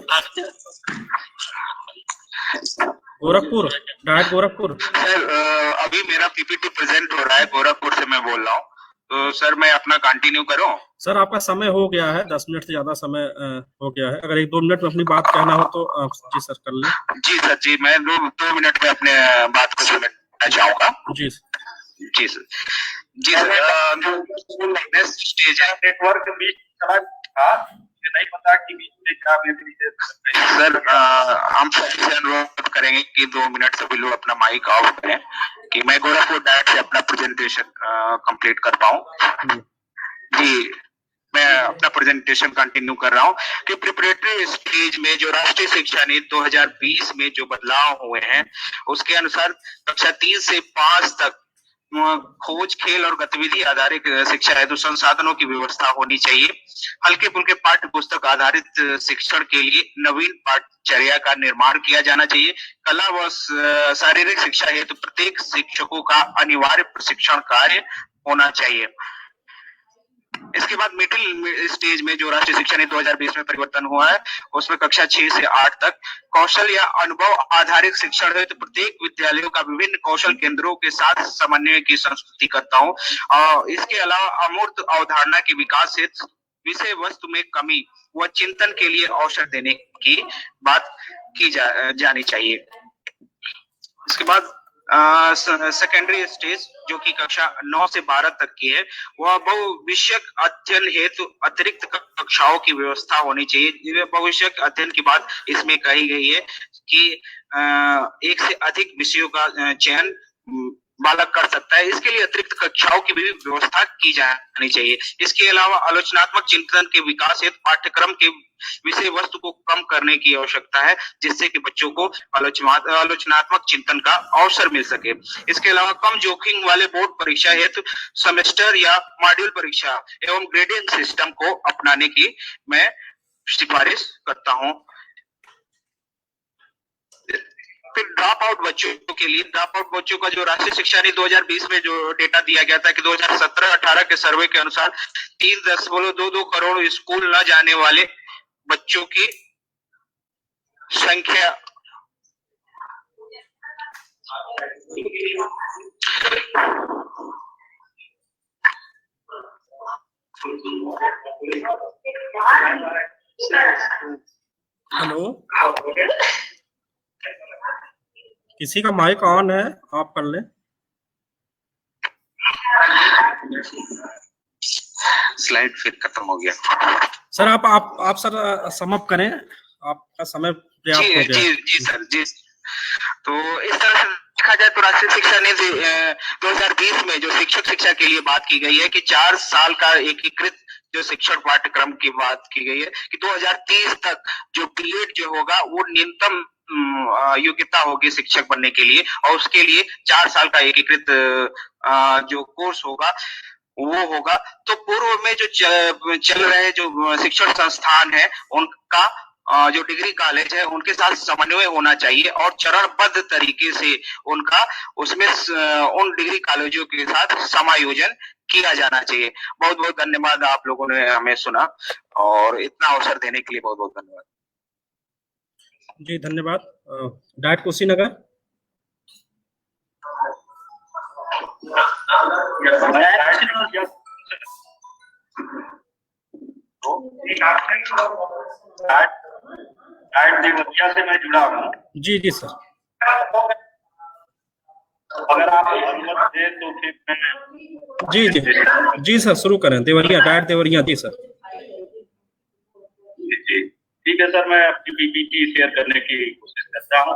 गोरखपुर, डायट गोरखपुर। सर अभी मेरा पीपीटी प्रेजेंट हो रहा है, गोरखपुर से मैं बोल रहा हूँ। तो सर मैं अपना कंटिन्यू करूँ? सर आपका समय हो गया है, 10 मिनट से ज्यादा समय हो गया है। अगर 1-2 मिनट में अपनी बात कहना हो तो जी सर कर ले। जी सर, जी मैं 2 मिनट में अपने बात को समेटना चाहूंगा। जी जी सर, जी सर। स्टेज नेटवर्क बीच चला था, मुझे नहीं पता कि बीच में क्या सर हम सबसे अनुरोध करेंगे कि 2 मिनट सभी लोग अपना माइक ऑफ करें कि मैं गोरखपुर डायरेक्ट से अपना प्रेजेंटेशन कंप्लीट कर पाऊं। जी मैं अपना प्रेजेंटेशन कंटिन्यू कर रहा हूँ कि प्रिपरेटरी स्टेज में जो राष्ट्रीय शिक्षा नीति 2020 में जो बदलाव हुए हैं उसके अनुसार कक्षा 3 से 5 तक खोज, खेल और गतिविधि आधारित शिक्षा हेतु संसाधनों की व्यवस्था होनी चाहिए। हल्के फुल्के पाठ्य पुस्तक आधारित शिक्षण के लिए नवीन पाठचर्या का निर्माण किया जाना चाहिए। कला व शारीरिक शिक्षा हेतु प्रत्येक शिक्षकों का अनिवार्य प्रशिक्षण कार्य होना चाहिए। इसके बाद मिडिल स्टेज में जो राष्ट्रीय शिक्षा नीति 2020 में परिवर्तन हुआ है, उसमें कक्षा 6 से 8 तक कौशल या अनुभव आधारित शिक्षण है। तो प्रत्येक विद्यालयों का विभिन्न कौशल केंद्रों के साथ समन्वय की संस्कृति करता हूँ। और इसके अलावा अमूर्त अवधारणा के विकास से विषय वस्तु में कमी व चिंतन के लिए अवसर देने की बात की जानी चाहिए। इसके बाद सेकेंडरी स्टेज जो कि कक्षा 9 से 12 तक की है, वह बहुविषयक अध्ययन हेतु अतिरिक्त कक्षाओं की व्यवस्था होनी चाहिए। बहुविषयक अध्ययन की बात इसमें कही गई है कि एक से अधिक विषयों का चयन बालक कर सकता है। इसके लिए अतिरिक्त कक्षाओं की भी व्यवस्था की जानी चाहिए। इसके अलावा आलोचनात्मक चिंतन के विकास हेतु पाठ्यक्रम के विषय वस्तु को कम करने की आवश्यकता है, जिससे कि बच्चों को आलोचनात्मक चिंतन का अवसर मिल सके। इसके अलावा कम जोखिम वाले बोर्ड परीक्षा हेतु सेमेस्टर या मॉड्यूल परीक्षा एवं ग्रेडिंग सिस्टम को अपनाने की मैं सिफारिश करता हूं। फिर ड्रॉप आउट बच्चों के लिए, ड्रॉप आउट बच्चों का जो राष्ट्रीय शिक्षा नीति 2020 में जो डेटा दिया गया था कि 2017-18 के सर्वे के अनुसार 3.22 करोड़ स्कूल न जाने वाले बच्चों की संख्या हेलो, किसी का माइक ऑन है, आप कर लें। स्लाइड फिर खत्म हो गया सर। आप सर समअप करें, आपका समय पर्याप्त हो गया। जी सर, जी। तो इस तरह से देखा जाए तो राष्ट्रीय शिक्षा नीति 2020 में जो शिक्षक शिक्षा के लिए बात की गई है कि 4 साल का एकीकृत जो शिक्षण पाठ्यक्रम की बात की गई है कि 2030 तक जो बीएड जो होगा वो न्यूनतम योग्यता होगी शिक्षक बनने के लिए, और उसके लिए 4 साल का एकीकृत जो कोर्स होगा वो होगा। तो पूर्व में जो चल रहे जो शिक्षण संस्थान है उनका जो डिग्री कॉलेज है उनके साथ समन्वय होना चाहिए और चरणबद्ध तरीके से उनका उसमें उन डिग्री कॉलेजों के साथ समायोजन किया जाना चाहिए। बहुत बहुत धन्यवाद, आप लोगों ने हमें सुना और इतना अवसर देने के लिए बहुत बहुत धन्यवाद। जी धन्यवाद। डायट कुशीनगर। डायट देवरिया से मैं जुड़ा हूँ। जी जी सर। अगर आप अनुमति दें तो फिर मैं जी जी जी सर शुरू करें। देवरिया, डायट देवरिया। जी सर। जी ठीक है सर, मैं अपनी पीपीटी शेयर करने की कोशिश करता हूँ।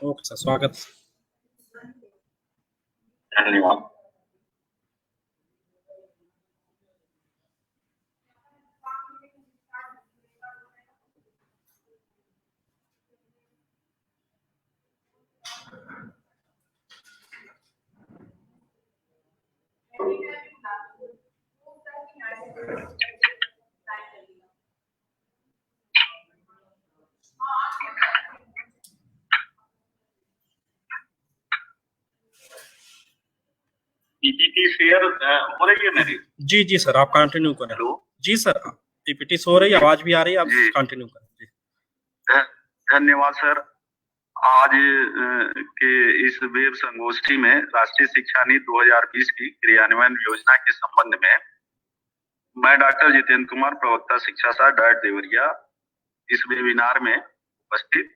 ओके सर, स्वागत। धन्यवाद। पीपीटी शेयर हो रही है मेरी? जी जी सर, आप कंटिन्यू करें। जी सर, पीपीटी शो हो रही है, आवाज भी आ रही है, आप कंटिन्यू करें। जी धन्यवाद सर। आज के इस वेब संगोष्ठी में राष्ट्रीय शिक्षा नीति 2020 की क्रियान्वयन योजना के संबंध में मैं डॉक्टर जितेंद्र कुमार, प्रवक्ता शिक्षा शास्त्र डायट देवरिया, इस वेबिनार में उपस्थित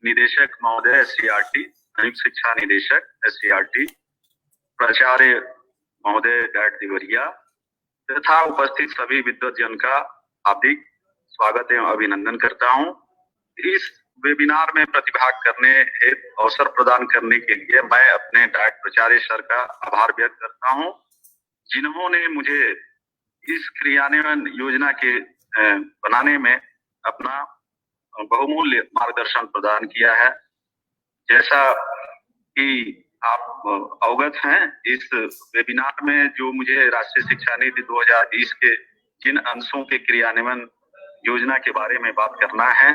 निदेशक महोदय एससीईआरटी, संयुक्त शिक्षा निदेशक एससीईआरटी, प्राचार्य महोदय डायट देवरिया तथा उपस्थित सभी विद्वतजन का हार्दिक स्वागत एवं अभिनंदन करता हूं। इस वेबिनार में प्रतिभाग करने हेतु अवसर प्रदान करने के लिए मैं अपने डायट प्राचार्य सर का आभार व्यक्त करता हूं, जिन्होंने मुझे इस क्रियान्वयन योजना के बनाने में अपना बहुमूल्य मार्गदर्शन प्रदान किया है। जैसा कि आप अवगत हैं, इस वेबिनार में जो मुझे राष्ट्रीय शिक्षा नीति 2020 के जिन अंशों के क्रियान्वयन योजना के बारे में बात करना है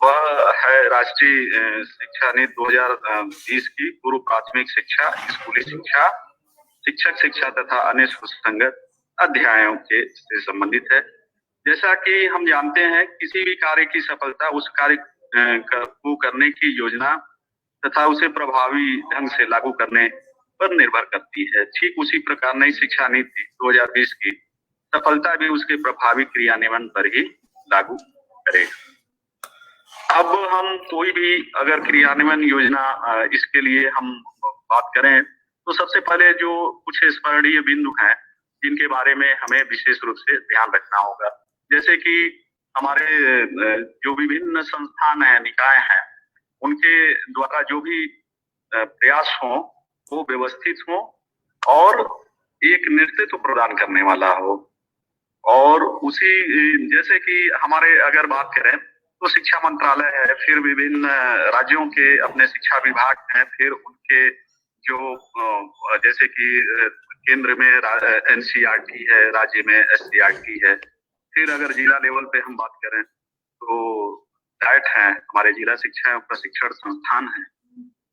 वह है राष्ट्रीय शिक्षा नीति 2020 की पूर्व प्राथमिक शिक्षा, स्कूली शिक्षा, शिक्षक शिक्षा तथा अन्य सुसंगत अध्यायों के से संबंधित है। जैसा कि हम जानते हैं, किसी भी कार्य की सफलता उस कार्य को करने की योजना तथा उसे प्रभावी ढंग से लागू करने पर निर्भर करती है। ठीक उसी प्रकार नई शिक्षा नीति 2020 की सफलता भी उसके प्रभावी क्रियान्वयन पर ही लागू करेगा। अब हम कोई भी अगर क्रियान्वयन योजना इसके लिए हम बात करें तो सबसे पहले जो कुछ स्मरणीय बिंदु हैं जिनके बारे में हमें विशेष रूप से ध्यान रखना होगा, जैसे कि हमारे जो विभिन्न संस्थान हैं, निकाय हैं, उनके द्वारा जो भी प्रयास हो वो व्यवस्थित हो और एक नेतृत्व प्रदान करने वाला हो। और उसी जैसे कि हमारे अगर बात करें तो शिक्षा मंत्रालय है, फिर विभिन्न राज्यों के अपने शिक्षा विभाग हैं, फिर उनके जो जैसे कि केंद्र में एनसीईआरटी है, राज्य में एससीईआरटी है, फिर अगर जिला लेवल पे हम बात करें तो डाइट है, हमारे जिला शिक्षा एवं प्रशिक्षण संस्थान है।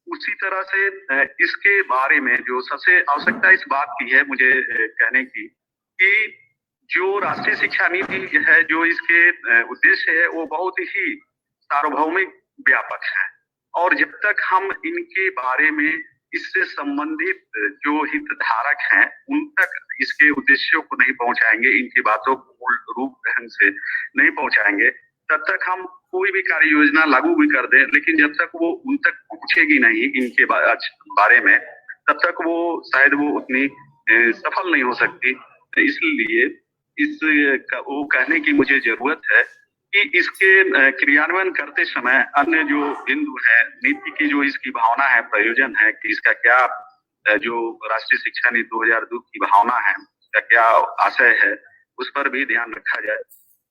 उसी तरह से इसके बारे में जो सबसे आवश्यकता इस बात की है मुझे कहने की कि जो राष्ट्रीय शिक्षा नीति है, जो इसके उद्देश्य है वो बहुत ही सार्वभौमिक व्यापक है और जब तक हम इनके बारे में इससे संबंधित जो हितधारक हैं उन तक इसके उद्देश्यों को नहीं पहुंचाएंगे, इनकी बातों को मूल रूप ढंग से नहीं पहुंचाएंगे, तब तक हम कोई भी कार्य योजना लागू भी कर दें, लेकिन जब तक वो उन तक पहुंचेगी नहीं इनके बारे में, तब तक वो शायद वो उतनी सफल नहीं हो सकती। इसलिए वो कहने की मुझे जरूरत है कि इसके क्रियान्वयन करते समय अन्य जो बिंदु है, नीति की जो इसकी भावना है, प्रयोजन है कि इसका क्या जो राष्ट्रीय शिक्षा नीति 2002 की भावना है, इसका क्या आशय है, उस पर भी ध्यान रखा जाए।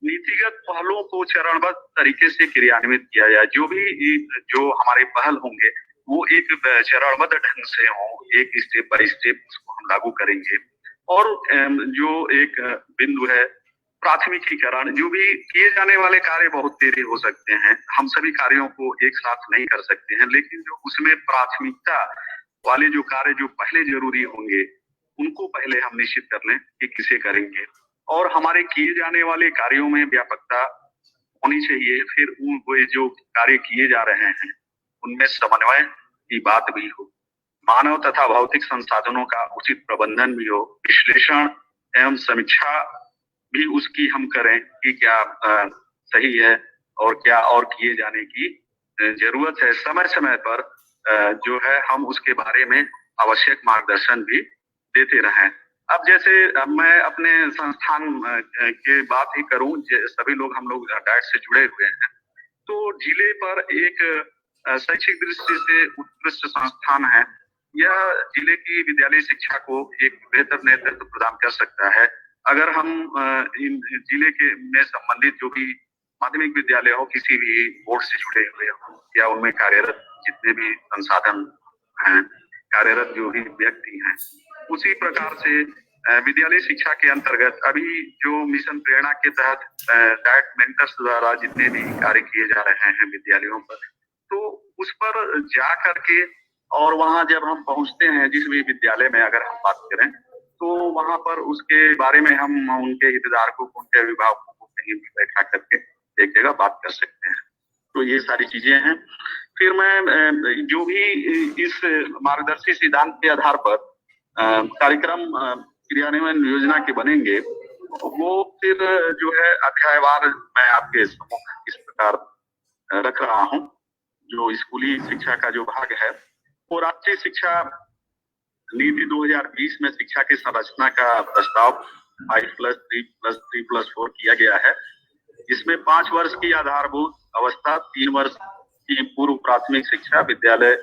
नीतिगत पहलों को चरणबद्ध तरीके से क्रियान्वित किया जाए। जो हमारे पहल होंगे वो एक चरणबद्ध ढंग से हो, एक स्टेप बाय स्टेप उसको हम लागू करेंगे। और जो एक बिंदु है प्राथमिकीकरण, जो भी किए जाने वाले कार्य बहुत तेरे हो सकते हैं, हम सभी कार्यों को एक साथ नहीं कर सकते हैं, लेकिन जो उसमें प्राथमिकता वाले जो कार्य जो पहले जरूरी होंगे उनको पहले हम निश्चित कर लें कि किसे करेंगे। और हमारे किए जाने वाले कार्यों में व्यापकता होनी चाहिए। फिर वो जो कार्य किए जा रहे हैं उनमें समन्वय की बात भी हो, मानव तथा भौतिक संसाधनों का उचित प्रबंधन भी हो, विश्लेषण एवं समीक्षा भी उसकी हम करें कि क्या सही है और क्या और किए जाने की जरूरत है। समय समय पर जो है हम उसके बारे में आवश्यक मार्गदर्शन भी देते रहें। अब जैसे मैं अपने संस्थान के बात ही करूं, सभी लोग हम लोग डाइट से जुड़े हुए हैं, तो जिले पर एक शैक्षिक दृष्टि से उत्कृष्ट संस्थान है। यह जिले की विद्यालय शिक्षा को एक बेहतर नेतृत्व प्रदान कर सकता है। अगर हम इन जिले के में संबंधित जो भी माध्यमिक विद्यालय हो, किसी भी बोर्ड से जुड़े हुए हो या उनमें कार्यरत जितने भी संसाधन हैं, कार्यरत जो भी व्यक्ति हैं, उसी प्रकार से विद्यालय शिक्षा के अंतर्गत अभी जो मिशन प्रेरणा के तहत डाइट मेंटर्स द्वारा जितने भी कार्य किए जा रहे हैं विद्यालयों पर, तो उस पर जा करके और वहां जब हम पहुंचते हैं जिस भी विद्यालय में अगर हम बात करें, तो वहां पर उसके बारे में हम उनके हितधारकों को, उनके अभिभावकों को कहीं भी बैठा करके एक जगह बात कर सकते हैं। तो ये सारी चीजें हैं। फिर मैं जो भी इस मार्गदर्शी सिद्धांत के आधार पर कार्यक्रम क्रियान्वयन योजना के बनेंगे, वो फिर जो है अध्यायवार मैं आपके सम्मुख इस प्रकार रख रहा हूँ। जो स्कूली शिक्षा का जो भाग है वो राष्ट्रीय शिक्षा नीति 2020 में शिक्षा की संरचना का प्रस्ताव 5+3+3+4 किया गया है। इसमें 5 वर्ष की आधारभूत अवस्था, 3 वर्ष की पूर्व प्राथमिक शिक्षा विद्यालय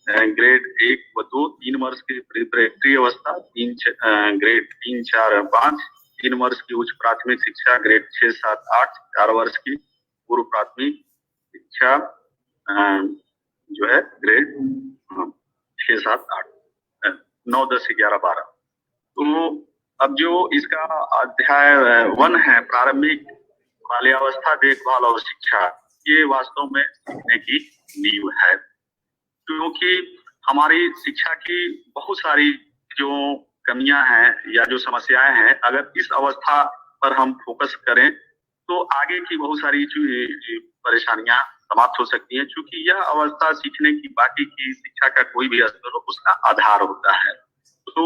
ग्रेड 1 व 2, 3 वर्ष की प्री अवस्था, ग्रेड 3, 4, 5, 3 वर्ष की उच्च प्राथमिक शिक्षा ग्रेड 6, 7, 8, 4 वर्ष की पूर्व प्राथमिक शिक्षा जो है ग्रेड 6, 7, 8, 9, 10, 11, 12। तो अब जो इसका अध्याय 1 है, प्रारंभिक बाल्यावस्था देखभाल और शिक्षा, ये वास्तव में सीखने की नींव है, क्योंकि हमारी शिक्षा की बहुत सारी जो कमियां हैं या जो समस्याएं हैं, अगर इस अवस्था पर हम फोकस करें तो आगे की बहुत सारी परेशानियां समाप्त हो सकती हैं, क्योंकि यह अवस्था सीखने की, बाकी की शिक्षा का कोई भी स्तर हो उसका आधार होता है। तो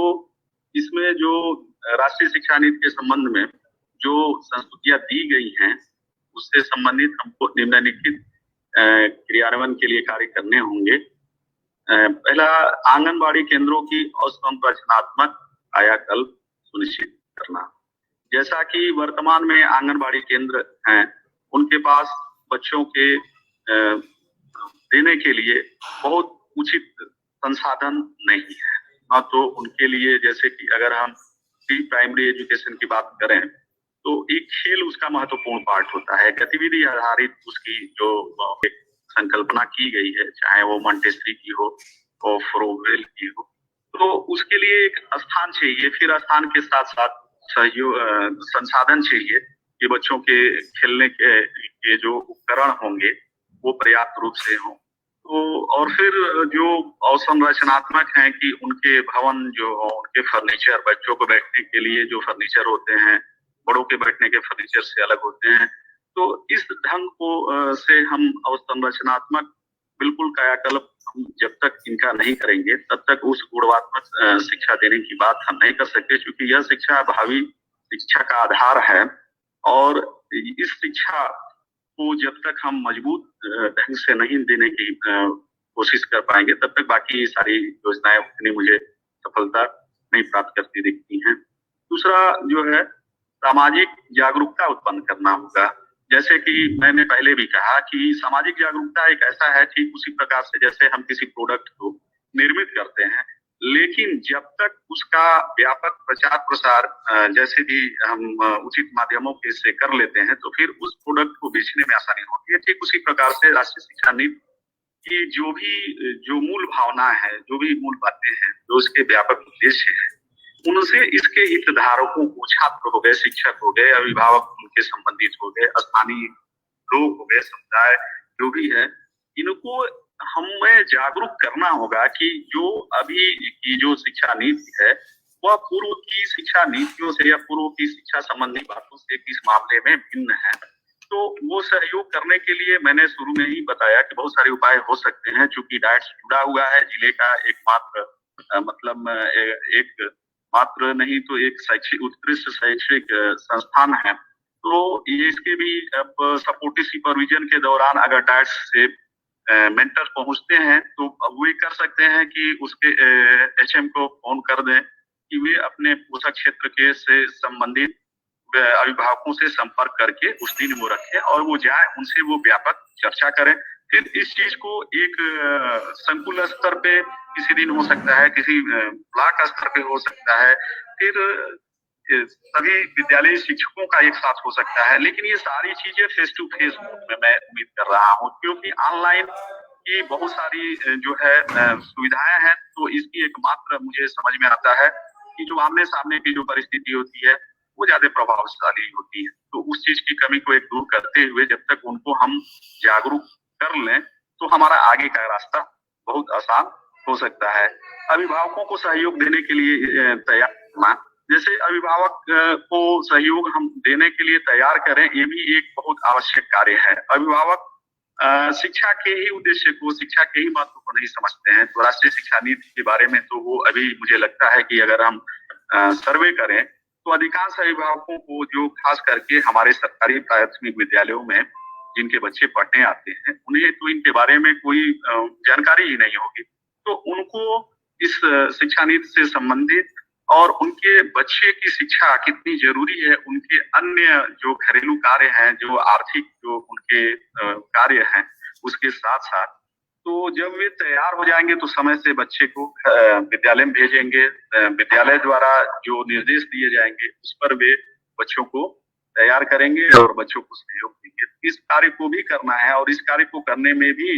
इसमें जो राष्ट्रीय शिक्षा नीति के संबंध में जो संस्तुतियां दी गई हैं उससे संबंधित हमको निम्नलिखित क्रियान्वयन के लिए कार्य करने होंगे। पहला, आंगनबाड़ी केंद्रों की अवसंरचनात्मक कायाकल्प सुनिश्चित करना। जैसा कि वर्तमान में आंगनबाड़ी केंद्र हैं, उनके पास बच्चों के देने के लिए बहुत उचित संसाधन नहीं है। हाँ, तो उनके लिए जैसे कि अगर हम प्री प्राइमरी एजुकेशन की बात करें तो एक खेल उसका महत्वपूर्ण पार्ट होता है। गतिविधि आधारित उसकी जो संकल्पना की गई है, चाहे वो मॉन्टेसरी की हो और फ्रोवेल की हो, तो उसके लिए एक स्थान चाहिए। फिर स्थान के साथ साथ सहयोग, संसाधन चाहिए कि बच्चों के खेलने के जो उपकरण होंगे वो पर्याप्त रूप से हों। तो और फिर जो अवसंरचनात्मक हैं कि उनके भवन जो हो, उनके फर्नीचर, बच्चों को बैठने के लिए जो फर्नीचर होते हैं बड़ों के बैठने के फर्नीचर से अलग होते हैं। तो इस ढंग को से हम अवसंरचनात्मक बिल्कुल कायाकल्प हम जब तक इनका नहीं करेंगे तब तक उस गुणात्मक शिक्षा देने की बात हम नहीं कर सकते, क्योंकि यह शिक्षा भावी शिक्षा का आधार है। और इस शिक्षा को जब तक हम मजबूत ढंग से नहीं देने की कोशिश कर पाएंगे तब तक बाकी सारी योजनाएं उतनी मुझे सफलता नहीं प्राप्त करती दिखती हैं। दूसरा जो है, सामाजिक जागरूकता उत्पन्न करना होगा। जैसे कि मैंने पहले भी कहा कि सामाजिक जागरूकता एक ऐसा है ठीक उसी प्रकार से जैसे हम किसी प्रोडक्ट को निर्मित करते हैं, लेकिन जब तक उसका व्यापक प्रचार प्रसार जैसे भी हम उचित माध्यमों के से कर लेते हैं तो फिर उस प्रोडक्ट को बेचने में आसानी होती है। ठीक उसी प्रकार से राष्ट्रीय शिक्षा नीति की जो मूल भावना है, जो भी मूल बातें हैं, जो उसके व्यापक उद्देश्य है, उनसे इसके हितधारकों को, छात्र हो गए, शिक्षक हो गए, अभिभावक उनके संबंधित हो गए, स्थानीय लोग हो गए, समुदाय जो भी है, इनको हमें जागरूक करना होगा कि जो अभी की जो शिक्षा नीति है वह पूर्व की शिक्षा नीतियों से या पूर्व की शिक्षा संबंधी बातों से किस मामले में भिन्न है। तो वो सहयोग करने के लिए मैंने शुरू में ही बताया कि बहुत सारे उपाय हो सकते हैं। चूंकि डाइट्स जुड़ा हुआ है, जिले का एक मात्र नहीं तो एक शैक्षिक उत्कृष्ट शैक्षिक संस्थान है, तो इसके भी अब सपोर्टिव सुपरविजन के दौरान अगर डाइट्स से मेंटर्स पहुंचते हैं तो वे कर सकते हैं कि उसके एचएम को फोन कर दें कि वे अपने पोषक क्षेत्र के से संबंधित अभिभावकों से संपर्क करके उस दिन वो रखें और वो जाए, उनसे वो व्यापक चर्चा करें। फिर इस चीज को एक संकुल स्तर पे किसी दिन हो सकता है, किसी ब्लॉक स्तर पे हो सकता है, फिर सभी विद्यालय शिक्षकों का एक साथ हो सकता है। लेकिन ये सारी चीजें फेस टू फेस में मैं उम्मीद कर रहा हूँ, क्योंकि ऑनलाइन की बहुत सारी जो है सुविधाएं हैं, तो इसकी एकमात्र मुझे समझ में आता है कि जो आमने सामने की जो परिस्थिति होती है वो ज्यादा प्रभावशाली होती है। तो उस चीज की कमी को एक दूर करते हुए जब तक उनको हम जागरूक कर लें तो हमारा आगे का रास्ता बहुत आसान हो सकता है। अभिभावकों को सहयोग देने के लिए तैयार करना, जैसे अभिभावक को सहयोग हम देने के लिए तैयार करें, ये भी एक बहुत आवश्यक कार्य है। अभिभावक शिक्षा के ही उद्देश्य को, शिक्षा के ही महत्व को नहीं समझते हैं। तो राष्ट्रीय शिक्षा नीति के बारे में तो वो अभी मुझे लगता है कि अगर हम सर्वे करें तो अधिकांश अभिभावकों को, जो खास करके हमारे सरकारी प्राथमिक विद्यालयों में जिनके बच्चे पढ़ने आते हैं, उन्हें तो इनके बारे में कोई जानकारी ही नहीं होगी। तो उनको इस शिक्षा नीति से संबंधित और उनके बच्चे की शिक्षा कितनी जरूरी है, उनके अन्य जो घरेलू कार्य हैं, जो आर्थिक जो उनके कार्य हैं, उसके साथ साथ तो जब वे तैयार हो जाएंगे तो समय से बच्चे को विद्यालय में भेजेंगे। विद्यालय द्वारा जो निर्देश दिए जाएंगे उस पर वे बच्चों को तैयार करेंगे और बच्चों को सहयोग देंगे। इस कार्य को भी करना है और इस कार्य को करने में भी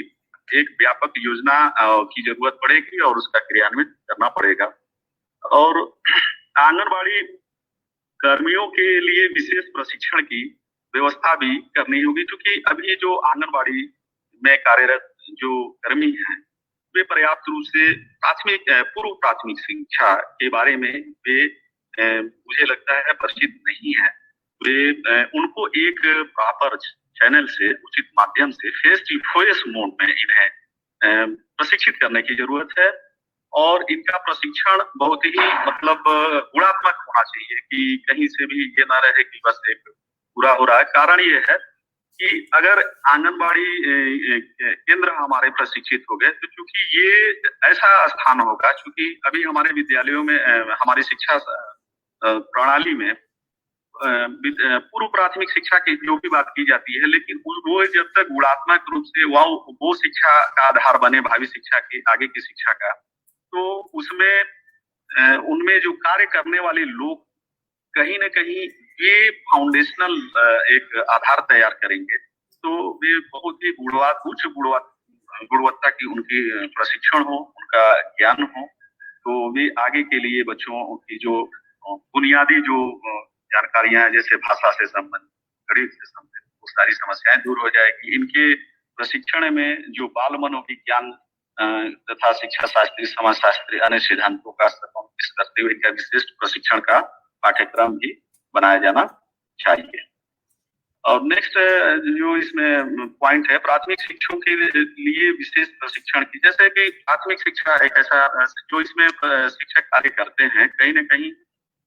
एक व्यापक योजना की जरूरत पड़ेगी और उसका क्रियान्वित करना पड़ेगा। और आंगनबाड़ी कर्मियों के लिए विशेष प्रशिक्षण की व्यवस्था भी करनी होगी, क्योंकि अभी जो आंगनबाड़ी में कार्यरत जो कर्मी हैं वे पर्याप्त रूप से पूर्व प्राथमिक शिक्षा के बारे में वे मुझे लगता है परिचित नहीं है। वे उनको एक प्रॉपर चैनल से, उचित माध्यम से, फेस टू फेस मोड में इन्हें प्रशिक्षित करने की जरूरत है। और इनका प्रशिक्षण बहुत ही मतलब गुणात्मक होना चाहिए कि कहीं से भी ये ना रहे कि बस एक पूरा हो रहा है। कारण ये है कि अगर आंगनबाड़ी केंद्र हमारे प्रशिक्षित हो गए तो चूंकि ये ऐसा स्थान होगा, चूंकि अभी हमारे विद्यालयों में हमारी शिक्षा प्रणाली में पूर्व प्राथमिक शिक्षा की जो भी बात की जाती है, लेकिन वो जब तक गुणात्मक रूप से वो शिक्षा का आधार बने भावी शिक्षा की, आगे की शिक्षा का, तो उसमें उनमें जो कार्य करने वाले लोग कहीं न कहीं ये फाउंडेशनल एक आधार तैयार करेंगे, तो वे बहुत ही उच्च गुणवत्ता की उनकी प्रशिक्षण हो, उनका ज्ञान हो, तो वे आगे के लिए बच्चों की जो बुनियादी जो जानकारियां हैं, जैसे भाषा से संबंधित, गणित से संबंधित, वो सारी समस्याएं दूर हो जाएगी। इनके प्रशिक्षण में जो बाल मनोविज्ञान तथा शिक्षा शास्त्री, समाज शास्त्री, अन्य सिद्धांतों का समावेश करते हुए इनका विशिष्ट प्रशिक्षण का पाठ्यक्रम भी बनाया जाना चाहिए। और नेक्स्ट जो इसमें पॉइंट है, प्राथमिक शिक्षकों के लिए विशेष प्रशिक्षण की, जैसे कि प्राथमिक शिक्षा एक ऐसा जो इसमें शिक्षक कार्य करते हैं, कहीं न कहीं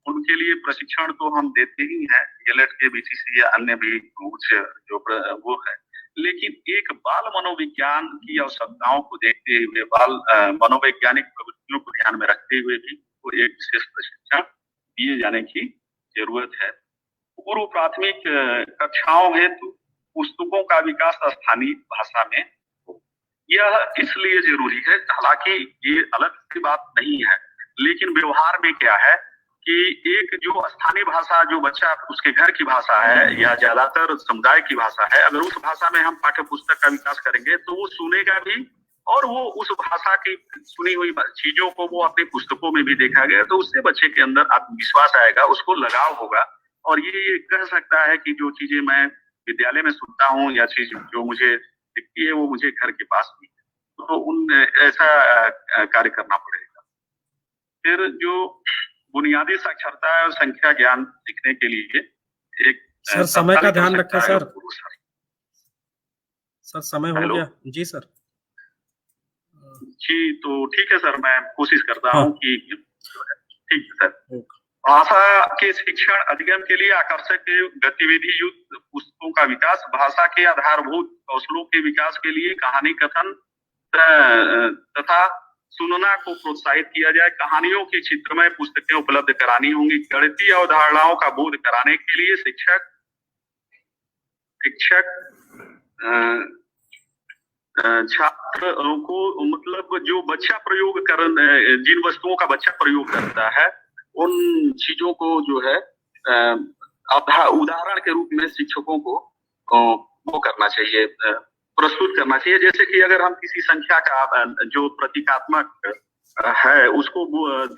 उनके लिए प्रशिक्षण तो हम देते ही हैं, एलएड के बीटीसी या अन्य भी उच्च जो वो है, लेकिन एक बाल मनोविज्ञान की आवश्यकताओं को देखते हुए, बाल मनोवैज्ञानिक प्रवृत्तियों को ध्यान में रखते हुए भी वो एक विशेष प्रशिक्षण दिए जाने की जरूरत है। पूर्व प्राथमिक कक्षाओं हेतु पुस्तकों का विकास स्थानीय भाषा में हो, यह इसलिए जरूरी है, हालांकि ये अलग की बात नहीं है, लेकिन व्यवहार में क्या है कि एक जो स्थानीय भाषा, जो बच्चा उसके घर की भाषा है या ज्यादातर समुदाय की भाषा है, अगर उस भाषा में हम पाठ्य पुस्तक का विकास करेंगे तो वो सुनेगा भी, और वो उस भाषा की सुनी हुई चीजों को वो अपनी पुस्तकों में भी देखा गया, तो उससे बच्चे के अंदर आत्मविश्वास आएगा, उसको लगाव होगा, और ये कह सकता है कि जो चीजें मैं विद्यालय में सुनता हूँ या चीज जो मुझे दिखती है वो मुझे घर के पास भी, तो ऐसा कार्य करना पड़ेगा। फिर जो बुनियादी साक्षरता और संख्या ज्ञान सीखने के लिए एक सर समय का ध्यान रखें सर। सर समय हो गया जी सर। जी तो ठीक है सर, मैं कोशिश करता हूँ कि ठीक है सर। भाषा के शिक्षण अधिगम के लिए आकर्षक गतिविधि युक्त पुस्तकों का विकास, भाषा के आधारभूत कौशलों के विकास के लिए कहानी कथन तथा सुनना को प्रोत्साहित किया जाए, कहानियों की चित्रमय पुस्तकें उपलब्ध करानी होंगी, गणितीय अवधारणाओं का बोध कराने के लिए शिक्षक छात्रों को, मतलब जो बच्चा प्रयोग जिन वस्तुओं का बच्चा प्रयोग करता है उन चीजों को जो है उदाहरण के रूप में शिक्षकों को वो करना चाहिए, प्रस्तुत करना चाहिए। जैसे कि अगर हम किसी संख्या का जो प्रतीकात्मक है उसको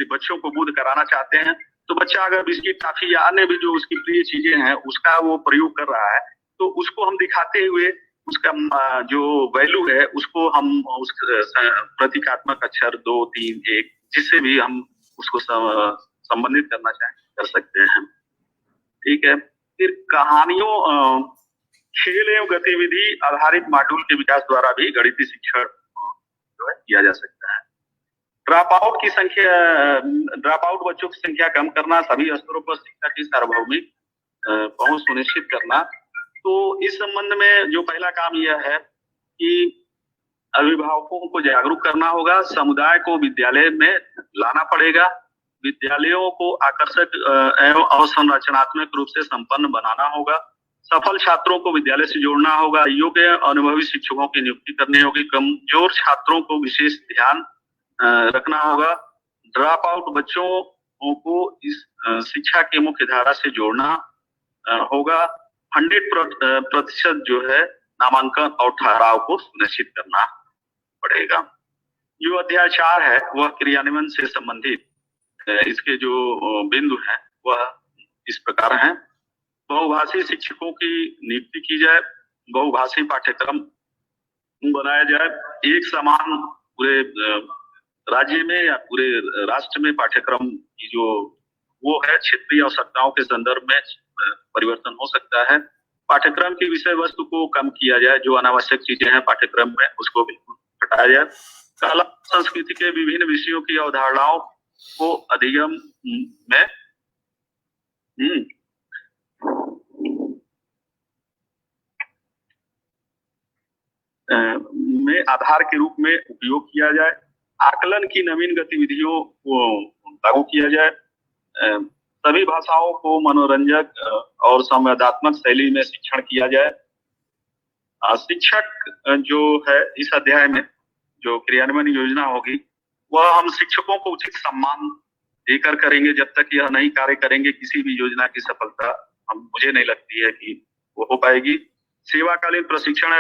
बच्चों को बोध कराना चाहते हैं, तो बच्चा अगर बिस्किट, टॉफी या अन्य भी जो उसकी प्रिय चीजें हैं उसका वो प्रयोग कर रहा है, तो उसको हम दिखाते हुए उसका जो वैल्यू है उसको हम उस प्रतीकात्मक अक्षर 2, 3, 1 जिससे भी हम उसको संबंधित करना चाहें कर सकते हैं। ठीक है। फिर कहानियों, खेल एवं गतिविधि आधारित मॉड्यूल के विकास द्वारा भी गणितीय शिक्षण जो है किया जा सकता है। ड्रॉप आउट बच्चों की संख्या कम करना, सभी स्तरों पर शिक्षा की सार्वभौमिक पहुंच सुनिश्चित करना। तो इस संबंध में जो पहला काम यह है कि अभिभावकों को जागरूक करना होगा, समुदाय को विद्यालय में लाना पड़ेगा, विद्यालयों को आकर्षक एवं अवसंरचनात्मक रूप से संपन्न बनाना होगा, सफल छात्रों को विद्यालय से जोड़ना होगा, योग्य अनुभवी शिक्षकों की नियुक्ति करनी होगी, कमजोर छात्रों को विशेष ध्यान रखना होगा, ड्रॉप आउट बच्चों को इस शिक्षा के मुख्य धारा से जोड़ना होगा, 100% जो है नामांकन और ठहराव को सुनिश्चित करना पड़ेगा। जो अध्याय 4 है वह क्रियान्वयन से संबंधित इसके जो बिंदु हैं वह इस प्रकार हैं। बहुभाषी शिक्षकों की नियुक्ति की जाए, बहुभाषी पाठ्यक्रम बनाया जाए, एक समान पूरे राज्य में या पूरे राष्ट्र में पाठ्यक्रम की जो वो है क्षेत्रीय आवश्यकताओं के संदर्भ में परिवर्तन हो सकता है। पाठ्यक्रम की विषय वस्तु को कम किया जाए, जो अनावश्यक चीजें हैं पाठ्यक्रम में उसको बिल्कुल हटाया जाए। कला संस्कृति के विभिन्न विषयों की अवधारणाओं को अधिगम में आधार के रूप में उपयोग किया जाए। आकलन की नवीन गतिविधियों को लागू किया जाए। सभी भाषाओं को मनोरंजक और संवादात्मक शैली में शिक्षण किया जाए। शिक्षक जो है इस अध्याय में जो क्रियान्वयन योजना होगी वह हम शिक्षकों को उचित सम्मान देकर करेंगे। जब तक यह नहीं कार्य करेंगे किसी भी योजना की सफलता मुझे नहीं लगती है कि वो हो पाएगी। सेवाकालीन प्रशिक्षण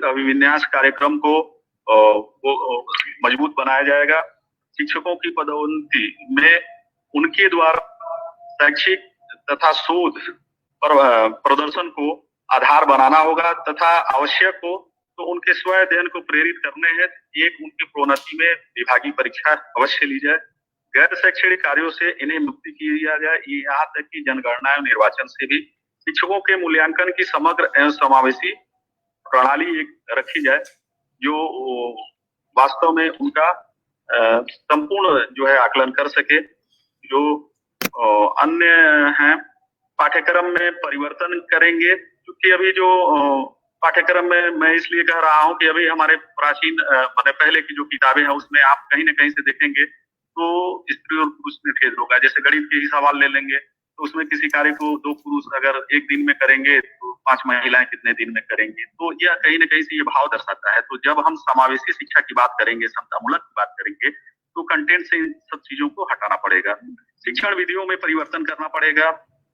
अभिविन्यास कार्यक्रम को मजबूत बनाया जाएगा। शिक्षकों की पदोन्नति में उनके द्वारा शैक्षिक तथा शोध प्रदर्शन को आधार बनाना होगा तथा आवश्यक हो तो उनके स्व अध्ययन को प्रेरित करने हेतु एक उनकी प्रोन्नति में विभागीय परीक्षा अवश्य ली जाए। गैर शैक्षणिक कार्यों से इन्हें मुक्ति किया जाए। यहाँ तक कि जनगणना एवं निर्वाचन से भी शिक्षकों के मूल्यांकन की समग्र एवं समावेशी प्रणाली एक रखी जाए जो वास्तव में उनका संपूर्ण जो है आकलन कर सके। जो अन्य हैं पाठ्यक्रम में परिवर्तन करेंगे, क्योंकि अभी जो पाठ्यक्रम में मैं इसलिए कह रहा हूं कि अभी हमारे प्राचीन माने पहले की जो किताबें हैं उसमें आप कहीं ना कहीं से देखेंगे तो स्त्री और पुरुष में भेद होगा। जैसे गणित के ही सवाल ले लेंगे तो उसमें किसी कार्य को 2 पुरुष अगर एक दिन में करेंगे तो 5 महिलाएं कितने दिन में करेंगी। तो यह कहीं ना कहीं से ये भाव दर्शाता है। तो जब हम समावेशी शिक्षा की बात करेंगे, समतामूलक की बात करेंगे तो कंटेंट से इन सब चीजों को हटाना पड़ेगा। शिक्षण विधियों में परिवर्तन करना पड़ेगा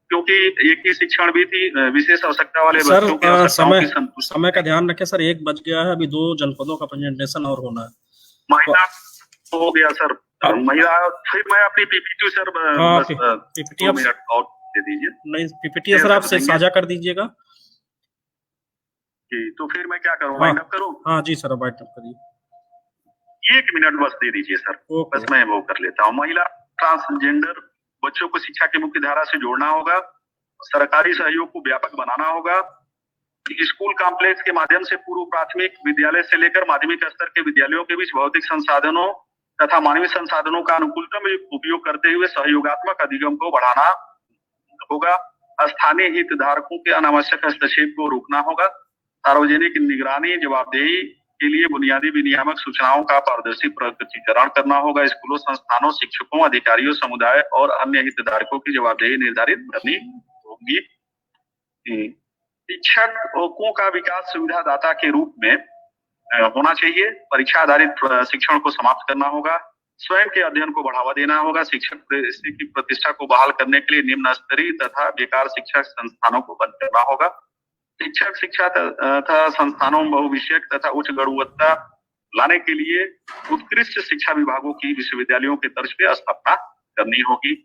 क्योंकि एक ही शिक्षण विधि विशेष आवश्यकता वाले बच्चों की आवश्यकताओं की संतुष्टि। समय का ध्यान रखें सर, 1 बज गया है, अभी 2 जनपदों का प्रेजेंटेशन और होना है। महिला हो गया सर, महिला फिर मैं अपनी पीपीटी सर पीपीटी 2 मिनट और दे दीजिए। नहीं पीपीटी सर आपसे साझा कर दीजिएगा जी। तो फिर मैं क्या करूँ, वाइंड अप करूँ? हाँ जी सर, वाइंड अप करिए। 1 मिनट बस दे दीजिए सर, बस मैं वो कर लेता हूँ। महिला ट्रांसजेंडर बच्चों को शिक्षा की मुख्य धारा से जोड़ना होगा। सरकारी सहयोग को व्यापक बनाना होगा। स्कूल कॉम्प्लेक्स के माध्यम से पूर्व प्राथमिक विद्यालय से लेकर माध्यमिक स्तर के विद्यालयों के बीच भौतिक संसाधनों तथा मानवीय संसाधनों का अनुकूलतम उपयोग करते हुए सहयोगात्मक अधिगम को बढ़ाना होगा। स्थानीय हितधारकों के अनावश्यक हस्तक्षेप को रोकना होगा। सार्वजनिक निगरानी जवाबदेही के लिए बुनियादी विनियामक सूचनाओं का पारदर्शी प्रकटीकरण करना होगा। स्कूलों, संस्थानों, शिक्षकों, अधिकारियों, समुदाय और अन्य हितधारकों की जवाबदेही निर्धारित करनी होगी। शिक्षकों का विकास सुविधादाता के रूप में होना चाहिए। परीक्षा आधारित शिक्षण को समाप्त करना होगा। स्वयं के अध्ययन को बढ़ावा देना होगा। शिक्षक की प्रतिष्ठा को बहाल करने के लिए निम्न स्तरीय तथा बेकार शिक्षक संस्थानों को बंद करना होगा। शिक्षक शिक्षा तथा संस्थानों में बहुविषयक तथा उच्च गुणवत्ता लाने के लिए उत्कृष्ट शिक्षा विभागों की विश्वविद्यालयों के तर्ज पे स्थापना करनी होगी।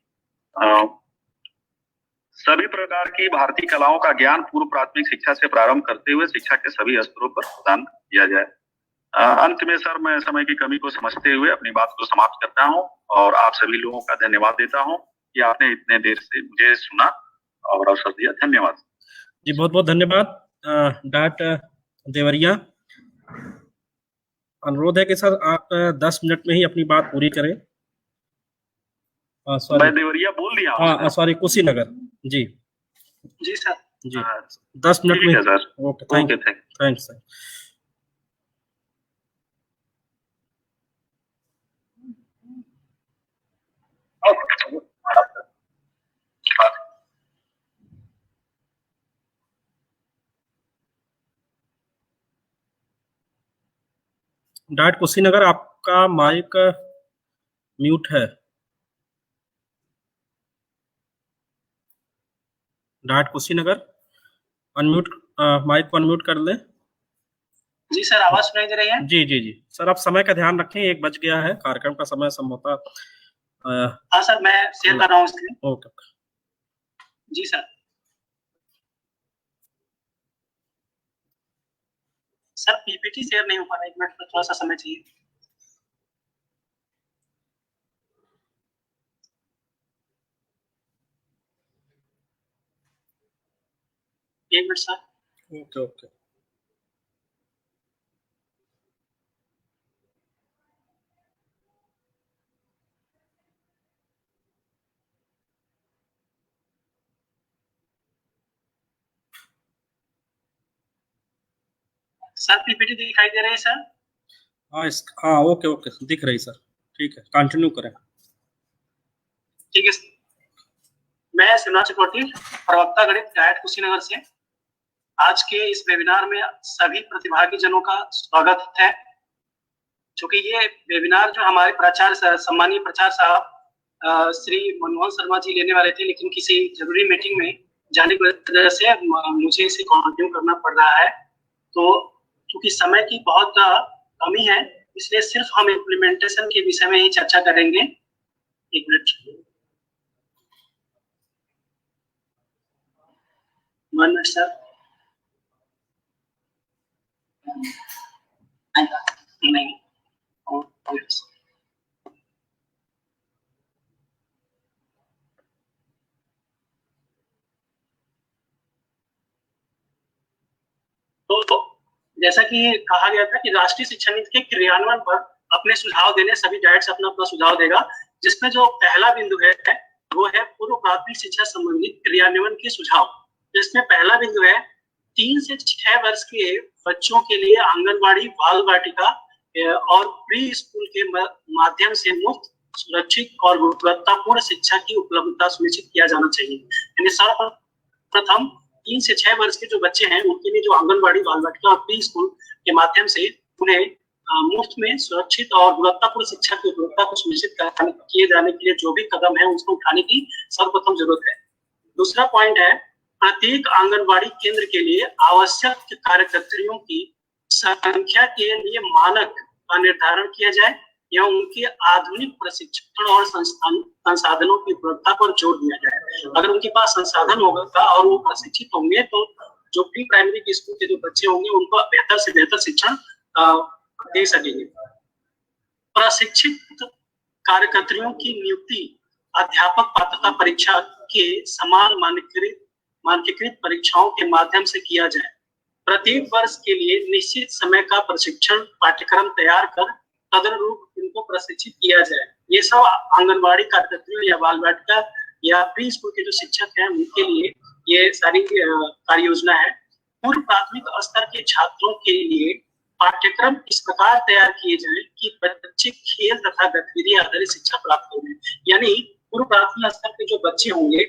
सभी प्रकार की भारतीय कलाओं का ज्ञान पूर्व प्राथमिक शिक्षा से प्रारंभ करते हुए शिक्षा के सभी स्तरों पर प्रदान किया जाए। अंत में सर मैं समय की कमी को समझते हुए अपनी बात को समाप्त करता हूं और आप सभी लोगों का धन्यवाद देता हूं कि आपने इतने देर से मुझे सुना और अवसर दिया। धन्यवाद जी, बहुत बहुत धन्यवाद डॉक्टर देवरिया। अनुरोध है कि सर आप 10 मिनट में ही अपनी बात पूरी करें। मैं देवरिया बोल दिया। हाँ सॉरी, कुशीनगर। जी जी सर, जी 10 मिनट में sir. Okay, thanks sir. Doctor Kushinagar, आपका माइक म्यूट है। डॉक्टर कुशीनगर अनम्यूट, माइक को अनम्यूट कर ले। जी सर, आवाज सुनाई दे रही है? जी जी जी सर, आप समय का ध्यान रखें, 1 बज गया है, कार्यक्रम का समय संभवतः। हाँ सर, मैं शेयर कर रहा हूँ स्क्रीन। ओके जी सर। सर पीपीटी शेयर नहीं हो पा रहा, 1 मिनट थोड़ा सा समय चाहिए। एक minute sir. Okay okay. Sir PPT दिखाई दे रही है सर? हाँ ओके ओके, दिख रही सर। ठीक है, कंटिन्यू करें। ठीक है, मैं शिवनाथ चक्रवर्ती, प्रवक्ता गणित डायट कुशीनगर से। आज के इस वेबिनार में सभी प्रतिभागी जनों का स्वागत है। क्योंकि ये वेबिनार जो हमारे प्राचार्य सम्मानीय प्राचार्य साहब श्री मनमोहन शर्मा जी लेने वाले थे, लेकिन किसी जरूरी मीटिंग में जाने की वजह से मुझे इसे कंटिन्यू करना पड़ रहा है। तो क्योंकि समय की बहुत कमी है, इसलिए सिर्फ हम इम्प्लीमेंटेशन के विषय में ही चर्चा करेंगे। एक मिनट, सर। नहीं, तो जैसा कि कहा गया था कि राष्ट्रीय शिक्षा नीति के क्रियान्वयन पर अपने सुझाव देने सभी डायट्स अपना अपना सुझाव देगा, जिसमें जो पहला बिंदु है वो है पूर्व प्राथमिक शिक्षा संबंधी क्रियान्वयन के सुझाव। जिसमें पहला बिंदु है 3 से 6 वर्ष के बच्चों के लिए आंगनबाड़ी, बाल वाटिका और प्री स्कूल के माध्यम से मुफ्त, सुरक्षित और गुणवत्तापूर्ण शिक्षा की उपलब्धता सुनिश्चित किया जाना चाहिए। यानी सर्वप्रथम 3 से 6 वर्ष के जो बच्चे हैं उनके लिए जो आंगनबाड़ी, बाल वाटिका और प्री स्कूल के माध्यम से उन्हें मुफ्त में सुरक्षित और गुणवत्तापूर्ण शिक्षा की उपलब्धता को सुनिश्चित किए जाने के लिए जो भी कदम है उसको उठाने की सर्वप्रथम जरूरत है। दूसरा पॉइंट है, प्रत्येक आंगनबाड़ी केंद्र के लिए आवश्यक कार्यकर्तियों की संख्या के लिए मानक का निर्धारण किया जाए एवं उनके आधुनिक प्रशिक्षण और संसाधनों की उपलब्धता पर जोर दिया जाए। अगर उनके पास संसाधन होगा और वो प्रशिक्षित होंगे तो जो प्री प्राइमरी स्कूल के जो बच्चे होंगे उनको बेहतर से बेहतर शिक्षण दे सकेंगे। प्रशिक्षित कार्यकर्तियों की नियुक्ति अध्यापक पात्रता परीक्षा के समान मानकीकृत परीक्षाओं के माध्यम से किया जाए। प्रत्येक वर्ष के लिए निश्चित समय का प्रशिक्षण पाठ्यक्रम तैयार कर तदनुरूप इनको प्रशिक्षित किया जाए। ये सब आंगनबाड़ी कार्यकर्तियों या बाल वाटिका या प्री स्कूल के जो शिक्षक हैं उनके लिए ये सारी कार्य योजना है। पूर्व प्राथमिक स्तर के छात्रों के लिए पाठ्यक्रम इस प्रकार तैयार किए जाए कि बच्चे खेल तथा गतिविधि आधारित शिक्षा प्राप्त करें। यानी पूर्व प्राथमिक स्तर के जो बच्चे होंगे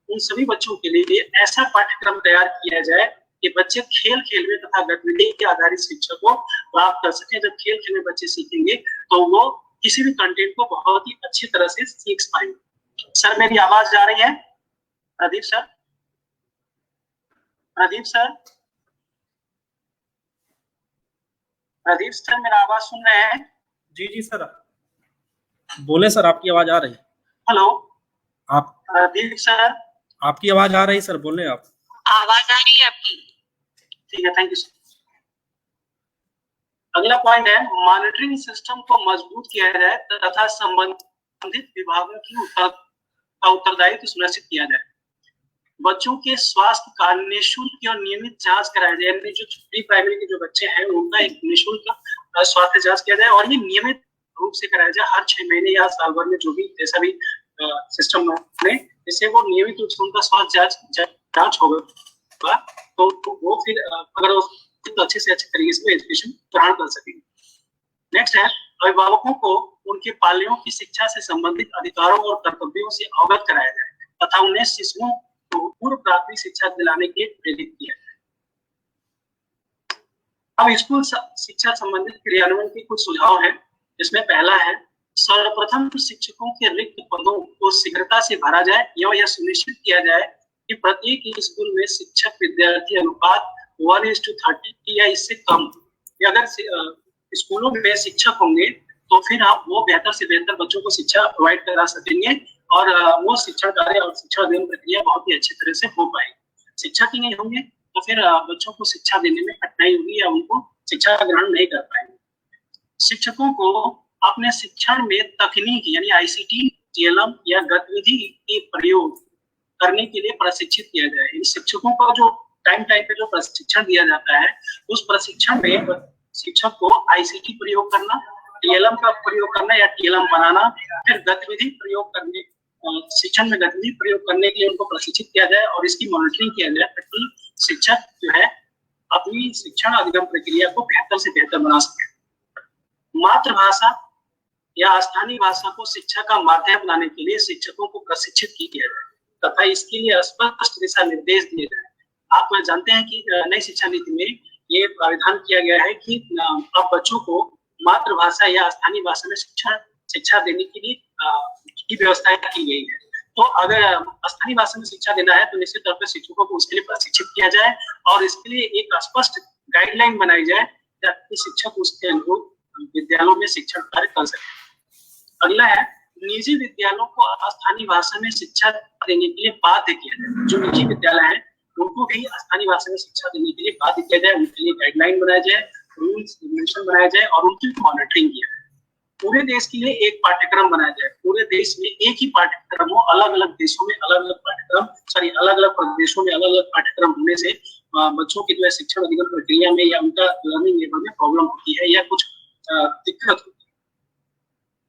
उन सभी बच्चों के लिए ऐसा पाठ्यक्रम तैयार किया जाए कि बच्चे खेल खेल में तथा गतिविधि के आधारित शिक्षा को प्राप्त कर सके। जब खेल खेल में बच्चे सीखेंगे तो वो किसी भी कंटेंट को बहुत ही अच्छी तरह से सीख पाएंगे। सर मेरी आवाज जा रही है? Pradeep sir, Pradeep sir, Pradeep sir मेरा आवाज सुन रहे हैं? जी जी सर, बोले सर, आपकी आवाज आ रही है। हेलो आप प्रदीप सर, आपकी आवाज आ रही सर, बोले आप। आवाज आ रही है आपकी? ठीक है, थैंक यू सर। अगला पॉइंट है, मॉनिटरिंग सिस्टम को मजबूत किया जाए तथा संबंधित विभागों की उत्तरदायित्व सुनिश्चित किया जाए। बच्चों के स्वास्थ्य का निःशुल्क और नियमित जांच कराया जाए। यानी जो प्री प्राइमरी के जो बच्चे हैं उनका एक निःशुल्क स्वास्थ्य जांच किया जाए और ये नियमित रूप से कराया जाए। हर 6 महीने या साल भर में जो भी जैसा भी सिस्टम है, जिससे वो नियमित रूप से उनका स्वास्थ्य जांच होगा तो वो फिर अगर वो तो अच्छे से अच्छे तरीके से एजुकेशन ग्रहण कर सकेंगे। नेक्स्ट है, अभिभावकों को उनके पालकों की शिक्षा से संबंधित अधिकारों और कर्तव्यों से अवगत कराया जाए तथा उन्हें शिशुओं को पूर्व प्राथमिक शिक्षा दिलाने के लिए प्रेरित किया जाए। अब स्कूल शिक्षा संबंधित क्रियान्वयन के कुछ सुझाव हैं। इसमें पहला है, सर्वप्रथम शिक्षकों के रिक्त पदों को शीघ्रता से भरा जाए एवं यह सुनिश्चित किया जाए कि प्रत्येक स्कूल में शिक्षक विद्यार्थी अनुपात 1:30 या इससे कम। अगर स्कूलों में शिक्षक होंगे तो फिर आप वो बेहतर से बेहतर बच्चों को शिक्षा प्रोवाइड करा सकेंगे और वो शिक्षण कार्य और शिक्षा अध्ययन प्रक्रिया बहुत ही अच्छी तरह से हो पाएगी। शिक्षक ही नहीं होंगे तो फिर बच्चों को शिक्षा देने में कठिनाई होगी या उनको शिक्षा ग्रहण नहीं कर पाएंगे। शिक्षकों को अपने शिक्षण में तकनीक यानी ICT, TLM या गतिविधि के प्रयोग करने के लिए प्रशिक्षित किया जाए। इन शिक्षकों का जो टाइम टाइम पे जो प्रशिक्षण दिया जाता है, उस प्रशिक्षण में शिक्षक को ICT प्रयोग करना, TLM का प्रयोग करना या TLM बनाना, फिर गतिविधि प्रयोग करने, शिक्षण में गतिविधि प्रयोग करने के लिए उनको प्रशिक्षित किया जाए और इसकी मॉनिटरिंग किया जाए ताकि शिक्षक जो है अपनी शिक्षण अधिगम प्रक्रिया को बेहतर से बेहतर बना सके। मातृभाषा या स्थानीय भाषा को शिक्षा का माध्यम बनाने के लिए शिक्षकों को प्रशिक्षित किया जाए तथा इसके लिए स्पष्ट दिशा निर्देश दिए जाए। आप जानते हैं कि नई शिक्षा नीति में ये प्राविधान किया गया है कि अब बच्चों को मातृभाषा या स्थानीय भाषा में शिक्षा देने के लिए की व्यवस्था की गई है। तो अगर स्थानीय भाषा में शिक्षा देना है तो निश्चित तौर पर शिक्षकों को उसके लिए प्रशिक्षित किया जाए और इसके लिए एक स्पष्ट गाइडलाइन बनाई जाए ताकि शिक्षक उसके अनुरूप विद्यालयों में शिक्षण कार्य कर सके। अगला है निजी विद्यालयों को स्थानीय भाषा में शिक्षा देने के लिए बाध्य किया जाए। जो निजी विद्यालय हैं उनको भी स्थानीय भाषा में शिक्षा देने के लिए बाध्य किया जाए, उनके लिए गाइडलाइन बनाया जाए, रूल्स रेगुलेशन बनाया जाए और उनकी मॉनिटरिंग किया जाए। पूरे देश के लिए एक पाठ्यक्रम बनाया जाए, पूरे देश में एक ही पाठ्यक्रम हो, अलग अलग देशों में अलग अलग पाठ्यक्रम, अलग अलग प्रदेशों में अलग अलग पाठ्यक्रम होने से बच्चों की जो है शिक्षण अधिगम प्रक्रिया में या उनका लर्निंग लेवल में प्रॉब्लम होती है या कुछ दिक्कत होती है।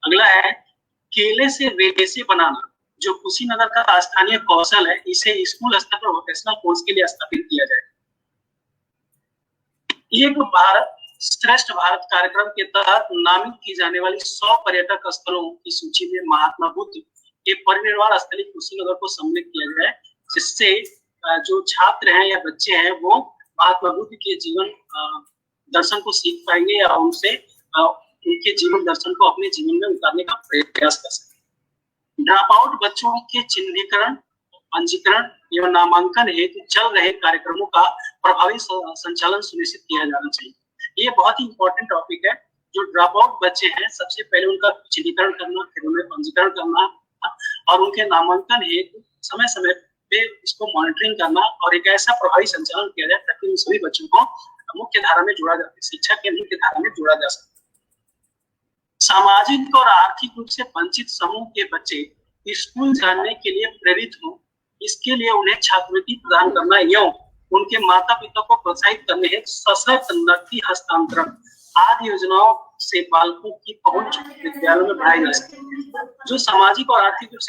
अगला है केले से रेसे बनाना, जो कुशीनगर का स्थानीय कौशल है, इसे स्कूल स्तर पर वोकेशनल कोर्स के लिए स्थापित किया जाए। एक भारत श्रेष्ठ भारत कार्यक्रम के तहत नामित की जाने वाली 100 पर्यटक स्थलों की सूची में महात्मा बुद्ध के परिनिर्वाण स्थली कुशीनगर को सम्मिलित किया जाए, जिससे जो छात्र हैं या बच्चे हैं वो महात्मा बुद्ध के जीवन दर्शन को सीख पाएंगे या उनसे उनके जीवन दर्शन को अपने जीवन में उतारने का प्रयास कर सकें। ड्रॉप आउट बच्चों के चिन्हीकरण, पंजीकरण एवं नामांकन हेतु चल रहे कार्यक्रमों का प्रभावी संचालन सुनिश्चित किया जाना चाहिए। ये बहुत ही इंपॉर्टेंट टॉपिक है। जो ड्रॉप आउट बच्चे हैं सबसे पहले उनका चिन्हीकरण करना, फिर उन्हें पंजीकरण करना और उनके नामांकन हेतु समय समय पे उसको मॉनिटरिंग करना और एक ऐसा प्रभावी संचालन किया जाए ताकि उन सभी बच्चों को मुख्य धारा में जोड़ा जा सके, शिक्षा के मुख्य धारा में जोड़ा जा सके। सामाजिक और आर्थिक रूप से वंचित समूह के बच्चे स्कूल जाने के लिए प्रेरित हों, इसके लिए उन्हें छात्रवृत्ति प्रदान करना एवं उनके माता पिता को प्रोत्साहित करने हेतु सशक्त नकदी हस्तांतरण आदि योजनाओं से बालकों की पहुंच विद्यालयों में बढ़ाई जा सके। जो सामाजिक और आर्थिक रूप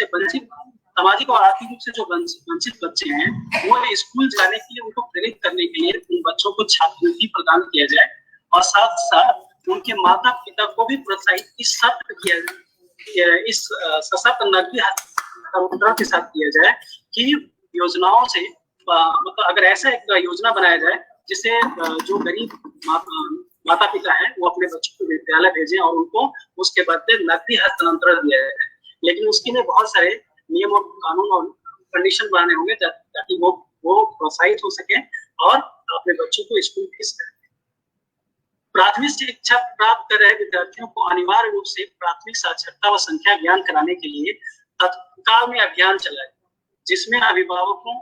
से जो वंचित बच्चे हैं वो स्कूल जाने के लिए उनको प्रेरित करने के लिए उन बच्चों को छात्रवृत्ति प्रदान किया जाए और साथ साथ उनके माता पिता को भी प्रोत्साहित इस सशक्त नकदी हस्तांतरण के साथ किया जाए कि योजनाओं से मतलब अगर ऐसा एक योजना बनाया जाए जिससे जो गरीब माता पिता हैं वो अपने बच्चों को विद्यालय भेजें और उनको उसके बदले नकदी हस्तांतरण दिया जाए। लेकिन उसके लिए बहुत सारे नियम और कानून और कंडीशन बनाने होंगे ताकि वो प्रोत्साहित हो सके और अपने बच्चों को स्कूल भेज सकें। प्राथमिक शिक्षा प्राप्त कर रहे विद्यार्थियों को अनिवार्य रूप से प्राथमिक साक्षरता व संख्या ज्ञान कराने के लिए तत्काल में अभियान चलाए, जिसमें अभिभावकों,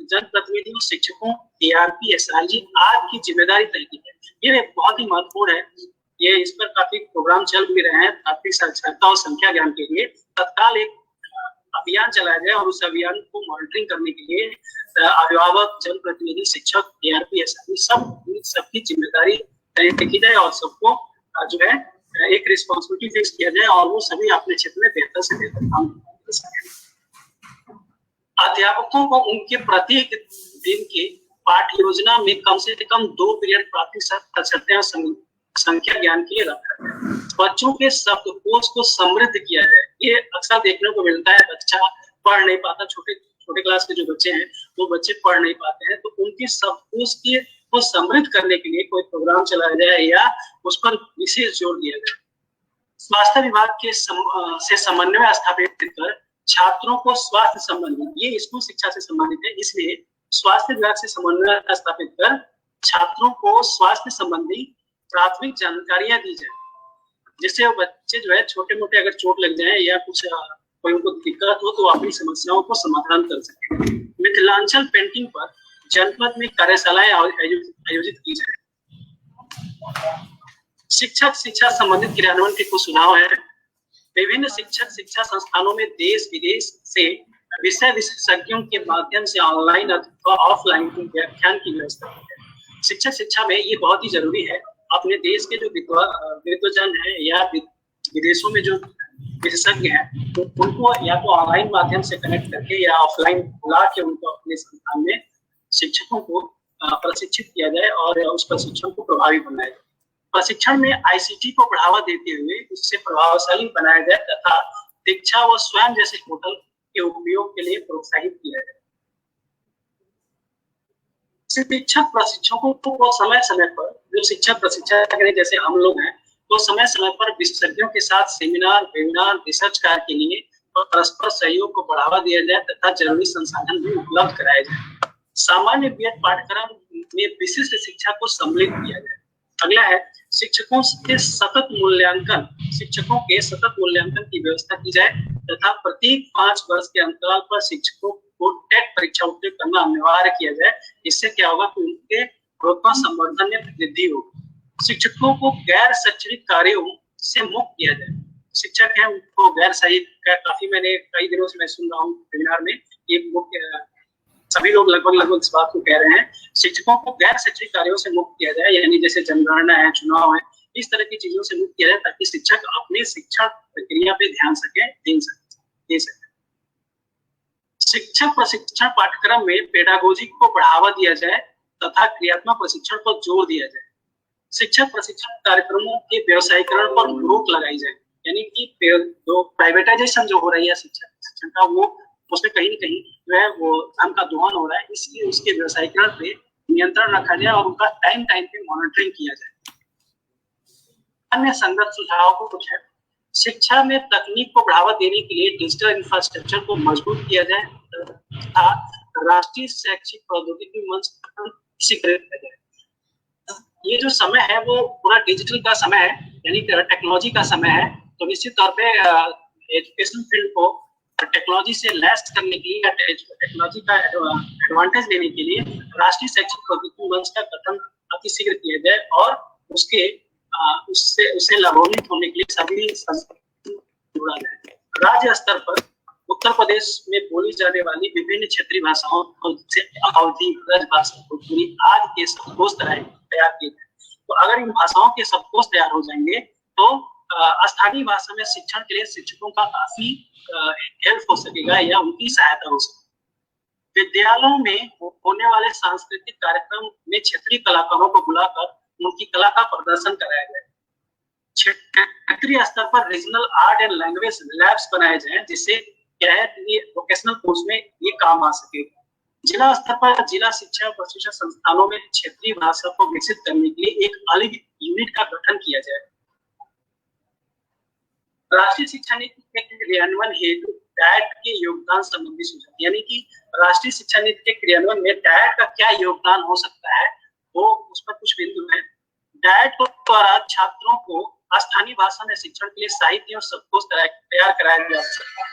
जनप्रतिनिधियों, शिक्षकों, ARP, SRG आदि की जिम्मेदारी तय की है। ये बहुत ही महत्वपूर्ण है। ये इस पर काफी प्रोग्राम चल भी रहे हैं। प्राथमिक साक्षरता और संख्या ज्ञान के लिए तत्काल एक अभियान चलाया जाए और उस अभियान को मॉनिटरिंग करने के लिए अभिभावक, जनप्रतिनिधि, शिक्षक, ARP, SRG सबकी जिम्मेदारी तय की जाए और सबको जो है एक रिस्पॉन्सिबिलिटी फिक्स किया जाए और वो सभी अपने क्षेत्र में बेहतर से बेहतर काम कर सकें। अध्यापकों को उनके प्रत्येक दिन के पाठ योजना में कम से कम 2 पीरियड प्राथमिक साक्षरता संख्या ज्ञान के लिए रखा जाए। बच्चों के शब्दकोश को समृद्ध किया जाए। ये अक्सर देखने को मिलता है, बच्चा पढ़ नहीं पाता, छोटे क्लास के जो बच्चे हैं वो बच्चे पढ़ नहीं पाते हैं, तो उनके शब्दकोश को समृद्ध करने के लिए कोई प्रोग्राम चलाया जाए या उस पर विशेष जोर दिया जाए। स्वास्थ्य विभाग के से समन्वय स्थापित कर छात्रों को स्वास्थ्य संबंधी, ये स्कूल शिक्षा से संबंधित है, इसलिए स्वास्थ्य विभाग से समन्वय स्थापित कर छात्रों को स्वास्थ्य संबंधी प्राथमिक जानकारियां दी जाए, जिससे वो बच्चे जो है छोटे मोटे अगर चोट लग जाए या कुछ कोई उनको दिक्कत हो तो अपनी समस्याओं को समाधान कर सके। मिथिलांचल पेंटिंग पर जनपद में कार्यशालाएं आयोजित की जाए। शिक्षक शिक्षा संबंधित क्रियान्वयन के कुछ सुझाव है। विभिन्न शिक्षक शिक्षा संस्थानों में देश विदेश से विषय विशेषज्ञों के माध्यम से ऑनलाइन अथवा ऑफलाइन व्याख्यान की व्यवस्था की है। शिक्षा में ये बहुत ही जरूरी है। अपने देश के जो विद्वजन है या विदेशों में जो विशेषज्ञ हैं, तो उनको या तो ऑनलाइन माध्यम से कनेक्ट करके या ऑफलाइन बुला के उनको अपने संस्थान में शिक्षकों को प्रशिक्षित किया जाए और उस प्रशिक्षण को प्रभावी बनाया जाए। प्रशिक्षण में आईसीटी को बढ़ावा देते हुए उससे प्रभावशाली बनाया जाए तथा दीक्षा व स्वयं जैसे पोर्टल के उपयोग के लिए प्रोत्साहित किया जाए। शिक्षक प्रशिक्षकों को समय समय पर, जो शिक्षक प्रशिक्षक जैसे हम लोग हैं, तो समय समय पर विशेषज्ञों के साथ सेमिनार, वेबिनार, रिसर्च कार्य के लिए परस्पर सहयोग को बढ़ावा दिया जाए तथा जरूरी संसाधन भी उपलब्ध कराए जाए। सामान्य बीएड पाठ्यक्रम में विशिष्ट शिक्षा को सम्मिलित किया जाए। अगला है शिक्षकों के सतत मूल्यांकन की व्यवस्था की जाए तथा प्रत्येक 5 वर्ष के अंतराल पर शिक्षकों को टेट परीक्षा उत्तीर्ण करना अनिवार्य किया जाए। इससे क्या होगा कि उनके प्रोत्साहन संवर्धन में वृद्धि होगी। शिक्षकों को गैर शैक्षणिक कार्यों से मुक्त किया जाए। शिक्षक है उनको गैर शैक्षणिक, काफी मैंने कई दिनों से मैं सुन रहा हूँ वेबिनार में, ये मुख्य सभी लोग लगभग इस बात को कह रहे हैं, शिक्षकों को गैर शैक्षणिक कार्यों से मुक्त किया जाए, यानी जैसे जनगणना है, चुनाव है, इस तरह की चीजों से मुक्त किया जाए ताकि शिक्षक अपने शिक्षा प्रक्रिया पे ध्यान दे सके। शिक्षक प्रशिक्षण पाठ्यक्रम में पेडागोजी को बढ़ावा दिया जाए तथा क्रियात्मक प्रशिक्षण पर जोर दिया जाए। शिक्षक प्रशिक्षण कार्यक्रमों के व्यवसायीकरण पर रोक लगाई जाए, यानी कि जो प्राइवेटाइजेशन जो हो रही है शिक्षण का, वो उसमें कहीं न कहीं जो है वो धन का दोहन हो रहा है, इसलिए उसके व्यवसायीकरण पे नियंत्रण रखा जाए और उनका टाइम पे मॉनिटरिंग किया जाए। अन्य संगत सुझाव को कुछ है, शिक्षा में तकनीक को बढ़ावा देने के लिए डिजिटल इंफ्रास्ट्रक्चर को मजबूत किया जाए तथा राष्ट्रीय शैक्षिक प्रौद्योगिकी मंच स्वीकृत किया जाए। ये जो समय है वो पूरा डिजिटल का समय है, यानी टेक्नोलॉजी का समय है, तो निश्चित तौर पे एजुकेशन फील्ड को टेक्नोलॉजी से लैस करने के लिए या टेक्नोलॉजी का एडवांटेज लेने के लिए राष्ट्रीय शैक्षिक प्रौद्योगिकी मंच का गठन अतिशीघ्र किया जाए और उससे लाभान्वित होने के लिए सभी संस्थान जोड़ा जाए। राज्य स्तर पर उत्तर प्रदेश में बोली जाने वाली विभिन्न क्षेत्रीय भाषाओं जैसे अवधी, ब्रजभाषा, भोजपुरी आदि के शब्दकोश तैयार किए जाए। तो अगर इन भाषाओं के शब्दकोश तैयार हो जाएंगे तो स्थानीय भाषा में शिक्षण के लिए शिक्षकों का काफी हेल्प हो सकेगा या उनकी सहायता हो सकेगी। विद्यालयों में होने वाले सांस्कृतिक कार्यक्रम में क्षेत्रीय कलाकारों को बुलाकर उनकी कला का प्रदर्शन कराया जाए। क्षेत्रीय स्तर पर regional art and language labs बनाए जाएं, जिससे क्या है कि वोकेशनल कोर्स में ये काम आ सके। जिला स्तर पर जिला शिक्षा प्रशिक्षण संस्थानों में क्षेत्रीय भाषा को विकसित करने के लिए एक अलग यूनिट का गठन किया जाए। राष्ट्रीय शिक्षा नीति के क्रियान्वयन हेतु डायट के योगदान संबंधी सुझाव, यानी कि राष्ट्रीय शिक्षा नीति के क्रियान्वयन में डायट का क्या योगदान हो सकता है, वो उस पर कुछ बिंदु है। डायट द्वारा छात्रों को स्थानीय भाषा में शिक्षण के लिए साहित्य और शब्दकोश तैयार कराया जा सकता है।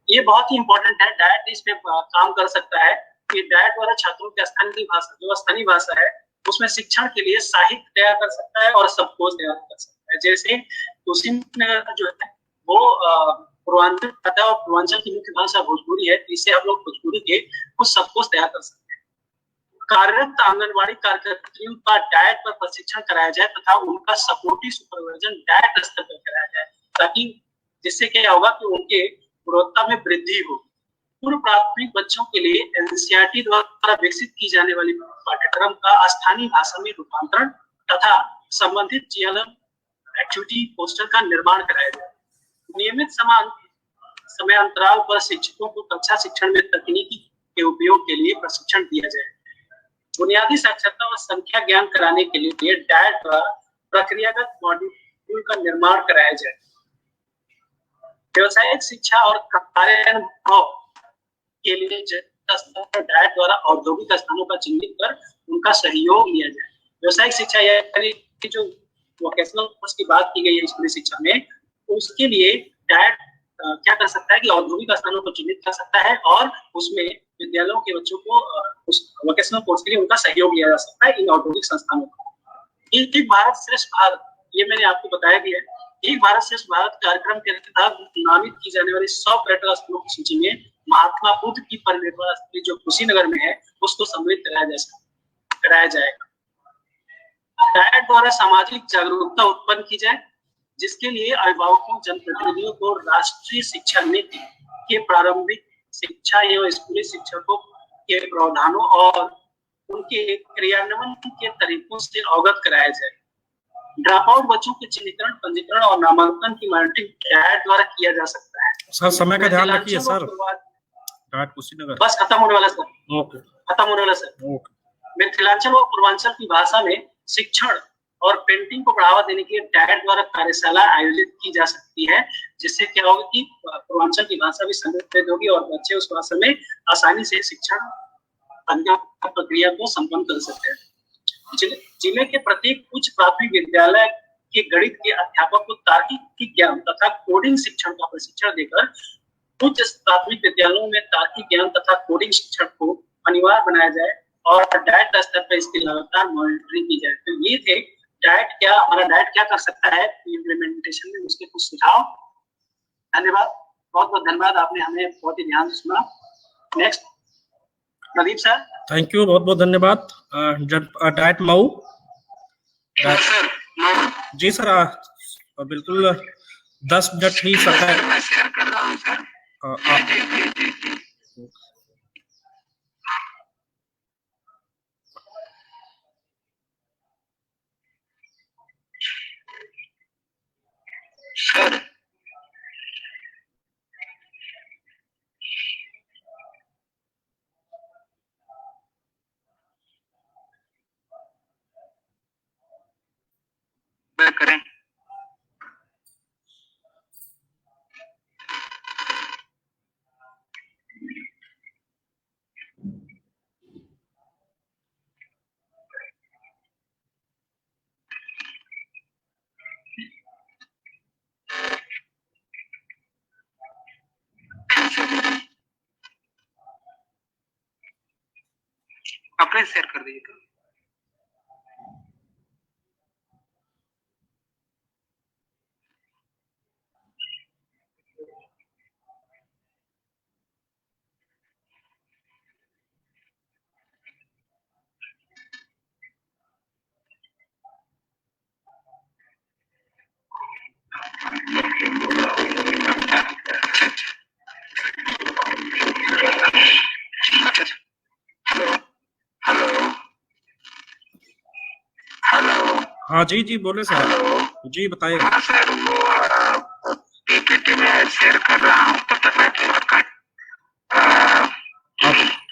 ये बहुत ही इंपॉर्टेंट है, डायट इस पे काम कर सकता है कि डायट द्वारा छात्रों की स्थानीय भाषा है उसमें शिक्षण के लिए साहित्य तैयार कर सकता है और शब्दकोश तैयार कर सकता है। जैसे कुशीनगर जो है वो पूर्वांचल और पूर्वांचल की मुख्य भाषा भोजपुरी है, इससे हम लोग भोजपुरी के कुछ शब्दकोश तैयार कर सकते हैं। कार्यरत आंगनबाड़ी कार्यकर्तियों का डायट पर प्रशिक्षण कराया जाए तथा उनका सपोर्टिव सुपरविजन डायट स्तर पर कराया जाए, ताकि जिससे क्या होगा कि उनके गुणवत्ता में वृद्धि हो। पूर्व प्राथमिक बच्चों के लिए एनसीईआरटी द्वारा विकसित की जाने वाली पाठ्यक्रम का स्थानीय भाषा में रूपांतरण तथा संबंधित जीएलएम एक्टिविटी पोस्टर का निर्माण कराया जाए। नियमित समय अंतराल पर शिक्षकों को कक्षा शिक्षण में तकनीकी के उपयोग के लिए प्रशिक्षण दिया जाए। बुनियादी साक्षरता और संख्या ज्ञान कराने के लिए डायट द्वारा प्रक्रियागत मॉड्यूल का निर्माण कराया जाए। व्यवसायिक शिक्षा और कार्यानुभव के लिए डायट द्वारा औद्योगिक स्थानों का चिन्हित कर उनका सहयोग लिया जाए। व्यवसायिक शिक्षा यानी कि जो वोकेशनल कोर्स की बात की गई है स्कूली शिक्षा में, उसके लिए डायट क्या कर सकता है कि औद्योगिक स्थानों को चिन्हित कर सकता है और उसमें विद्यालयों के बच्चों को उस वोकेशनल कोर्स के लिए उनका सहयोग लिया जा सकता है इन औद्योगिक संस्थानों को। एक भारत श्रेष्ठ भारत ये मैंने आपको बताया भी है। एक भारत श्रेष्ठ भारत कार्यक्रम के तहत नामित की जाने वाली 100 पर्यटक स्थलों की सूची में महात्मा बुद्ध की परिनिर्वाण स्थली जो कुशीनगर में है उसको सम्मिलित कराया जाएगा। डायट द्वारा सामाजिक जागरूकता उत्पन्न की जाए, जिसके लिए अभिभावकों, जनप्रतिनिधियों को राष्ट्रीय शिक्षा नीति के प्रारंभिक शिक्षा एवं स्कूली शिक्षकों के प्रावधानों और उनके क्रियान्वयन के तरीकों से अवगत कराया जाए। ड्रॉप आउट बच्चों के चिन्हीकरण, पंजीकरण और नामांकन की मॉनिटरिंग डायट द्वारा किया जा सकता है। सर समय का ध्यान रखिए सर। डायट कुशीनगर बस खत्म होने वाला सर। ओके, खत्म होने वाला सर। ओके। मिथिलांचल और पूर्वांचल की भाषा में शिक्षण और पेंटिंग को बढ़ावा देने के लिए डायट द्वारा कार्यशाला आयोजित की जा सकती है, जिससे क्या होगा कि पूर्वांचल की भाषा भी समृद्ध होगी और बच्चे उस भाषा में आसानी से शिक्षण प्रक्रिया को संपन्न कर सकते हैं। जिले के प्रत्येक उच्च प्राथमिक विद्यालय के गणित के अध्यापक को तार्किक ज्ञान तथा कोडिंग शिक्षण का प्रशिक्षण देकर उच्च प्राथमिक विद्यालयों में तार्किक ज्ञान तथा कोडिंग शिक्षण को अनिवार्य बनाया जाए और डायट स्तर पर इसकी लगातार मॉनिटरिंग की जाए। तो ये थे हमारा डायट क्या कर सकता है इम्प्लीमेंटेशन में, उसके कुछ सुझाव। धन्यवाद, बहुत बहुत धन्यवाद, आपने हमें बहुत ही ध्यान से सुना। Next Pradeep sir. Thank you, बहुत बहुत धन्यवाद। डायट मऊ जी सर, बिल्कुल 10 मिनट ही समय। सर करें। अपने शेयर कर दीजिए। हाँ जी जी बोले सर। जी बताइए। हाँ सर, वो पीपीटी में शेयर कर रहा हूँ, तब तक मैं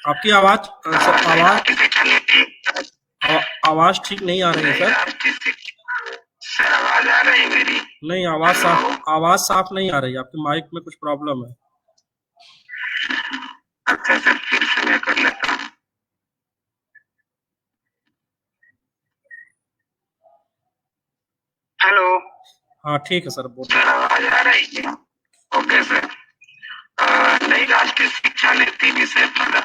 आपकी आवाज आवाज ठीक नहीं आ रही है सर। सर आवाज आ रही है मेरी? नहीं, आवाज साफ नहीं आ रही, आपके माइक में कुछ प्रॉब्लम है। अच्छा सर, फिर से मैं कर लेता हूँ। हेलो। हाँ ठीक है सर, बोलिए। सर आवाज आ रही है? Okay sir. नई राष्ट्रीय शिक्षा नीति विषय पर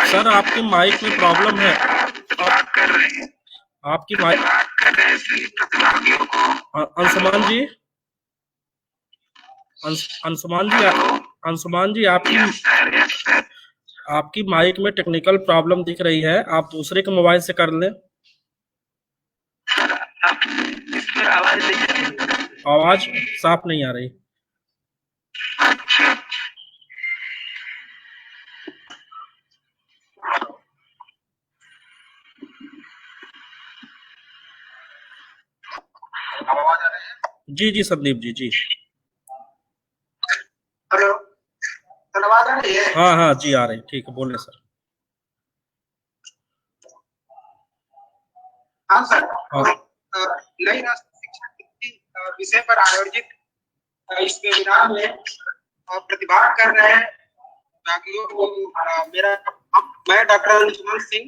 सर आपके माइक में प्रॉब्लम है। बात कर रहे हैं। आपकी माइक बात कर रहे हैं सभी प्रतिभागियों को। अंशुमान जी, अंशुमान जी आपकी माइक में टेक्निकल प्रॉब्लम दिख रही है, आप दूसरे के मोबाइल से कर लें। इसमें आवाज साफ नहीं आ रही। अच्छा, आवाज आ रही है? जी जी संदीप जी जी। हेलो, आवाज आ रही है? हाँ हाँ जी आ रही, ठीक है बोले सर। हाँ सर, नई राष्ट्रीय शिक्षा नीति विषय पर आयोजित इस वेबिनार में प्रतिभाग कर रहे हैं प्रतिभागियों को मैं डॉक्टर अंशुमान सिंह,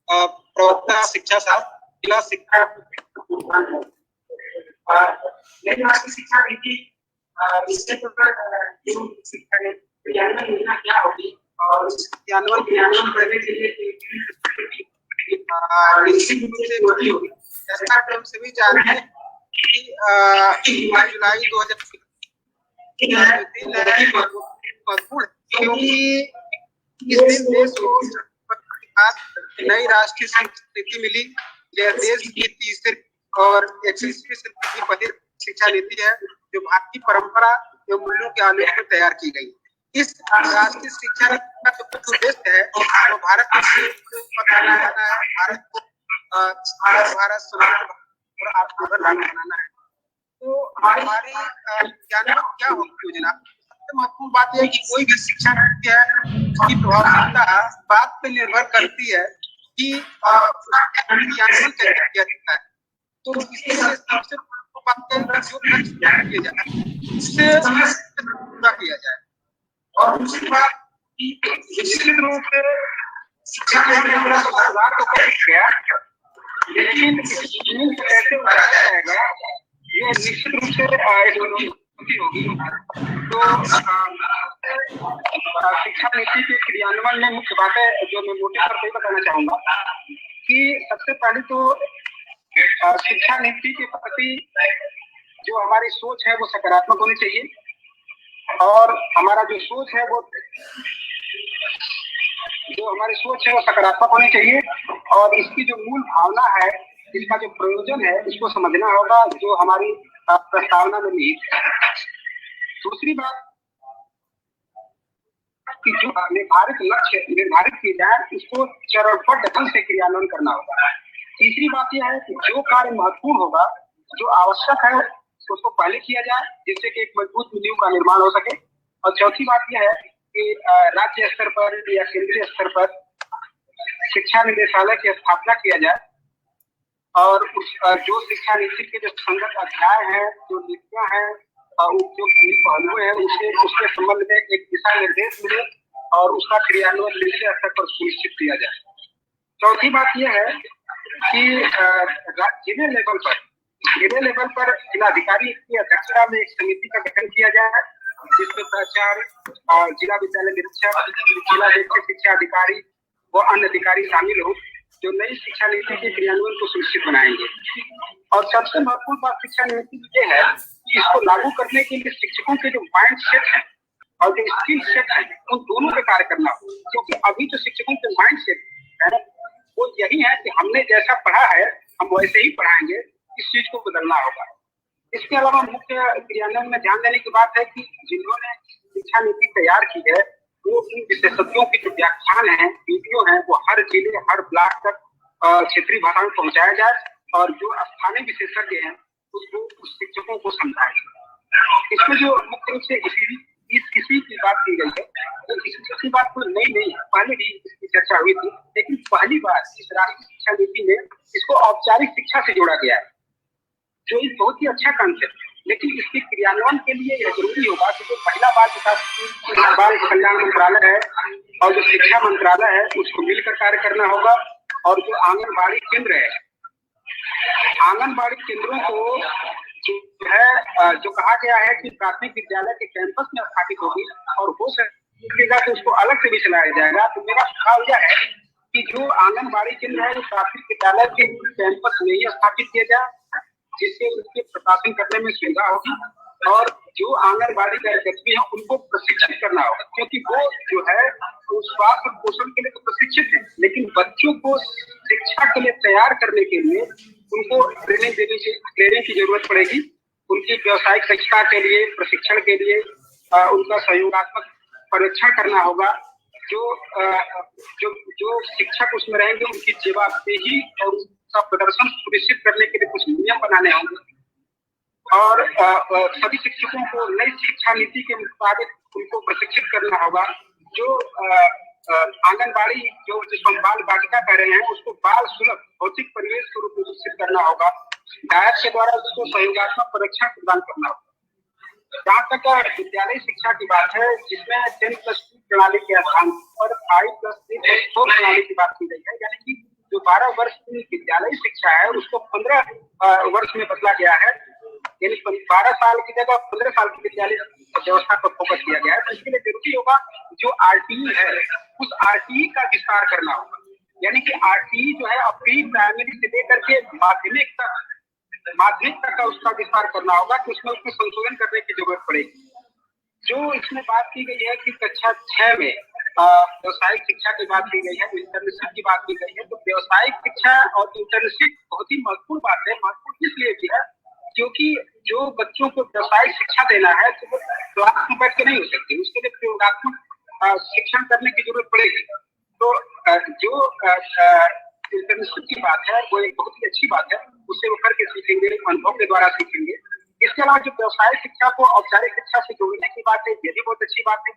प्रवक्ता शिक्षा शास्त्र, जिला शिक्षा। नई राष्ट्रीय शिक्षा नीति विषय पर शिक्षा क्रियान्वयन योजना क्या होगी और क्रियान्वयन करने के लिए निश्चित रूप से होती होगी। जैसा कि हम सभी जानते हैं जुलाई 2023 दिन महत्वपूर्ण, क्योंकि इस दिन देश को नई राष्ट्रीय शिक्षा नीति मिली। यह देश की तीसरी और 121वीं शिक्षा नीति है, जो भारतीय परंपरा एवं मूल्यों के आलोक में तैयार की गई। इस राष्ट्रीय शिक्षा नीति का जो उद्देश्य है वो भारत को बनाना है। तो हमारी ज्ञानवत क्या होगी योजना? सबसे महत्वपूर्ण बात यह है कि कोई भी शिक्षा नीति है उसकी प्रभावशीलता बात पे निर्भर करती है कि क्रियान्वयन कैसे किया जाता है। तो इसके लिए सबसे बात जो किया जाए, और दूसरी बात निश्चित रूप से शिक्षा में थोड़ा सुधार तो कर गया, लेकिन कैसे बढ़ाया जाएगा ये निश्चित रूप से होगी। तो शिक्षा नीति के क्रियान्वयन में मुख्य बातें जो मैं मोटे तौर पर बताना चाहूंगा कि सबसे पहले तो शिक्षा नीति के प्रति जो हमारी सोच है वो सकारात्मक होनी चाहिए, और हमारा जो सोच है वो सकारात्मक होनी चाहिए, और इसकी जो मूल भावना है, इसका जो प्रयोजन है, इसको समझना होगा जो हमारी प्रस्तावना में निहित है। दूसरी बात कि जो निर्धारित लक्ष्य निर्धारित किए जाए उसको चरणबद्ध ढंग से क्रियान्वयन करना होगा। तीसरी बात यह है कि जो कार्य महत्वपूर्ण होगा, जो आवश्यक है, उसको पहले किया जाए जिससे कि एक मजबूत नींव का निर्माण हो सके। और चौथी बात यह है कि राज्य स्तर पर या केंद्रीय स्तर पर शिक्षा निदेशालय की स्थापना किया जाए, और उस जो शिक्षा नीति के जो संगत अध्याय हैं, जो नीतियां हैं, जो पहलू है, उसके संबंध में एक दिशा निर्देश मिले और उसका क्रियान्वयन निचले स्तर पर सुनिश्चित किया जाए। चौथी बात यह है कि जिले लेवल पर जिलाधिकारी की अध्यक्षता में एक समिति का गठन किया जाए, जिसमें प्राचार्य, जिला विद्यालय निरीक्षक, जिला शिक्षा अधिकारी व अन्य अधिकारी शामिल हो, जो नई शिक्षा नीति के क्रियान्वयन को सुनिश्चित बनाएंगे। और सबसे महत्वपूर्ण बात शिक्षा नीति ये है कि इसको लागू करने के लिए शिक्षकों के जो माइंड सेट है और जो स्किल सेट है, उन दोनों पे कार्य करना हो, क्योंकि अभी जो शिक्षकों के माइंड सेट है वो यही है कि हमने जैसा पढ़ा है हम वैसे ही पढ़ाएंगे। इस चीज को बदलना होगा। इसके अलावा मुख्य क्रियान्वयन में ध्यान देने की बात है कि जिन्होंने शिक्षा नीति तैयार की है वो इन विशेषज्ञों के जो व्याख्यान है, वीडियो है, वो हर जिले हर ब्लॉक तक क्षेत्रीय भाषा में पहुंचाया जाए, और जो स्थानीय विशेषज्ञ हैं उसको उस शिक्षकों को समझाए। इसमें जो मुख्य रूप से इसी की बात की गई है, तो इसी बात को नहीं पहले भी इसकी चर्चा हुई थी, लेकिन पहली बार इस राष्ट्रीय शिक्षा नीति में इसको औपचारिक शिक्षा से जोड़ा गया है, जो एक बहुत ही अच्छा कांसेप्ट है। लेकिन इसके क्रियान्वयन के लिए यह जरूरी होगा कि जो महिला बाल कल्याण मंत्रालय है और जो शिक्षा मंत्रालय है उसको मिलकर कार्य करना होगा, और जो आंगनबाड़ी केंद्र है, आंगनबाड़ी केंद्रों को जो है जो कहा गया है कि प्राथमिक विद्यालय के कैंपस में स्थापित होगी, और हो सकेगा तो उसको अलग से भी चलाया जाएगा। तो मेरा सुझाव यह है कि जो आंगनबाड़ी केंद्र है वो प्राथमिक विद्यालय के कैंपस में ही स्थापित किया जाए, जिससे उनके प्रशासन करने में सुविधा होगी, और जो आंगनबाड़ी कार्यकर्ता हैं उनको प्रशिक्षित करना होगा, क्योंकि वो जो है वो स्वास्थ्य और पोषण के लिए तो प्रशिक्षित है, लेकिन बच्चों को शिक्षा के लिए तैयार करने के लिए उनको ट्रेनिंग की जरूरत पड़ेगी। उनकी व्यावसायिक शिक्षा के लिए, प्रशिक्षण के लिए उनका सहयोगात्मक परीक्षण करना होगा। जो शिक्षक उसमें रहेंगे उनकी जवाबदेही और उसका प्रदर्शन सुनिश्चित करने के लिए कुछ नियम बनाने होंगे, और सभी शिक्षकों को नई शिक्षा नीति के मुताबिक उनको प्रशिक्षित करना होगा। जो आंगनबाड़ी जिसको बाल बालिका कह रहे हैं उसको बाल सुलभ भौतिक परिवेश के रूप में विकसित करना होगा। डायट के द्वारा उसको सहयोगात्मक परीक्षण प्रदान करना होगा। जहाँ तक विद्यालय शिक्षा की बात है, जिसमें 10+2 प्रणाली के स्थान पर 5+3+4 प्रणाली की बात की गई है, यानी कि जो 12 वर्ष की विद्यालय शिक्षा है उसको 15 वर्ष में बदला गया है, यानी 12 साल की जगह 15 साल की विद्यालय व्यवस्था पर फोकस किया गया है। तो इसके लिए जरूरी होगा जो आरटीई है उस आरटीई का विस्तार करना होगा, यानी कि आरटीई जो है प्री प्राइमरी से लेकर के माध्यमिक तक माध्यमिक तक का उसका विस्तार करना होगा कि उसमें संशोधन करने की जरूरत पड़ेगी। जो इसमें बात की गई है कि कक्षा 6 में व्यावसायिक शिक्षा की बात की गई है, इंटर्नशिप की बात की गई है, तो व्यावसायिक शिक्षा और इंटर्नशिप बहुत ही महत्वपूर्ण बात है। महत्वपूर्ण इसलिए भी है क्योंकि जो बच्चों को व्यावसायिक शिक्षा देना है तो वो क्लास में बैठ के नहीं हो सकती, उसके लिए प्रयोगात्मक शिक्षण करने की जरूरत पड़ेगी। तो जो इंटर्नशिप की बात है वो एक बहुत ही अच्छी बात है, उससे वो करके सीखेंगे, अनुभव के द्वारा सीखेंगे। इसके अलावा जो व्यवसायिक शिक्षा को औपचारिक शिक्षा से जोड़ने की बात है, ये भी बहुत अच्छी बात है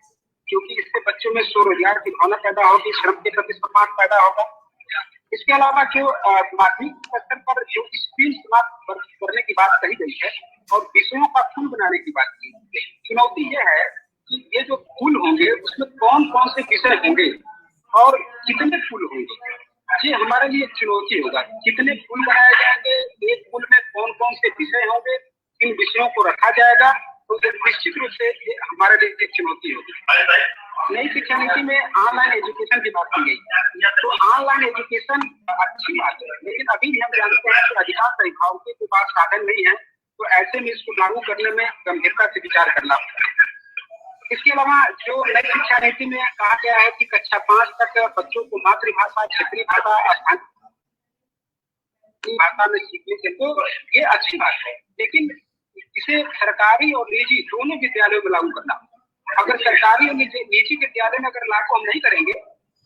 क्योंकि इससे बच्चों में स्वरोजगार की भावना पैदा होगी, श्रम के प्रति सम्मान पैदा होगा। इसके अलावा जो माध्यमिक स्तर पर जो स्किल समाप्त करने की बात कही गई है और विषयों का पुल बनाने की बात की, चुनौती ये है कि ये जो पुल होंगे उसमें कौन कौन से विषय होंगे और कितने पुल होंगे, ये हमारे लिए चुनौती होगा। कितने पुल बनाए जाएंगे, एक पुल में कौन कौन से विषय होंगे, इन विषयों को रखा जाएगा, तो निश्चित रूप से ये हमारे लिए एक चुनौती होगी। नई शिक्षा नीति में ऑनलाइन एजुकेशन की बात की गई, तो ऑनलाइन एजुकेशन अच्छी बात है, लेकिन अभी भी हम जानते हैं कि अधिकांश अभिभावकों के पास साधन नहीं है, तो ऐसे में इसको लागू करने में गंभीरता से विचार करना होगा। इसके अलावा जो नई शिक्षा नीति में कहा गया है कि कक्षा 5 तक बच्चों को मातृभाषा, क्षेत्रीय भाषा, स्थानीय भाषा में सीखने के, तो ये अच्छी बात है, लेकिन इसे सरकारी और निजी दोनों विद्यालयों में लागू करना। अगर सरकारी और निजी विद्यालय में अगर लागू हम नहीं करेंगे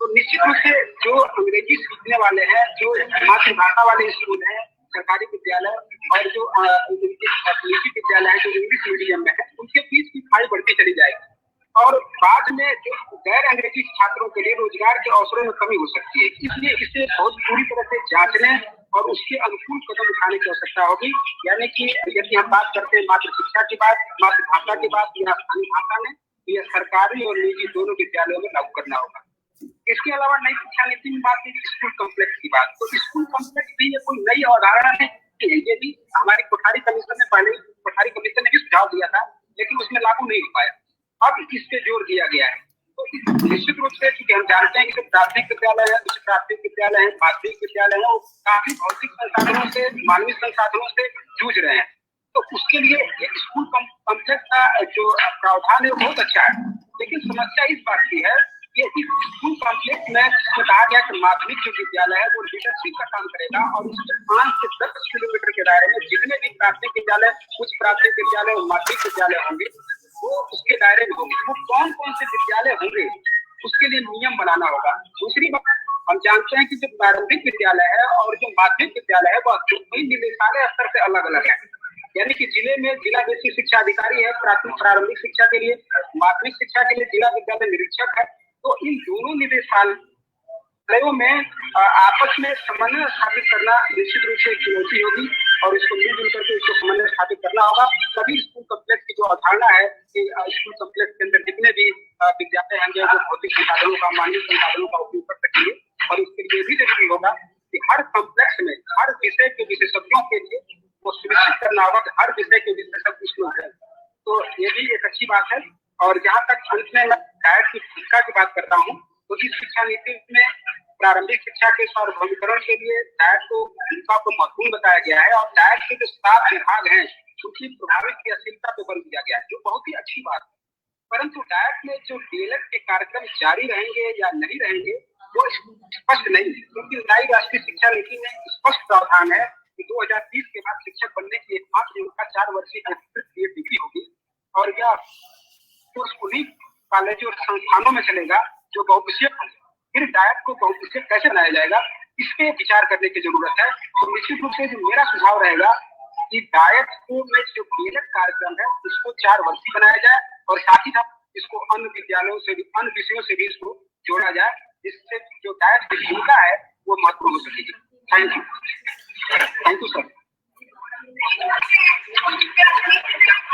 तो निश्चित रूप से जो अंग्रेजी सीखने वाले हैं, जो मातृभाषा वाले स्कूल हैं, सरकारी विद्यालय और जो निजी विद्यालय है जो इंग्लिश मीडियम में है, उनके बीच की खाई बढ़ती चली जाएगी और बाद में जो गैर अंग्रेजी छात्रों के लिए रोजगार के अवसरों में कमी हो सकती है। इसलिए इसे बहुत पूरी तरह से जांचने और उसके अनुकूल कदम उठाने की आवश्यकता होगी। यानी कि यदि हम बात करते हैं मातृ शिक्षा की बात, मातृभाषा की बात या स्थानीय भाषा में, यह सरकारी और निजी दोनों विद्यालयों में लागू करना होगा। इसके अलावा नई शिक्षा नीति में बात की स्कूल कॉम्प्लेक्स की बात, तो स्कूल कॉम्प्लेक्स भी ये कोई नई अवधारणा नहीं है, ये भी हमारी कोठारी कमीशन ने पहले कोठारी कमीशन ने भी सुझाव दिया था, लेकिन उसमें लागू नहीं हो पाया। अब इस पे जोर दिया गया है, तो निश्चित रूप से क्योंकि हम जानते हैं कि प्राथमिक विद्यालय है, उच्च प्राथमिक विद्यालय है, माध्यमिक विद्यालय है, वो काफी भौतिक संसाधनों से, मानवीय संसाधनों से जूझ रहे हैं, तो उसके लिए स्कूल कॉम्प्लेक्स का जो प्रावधान है वो बहुत अच्छा है। लेकिन समस्या इस बात की है कि इस स्कूल कॉम्प्लेक्स में कहा गया कि माध्यमिक जो विद्यालय है वो लीडरशिप का काम करेगा और उसके 5 से 10 किलोमीटर के दायरे में जितने भी प्राथमिक विद्यालय, उच्च प्राथमिक विद्यालय और माध्यमिक विद्यालय होंगे वो उसके दायरे में होंगे। वो कौन कौन से विद्यालय होंगे उसके लिए नियम बनाना होगा। दूसरी बात, हम जानते हैं कि जो प्रारंभिक विद्यालय है और जो माध्यमिक विद्यालय है वो निदेशालय स्तर से अलग अलग है। यानी कि जिले में जिला बेसिक शिक्षा अधिकारी है प्रारंभिक शिक्षा के लिए, माध्यमिक शिक्षा के लिए जिला विद्यालय निरीक्षक है। तो इन दोनों निदेशालयों में आपस में समन्वय स्थापित करना निश्चित रूप से एक चुनौती होगी और इसको मिलजुल करके इसको समन्वय स्थापित करना होगा। तभी स्कूल कॉम्प्लेक्स की जो अवधारणा है कि स्कूल कॉम्प्लेक्स के अंदर जितने भी विद्यालय होंगे जो भौतिक संसाधनों का, मानवीय संसाधनों का उपयोग कर सकेंगे। और इसके लिए भी जरूरी होगा कि हर कॉम्प्लेक्स में हर विषय के विशेषज्ञों के लिए वो सुनिश्चित करना होगा कि हर विषय के विशेषज्ञ उसमें है। तो ये भी एक अच्छी बात है। और जहाँ तक अंत में मैं डायट की भूमिका की बात करता हूँ, तो इस शिक्षा नीति में प्रारंभिक शिक्षा के सार्वभौमिकरण के लिए डायट को भूमिका को महत्वपूर्ण बताया गया है और डायट के जो 7 विभाग हैं उनकी प्रभावी क्रियाशीलता पर बल दिया गया है, जो बहुत ही अच्छी बात है। परंतु डायट में जो डीएलएड के कार्यक्रम जारी रहेंगे या नहीं रहेंगे वो स्पष्ट नहीं है, क्योंकि नई राष्ट्रीय शिक्षा नीति में स्पष्ट प्रावधान है कि 2030 के बाद शिक्षक बनने की एकमात्र योग्यता 4 वर्षीय अंतर्गत डिग्री होगी और यह कोर्स उन्हीं कॉलेजों और संस्थानों में चलेगा जो बहुविषयक होंगे। फिर डायट को बहुविषयक कैसे बनाया जाएगा इस पे विचार करने की जरूरत है। तो निश्चित रूप से जो मेरा सुझाव रहेगा कि डायट को में जो डीएलएड कार्यक्रम है उसको 4 वर्षीय बनाया जाए और साथ ही साथ इसको अन्य विद्यालयों से भी, अन्य विषयों से भी इसको जोड़ा जाए, जिससे जो डायट की भूमिका है वो महत्वपूर्ण हो सकेगी। Thank you sir.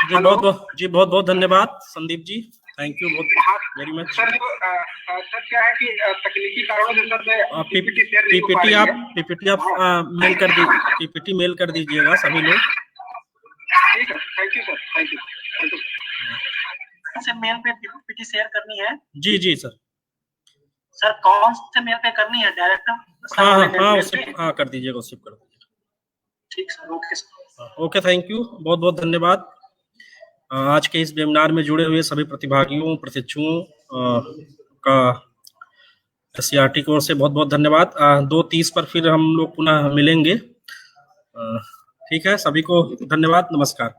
जी बहुत बहुत धन्यवाद संदीप जी, थैंक यू बहुत वेरी मच। सर क्या है कि तकनीकी कारणों से सर मैं पीपीटी शेयर नहीं हो पा रही है। पीपीटी आप मेल कर दीजिएगा सभी लोग। ठीक है, thank you sir, thank you से मेल पे पीपीटी शेयर करनी है। जी सर कौन से मेल पे करनी है? डायरेक्ट हाँ कर दीजिएगा, उसी कर दीजिएगा। ठीक sir, okay sir. Okay, thank you, बहुत बहुत धन्यवाद। आज के इस वेबिनार में जुड़े हुए सभी प्रतिभागियों, प्रशिक्षुओं का SCERT की ओर से बहुत बहुत धन्यवाद। 2:30 पर फिर हम लोग पुनः मिलेंगे। ठीक है, सभी को धन्यवाद, नमस्कार।